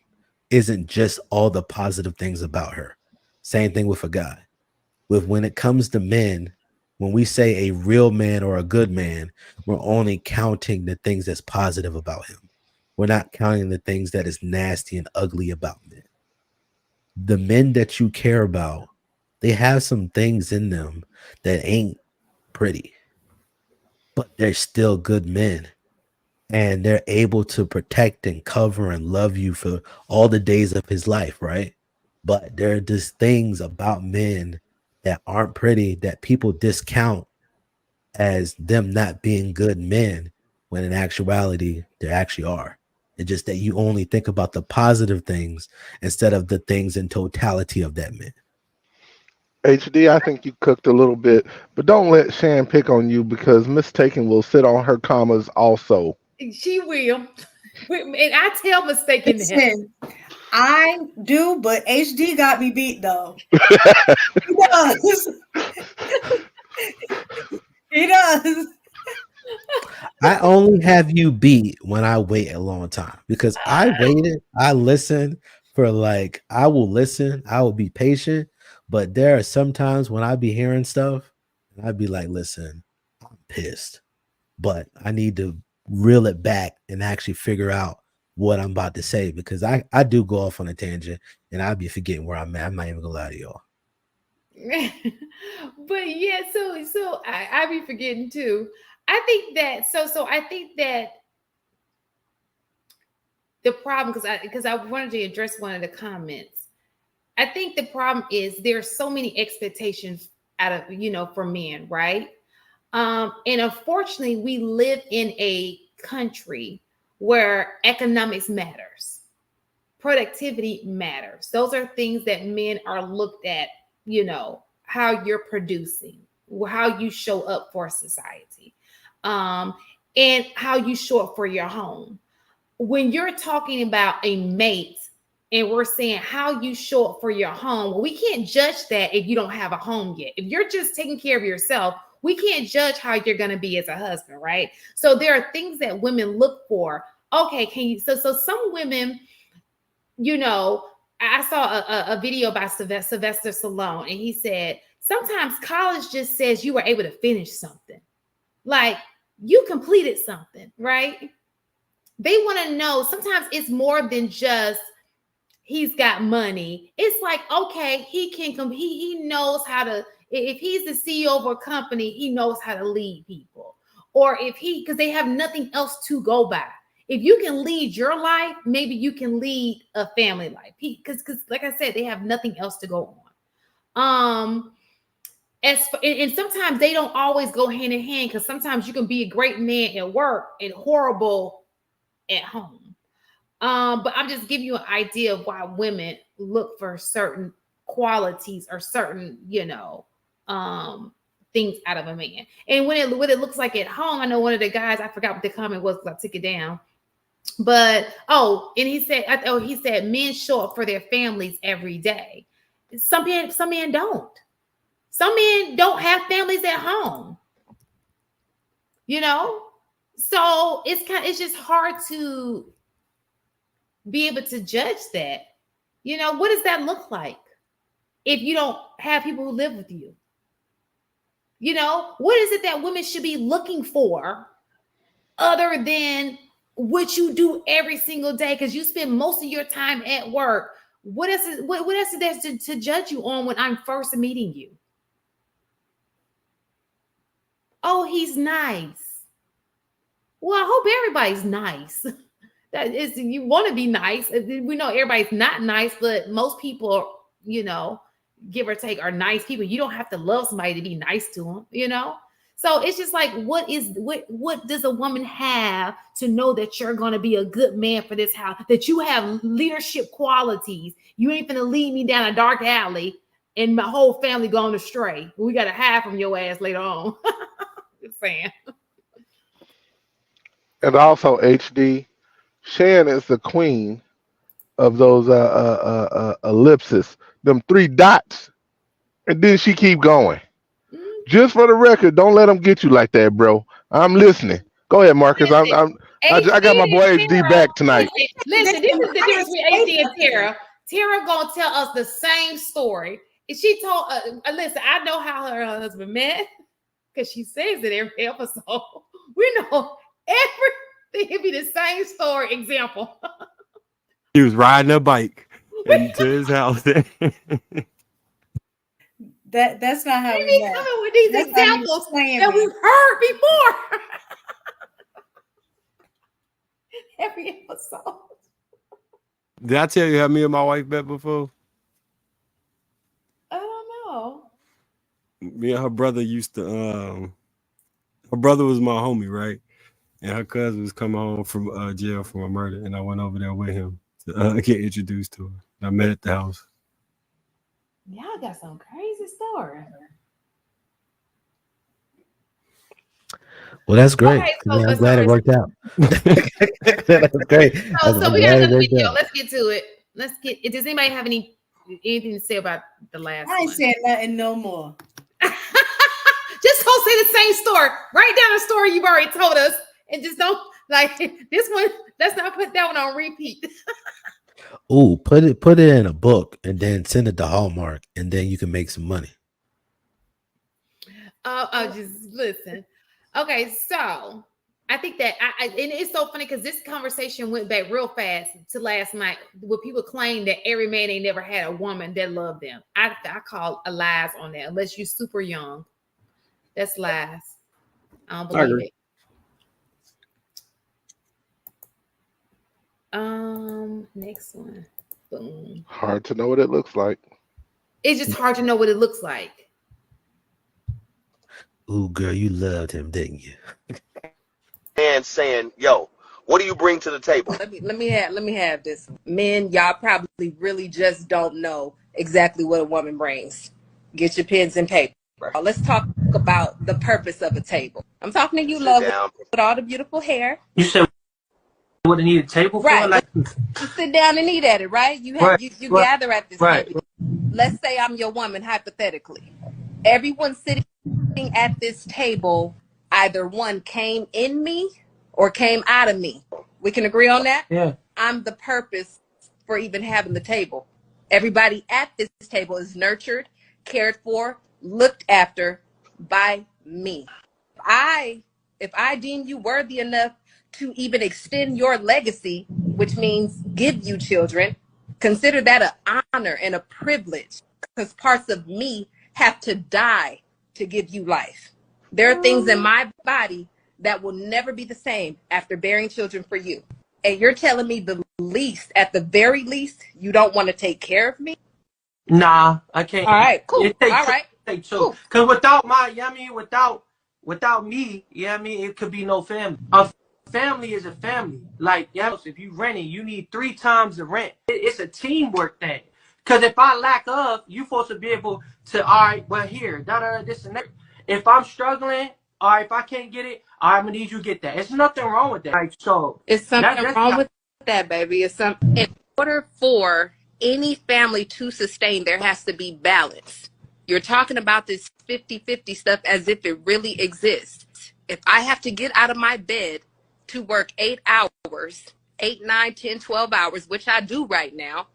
isn't just all the positive things about her. Same thing with a guy. When it comes to men, when we say a real man or a good man, we're only counting the things that's positive about him. We're not counting the things that is nasty and ugly about men. The men that you care about, they have some things in them that ain't pretty, but they're still good men. And they're able to protect and cover and love you for all the days of his life, right? But there are just things about men that aren't pretty that people discount as them not being good men, when in actuality, they actually are. It's just that you only think about the positive things instead of the things in totality of that man. HD, I think you cooked a little bit, but don't let Shan pick on you, because Mistaken will sit on her commas also. She will. And I tell Mistaken that. Listen, I do, but HD got me beat though. He does. He does. I only have you beat when I wait a long time, because I waited, I listened for I will listen, I will be patient, but there are some times when I be hearing stuff and I'd be like, listen, I'm pissed, but I need to reel it back and actually figure out what I'm about to say, because I do go off on a tangent and I'd be forgetting where I'm at. I'm not even gonna lie to y'all. But yeah, so I be forgetting too. I think that I think that the problem, because I wanted to address one of the comments. I think the problem is there's so many expectations out of for men, right? And unfortunately, we live in a country where economics matters, productivity matters. Those are things that men are looked at. How you're producing, how you show up for society, and how you show up for your home. When you're talking about a mate and we're saying how you show up for your home, well, we can't judge that if you don't have a home yet. If you're just taking care of yourself, we can't judge how you're going to be as a husband, right? So there are things that women look for. Okay, can you? So some women, I saw a video about Sylvester Stallone, and he said, sometimes college just says you were able to finish something. Like, you completed something, right? They want to know, sometimes it's more than just he's got money. It's like, okay, he knows how to, if he's the CEO of a company, he knows how to lead people. Or because they have nothing else to go by. If you can lead your life, maybe you can lead a family life. Because like I said, they have nothing else to go on. And sometimes they don't always go hand in hand, because sometimes you can be a great man at work and horrible at home. But I'm just giving you an idea of why women look for certain qualities or certain, things out of a man. And when it looks like at home, I know one of the guys, I forgot what the comment was because I took it down. But and he said men show up for their families every day. Some men don't. Some men don't have families at home. So it's just hard to be able to judge that. You know, what does that look like if you don't have people who live with you? You know, what is it that women should be looking for other than what you do every single day? Because you spend most of your time at work. What else is there to judge you on when I'm first meeting you? Oh, he's nice. Well, I hope everybody's nice. That is, you want to be nice. We know everybody's not nice, but most people, you know, give or take, are nice people. You don't have to love somebody to be nice to them, you know? So it's just like, what does a woman have to know that you're going to be a good man for this house, that you have leadership qualities? You ain't gonna lead me down a dark alley and my whole family going astray. We got to hide from your ass later on. Just saying. And also, HD, Shan is the queen of those ellipses, them 3 dots, and then she keep going. Just for the record, don't let them get you like that, bro. I'm listening. Go ahead, Marcus. I got my boy HD back tonight. Listen, this is the difference between HD and Tara. Tara gonna tell us the same story. And she told listen, I know how her husband met because she says it every episode. We know everything. It'd be the same story. Example. He was riding a bike into his house. That's not how we met. Coming with these examples that we've heard before. Every episode. Did I tell you how me and my wife met before? I don't know. Me and her brother used to her brother was my homie, right? And her cousin was coming home from jail for a murder, and I went over there with him to get introduced to her. I met at the house. Y'all got some crazy story. Well, that's great. Okay, so I'm glad it worked out. That's great. So we got another video. Let's get to it. Does anybody have anything to say about the last one? I ain't saying nothing no more. Just don't say the same story. Write down a story you've already told us, and just don't like this one. Let's not put that one on repeat. Ooh, put it in a book and then send it to Hallmark, and then you can make some money. Just listen. Okay, so I think that and it's so funny because this conversation went back real fast to last night, where people claim that every man ain't never had a woman that loved them. I call a lies on that, unless you're super young. That's lies. I don't believe it. Next one. Boom. Hard to know what it looks like. It's just hard to know what it looks like. Ooh, girl, you loved him, didn't you? And saying, "Yo, what do you bring to the table?" Let me have this. Men, y'all probably really just don't know exactly what a woman brings. Get your pens and paper. Let's talk about the purpose of a table. I'm talking to you, love, with all the beautiful hair. You said what they need a table for? Right. Like, you sit down and eat at it, right? You have you gather at this table. Let's say I'm your woman, hypothetically. Everyone sitting at this table, either one came in me or came out of me. We can agree on that? Yeah. I'm the purpose for even having the table. Everybody at this table is nurtured, cared for, looked after by me. If I deem you worthy enough to even extend your legacy, which means give you children, consider that an honor and a privilege, because parts of me have to die to give you life. There are things in my body that will never be the same after bearing children for you. And you're telling me the least, at the very least, you don't want to take care of me? Nah, I can't. All right, cool. It takes All right. Take two. Because without my, you know what I mean, without me, you know what I mean, it could be no family. A family is a family. Like, if you renting, you need 3 times the rent. It's a teamwork thing. Because if I lack of, you supposed to be able to, all right, well, here, this and that. If I'm struggling, all right, if I can't get it, all right, I'm going to need you to get that. It's nothing wrong with that. Like, so it's something wrong with that, baby. It's something. In order for any family to sustain, there has to be balance. You're talking about this 50-50 stuff as if it really exists. If I have to get out of my bed to work 8 hours, 8, 9, 10, 12 hours, which I do right now,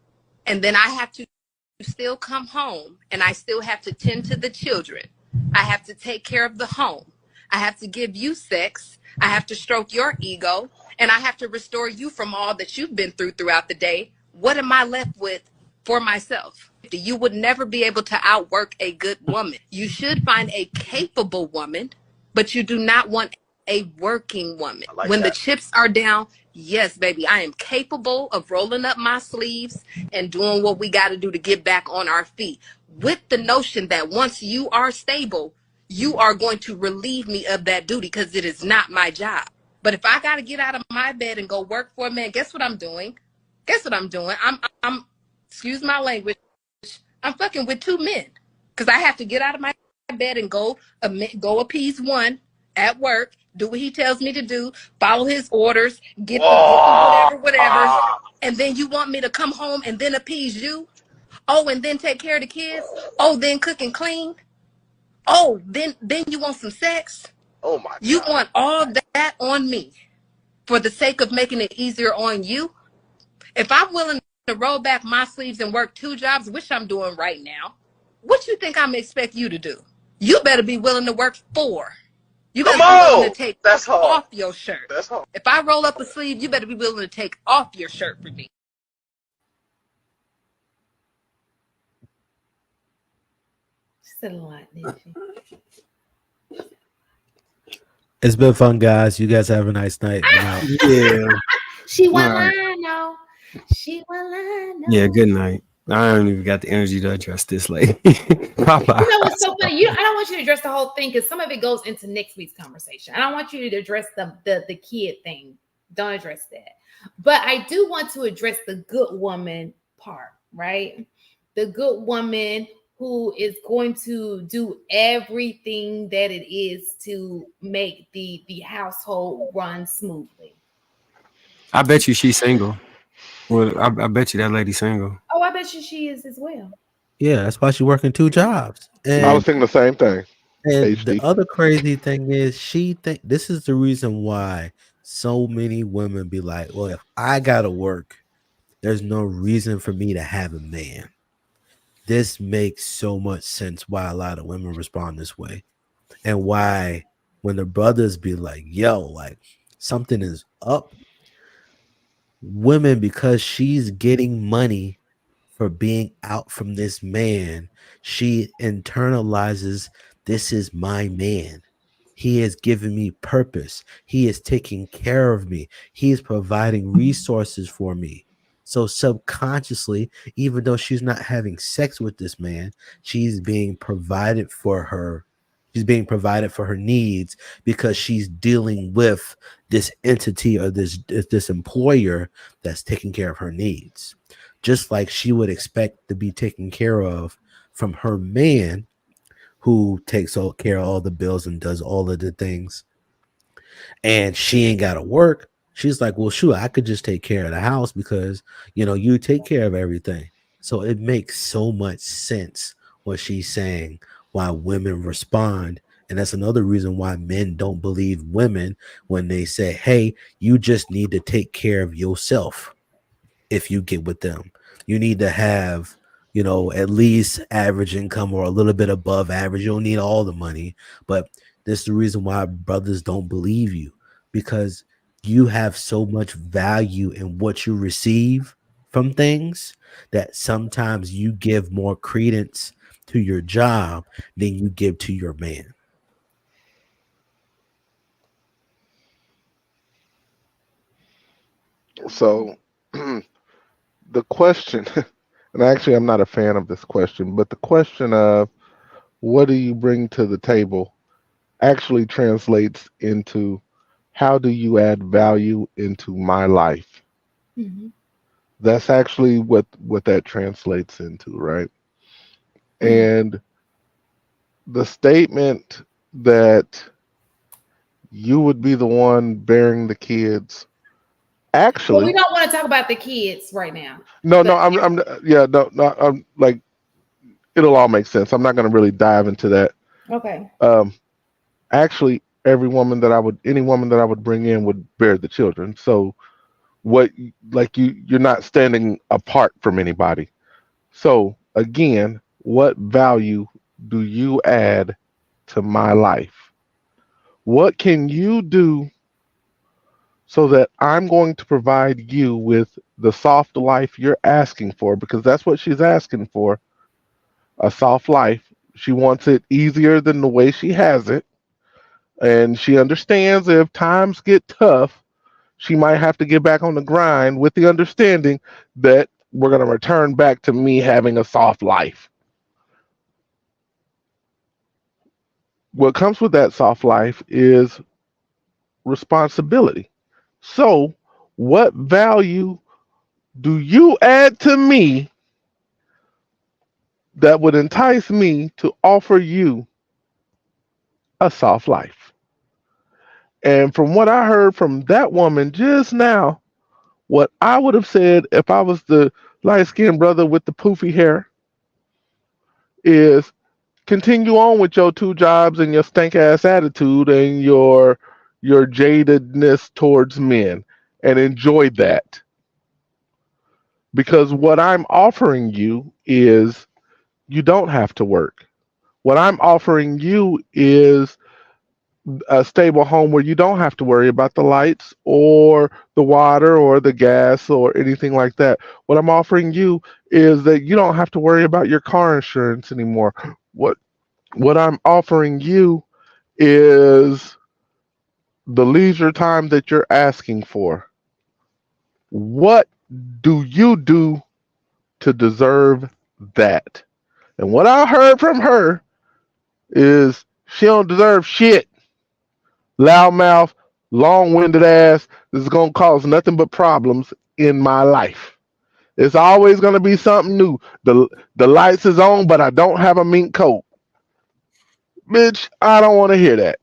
and then I have to still come home and I still have to tend to the children. I have to take care of the home. I have to give you sex. I have to stroke your ego, and I have to restore you from all that you've been through throughout the day. What am I left with for myself? You would never be able to outwork a good woman. You should find a capable woman, but you do not want a working woman. like When that. the chips are down, yes, baby, I am capable of rolling up my sleeves and doing what we got to do to get back on our feet, with the notion that once you are stable, you are going to relieve me of that duty, because it is not my job. But if I got to get out of my bed and go work for a man, guess what I'm doing? Guess what I'm doing? I'm excuse my language, I'm fucking with two men, because I have to get out of my bed and go appease one at work, do what he tells me to do, follow his orders, get the whatever. And then you want me to come home and then appease you? Oh, and then take care of the kids? Oh, then cook and clean? Oh, then you want some sex? Oh my God. You want all that on me for the sake of making it easier on you? If I'm willing to roll back my sleeves and work 2 jobs, which I'm doing right now, what you think I'm expect you to do? You better be willing to work 4. You better be willing to take off your shirt. That's hard. If I roll up a sleeve, you better be willing to take off your shirt for me. She said a lot, didn't she? It's been fun, guys. You guys have a nice night. Yeah. She went All right. line, no. She went line, no. Yeah, good night. I don't even got the energy to address this lady. Bye-bye. You know what's so funny? I don't want you to address the whole thing, because some of it goes into next week's conversation. I don't want you to address the kid thing. Don't address that. But I do want to address the good woman part, right? The good woman who is going to do everything that it is to make the household run smoothly. I bet you she's single. Well, I bet you that lady's single. Oh, I bet you she is as well. Yeah, that's why she's working 2 jobs. And, I was thinking the same thing. and HD. the other crazy thing is this is the reason why so many women be like, well, if I gotta work, there's no reason for me to have a man. This makes so much sense why a lot of women respond this way, and why when the brothers be like, yo, like something is up, women, because she's getting money for being out from this man, she internalizes, this is my man. He has given me purpose. He is taking care of me. He is providing resources for me. So subconsciously, even though she's not having sex with this man, she's being provided for her. She's being provided for her needs, because she's dealing with this entity or this employer that's taking care of her needs. Just like she would expect to be taken care of from her man, who takes care of all the bills and does all of the things. And she ain't got to work. She's like, well, sure, I could just take care of the house because, you take care of everything. So it makes so much sense what she's saying, why women respond. And that's another reason why men don't believe women when they say, hey, you just need to take care of yourself. If you get with them, you need to have, at least average income or a little bit above average. You don't need all the money, but this is the reason why brothers don't believe you, because you have so much value in what you receive from things that sometimes you give more credence to your job than you give to your man. So the question, and actually I'm not a fan of this question, but the question of what do you bring to the table actually translates into how do you add value into my life? Mm-hmm. That's actually what that translates into, right? Mm-hmm. And the statement that you would be the one bearing the kids, actually, well, we don't want to talk about the kids right now. No, I'm like, it'll all make sense. I'm not going to really dive into that. Okay. Actually, any woman that I would bring in would bear the children. So you're not standing apart from anybody. So again, what value do you add to my life? What can you do so that I'm going to provide you with the soft life you're asking for? Because that's what she's asking for, a soft life. She wants it easier than the way she has it. And she understands if times get tough, she might have to get back on the grind with the understanding that we're going to return back to me having a soft life. What comes with that soft life is responsibility. So, what value do you add to me that would entice me to offer you a soft life? And from what I heard from that woman just now, what I would have said if I was the light skinned brother with the poofy hair is continue on with your two jobs and your stank ass attitude and your jadedness towards men and enjoy that. Because what I'm offering you is you don't have to work. What I'm offering you is a stable home where you don't have to worry about the lights or the water or the gas or anything like that. What I'm offering you is that you don't have to worry about your car insurance anymore. What I'm offering you is the leisure time that you're asking for. What do you do to deserve that? And what I heard from her is she don't deserve shit. Loudmouth, long-winded ass. This is gonna cause nothing but problems in my life. It's always gonna be something new. The lights is on, but I don't have a mink coat. Bitch, I don't want to hear that.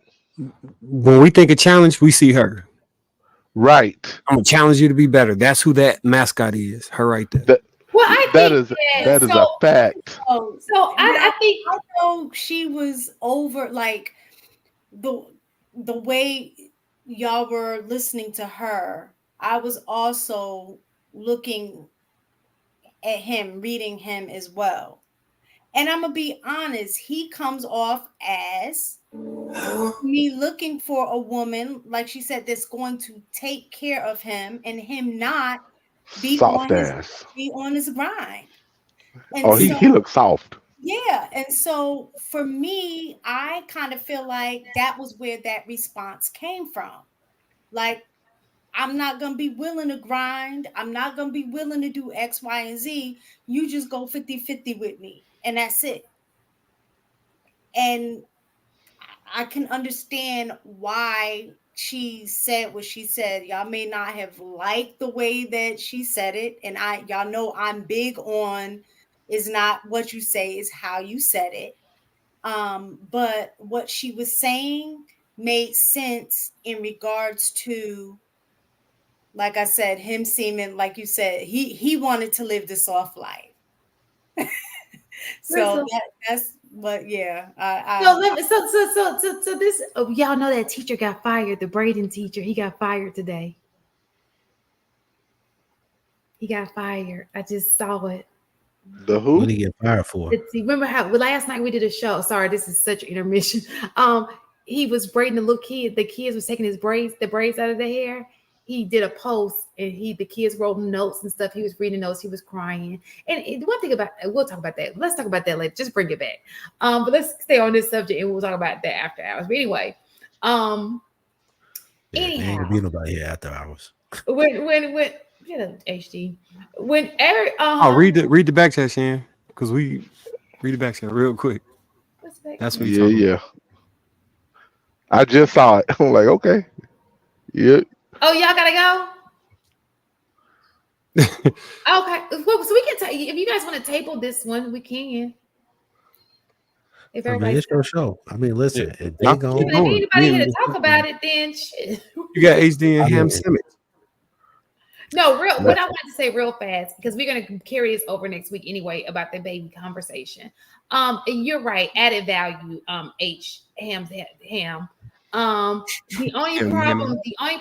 When we think of challenge, we see her. Right. I'm gonna challenge you to be better. That's who that mascot is. Her right there. Well, I That think is a fact. So I think I know she was over like the way y'all were listening to her. I was also looking at him, reading him as well. And I'm gonna be honest, he comes off as me looking for a woman, like she said, that's going to take care of him and him not be Soft on his ass. grind. And Oh, so he looks soft. yeah, and so for me, I kind of feel like that was where that response came from. Like, I'm not going to be willing to grind. I'm not going to be willing to do X, Y, and Z. You just go 50-50 with me, and that's it. And I can understand why she said what she said. Y'all may not have liked the way that she said it, and y'all know I'm big on is not what you say, is how you said it. But what she was saying made sense in regards to, like I said, him seeming, like you said, he wanted to live the soft life. So that's what, yeah. So this, y'all know that teacher got fired. The Braden teacher, he got fired today. He got fired. I just saw it. The who? What did he get fired for? Remember how last night we did a show? Sorry, this is such an intermission. He was braiding the little kid. The kids was taking the braids out of the hair. He did a post and the kids wrote notes and stuff. He was reading notes. He was crying. And one thing about, we'll talk about that. Let's talk about that later. Just bring it back. But let's stay on this subject and we'll talk about that after hours. But anyway, Ain't gonna be nobody here after hours. When get a HD. When Eric, read the back chat, Shan, because we read the back chat real quick. That's what you're talking about. I just saw it. I'm like, okay. Yeah. Oh, y'all gotta go. Okay, so we can if you guys want to table this one, we can. If everybody, it's your show. I mean, listen, if they if anybody here to talk about it, then shit. You got HD and Ham Sandwich. No, what I wanted to say real fast, because we're gonna carry this over next week anyway about the baby conversation. And you're right, added value, ham. The only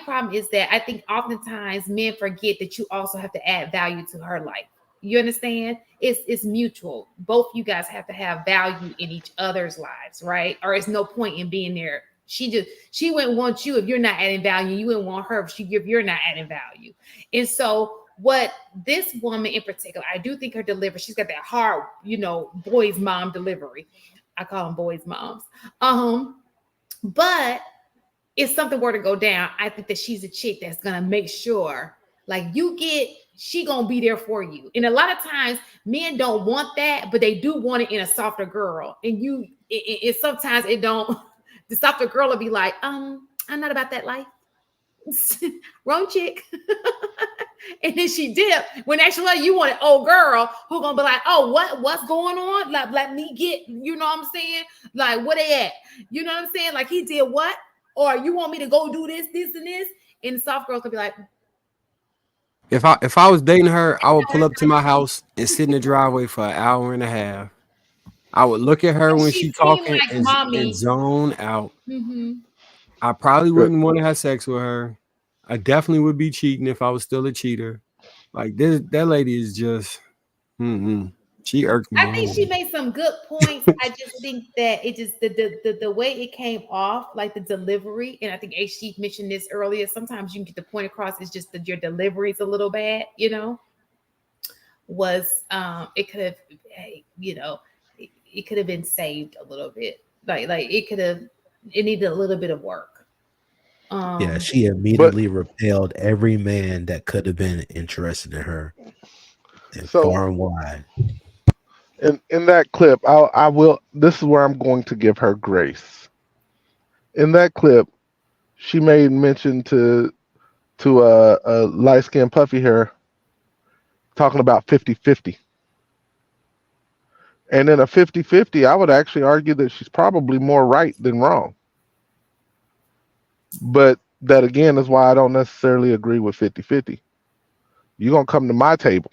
problem is that I think oftentimes men forget that you also have to add value to her life. You understand? It's mutual. Both you guys have to have value in each other's lives, right? Or it's no point in being there. She wouldn't want you if you're not adding value. You wouldn't want her if you're not adding value. And so what this woman in particular, I do think her delivery, she's got that hard, boys mom delivery. I call them boys moms. But if something were to go down, I think that she's a chick that's gonna make sure, like, she gonna be there for you. And a lot of times men don't want that, but they do want it in a softer girl. And sometimes it don't. The softer girl will be like, I'm not about that life. Wrong chick. And then she dip. When actually you want an old girl who gonna be like, oh, what's going on? Like, let me get, you know what I'm saying? Like, where they at? You know what I'm saying? Like, he did what? Or you want me to go do this, and this? And the soft girl's gonna be like, if I was dating her, I would pull up to my house and sit in the driveway for an hour and a half. I would look at her when she's talking like and zone out. Mm-hmm. I probably wouldn't want to have sex with her. I definitely would be cheating if I was still a cheater. Like that lady is just, she irked me. I think she made some good points. I just think that it just the way it came off, like the delivery, and I think Chic mentioned this earlier. Sometimes you can get the point across. It's just that your delivery is a little bad. Was it could have, it could have been saved a little bit. Like it needed a little bit of work. Yeah, she immediately repelled every man that could have been interested in her, and far and wide. In that clip, I will. This is where I'm going to give her grace. In that clip, she made mention to a light skinned puffy hair talking about 50-50. And in a 50-50, I would actually argue that she's probably more right than wrong. But that, again, is why I don't necessarily agree with 50-50. You're going to come to my table.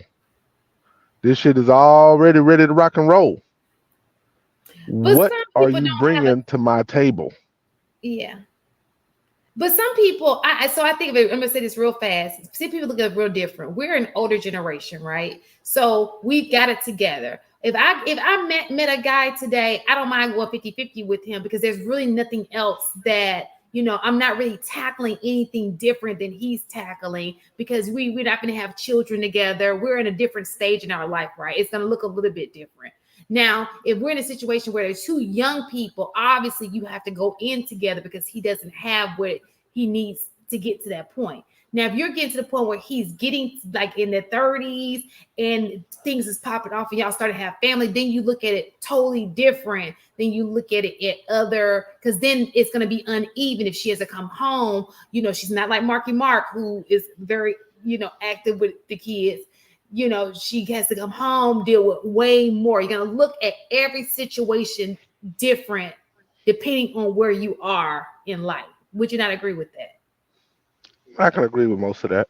This shit is already ready to rock and roll. But what are you bringing to my table? Yeah. But some people, I think of it, I'm going to say this real fast. Some people look at it real different. We're an older generation, right? So we've got it together. If I met a guy today, I don't mind going 50-50 with him because there's really nothing else that, I'm not really tackling anything different than he's tackling because we're not going to have children together. We're in a different stage in our life, right? It's going to look a little bit different. Now, if we're in a situation where there's two young people, obviously you have to go in together because he doesn't have what he needs to get to that point. Now, if you're getting to the point where he's getting like in the 30s and things is popping off and y'all start to have family, then you look at it totally different. Then you look at it at other, because then it's going to be uneven if she has to come home. She's not like Marky Mark, who is very, active with the kids. She has to come home, deal with way more. You're going to look at every situation different depending on where you are in life. Would you not agree with that? I can agree with most of that.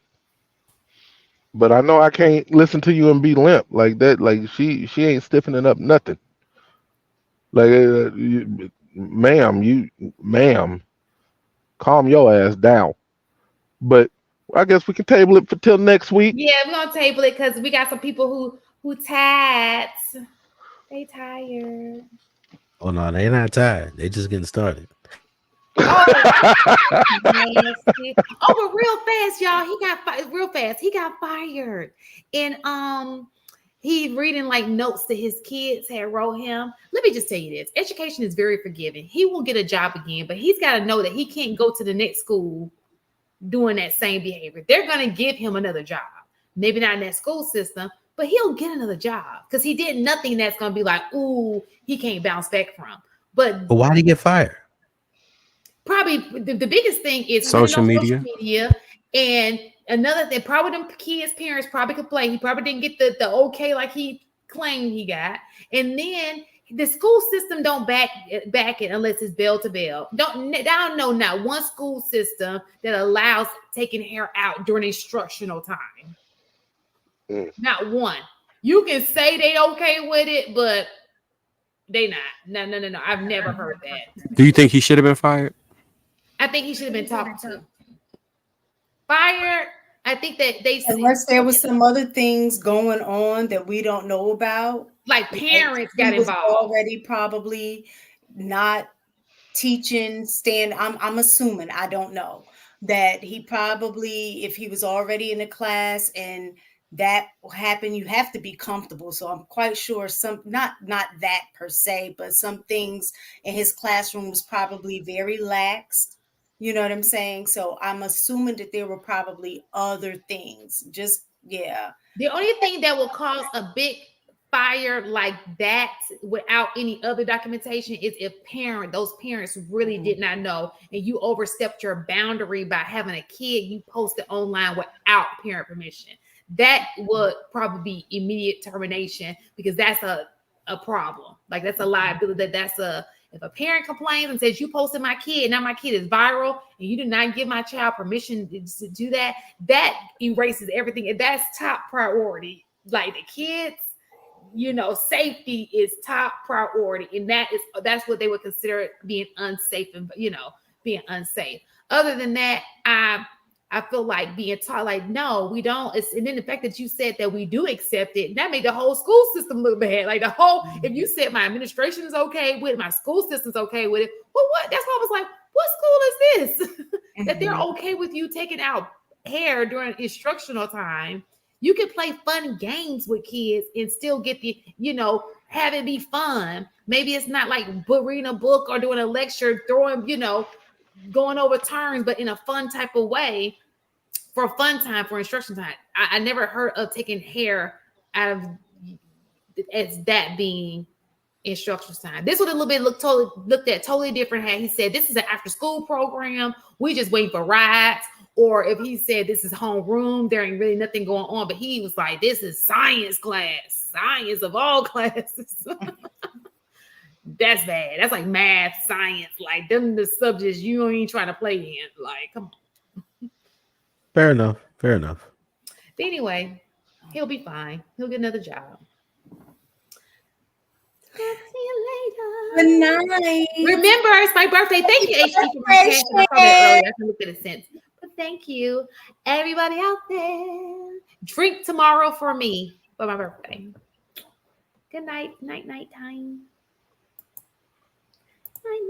But I know I can't listen to you and be limp like that. Like she ain't stiffening up nothing. Like, ma'am, calm your ass down. But I guess we can table it for till next week. Yeah, we're gonna table it because we got some people who tats. They tired. Oh no, they not tired. They just getting started. Oh, but real fast, y'all. He got fired, and he reading like notes that his kids had wrote him. Let me just tell you this: education is very forgiving. He will get a job again, but he's got to know that he can't go to the next school doing that same behavior. They're going to give him another job, maybe not in that school system, but he'll get another job because he did nothing that's going to be like, ooh, he can't bounce back from. But why did he get fired? Probably the biggest thing is social media. And another thing, probably them kids' parents probably complained. He probably didn't get the okay like he claimed he got. And then the school system don't back it unless it's bell to bell. I don't know not one school system that allows taking hair out during instructional time. Not one. You can say they okay with it, but they not. No. I've never heard that. Do you think he should have been fired? I think he should have been talked to. Fired, I think that they see, unless there was some other things going on that we don't know about, like parents got he was involved. already probably not teaching. I'm assuming, I don't know, that he probably, if he was already in a class and that happened, you have to be comfortable. So I'm quite sure some, not that per se, but some things in his classroom was probably very lax. You know what I'm saying? So I'm assuming that there were probably other things. Just, yeah. The only thing that will cause a big fire like that without any other documentation is if those parents really did not know, and you overstepped your boundary by having a kid you posted online without parent permission. That would probably be immediate termination, because that's a problem. Like, that's a liability. If a parent complains and says, you posted my kid, now my kid is viral, and you did not give my child permission to do that, that erases everything. And that's top priority. Like, the kids, safety is top priority. And that's what they would consider being unsafe and, being unsafe. Other than that, I feel like being taught, like, no, we don't. And then the fact that you said that we do accept it, that made the whole school system look bad. Like, if you said my administration is okay with it, my school system's okay with it, well, what? That's why I was like, what school is this? That they're okay with you taking out hair during instructional time. You can play fun games with kids and still get the, have it be fun. Maybe it's not like reading a book or doing a lecture, throwing, going over turns, but in a fun type of way, for fun time, for instruction time. I never heard of taking hair out of as that being instruction time. This would a little bit looked at totally different. Had he said this is an after school program, we just waiting for rides, or if he said this is homeroom, there ain't really nothing going on. But he was like, this is science class, science of all classes. That's bad. That's like math, science, like them the subjects you ain't trying to play in. Like, come on. Fair enough. Fair enough. But anyway, he'll be fine. He'll get another job. Talk to you later. Good night. Remember, it's my birthday. Thank you, HG, for my cash. I saw that earlier. I can look at it since. But thank you, everybody out there. Drink tomorrow for me for my birthday. Good night. Night time. Night.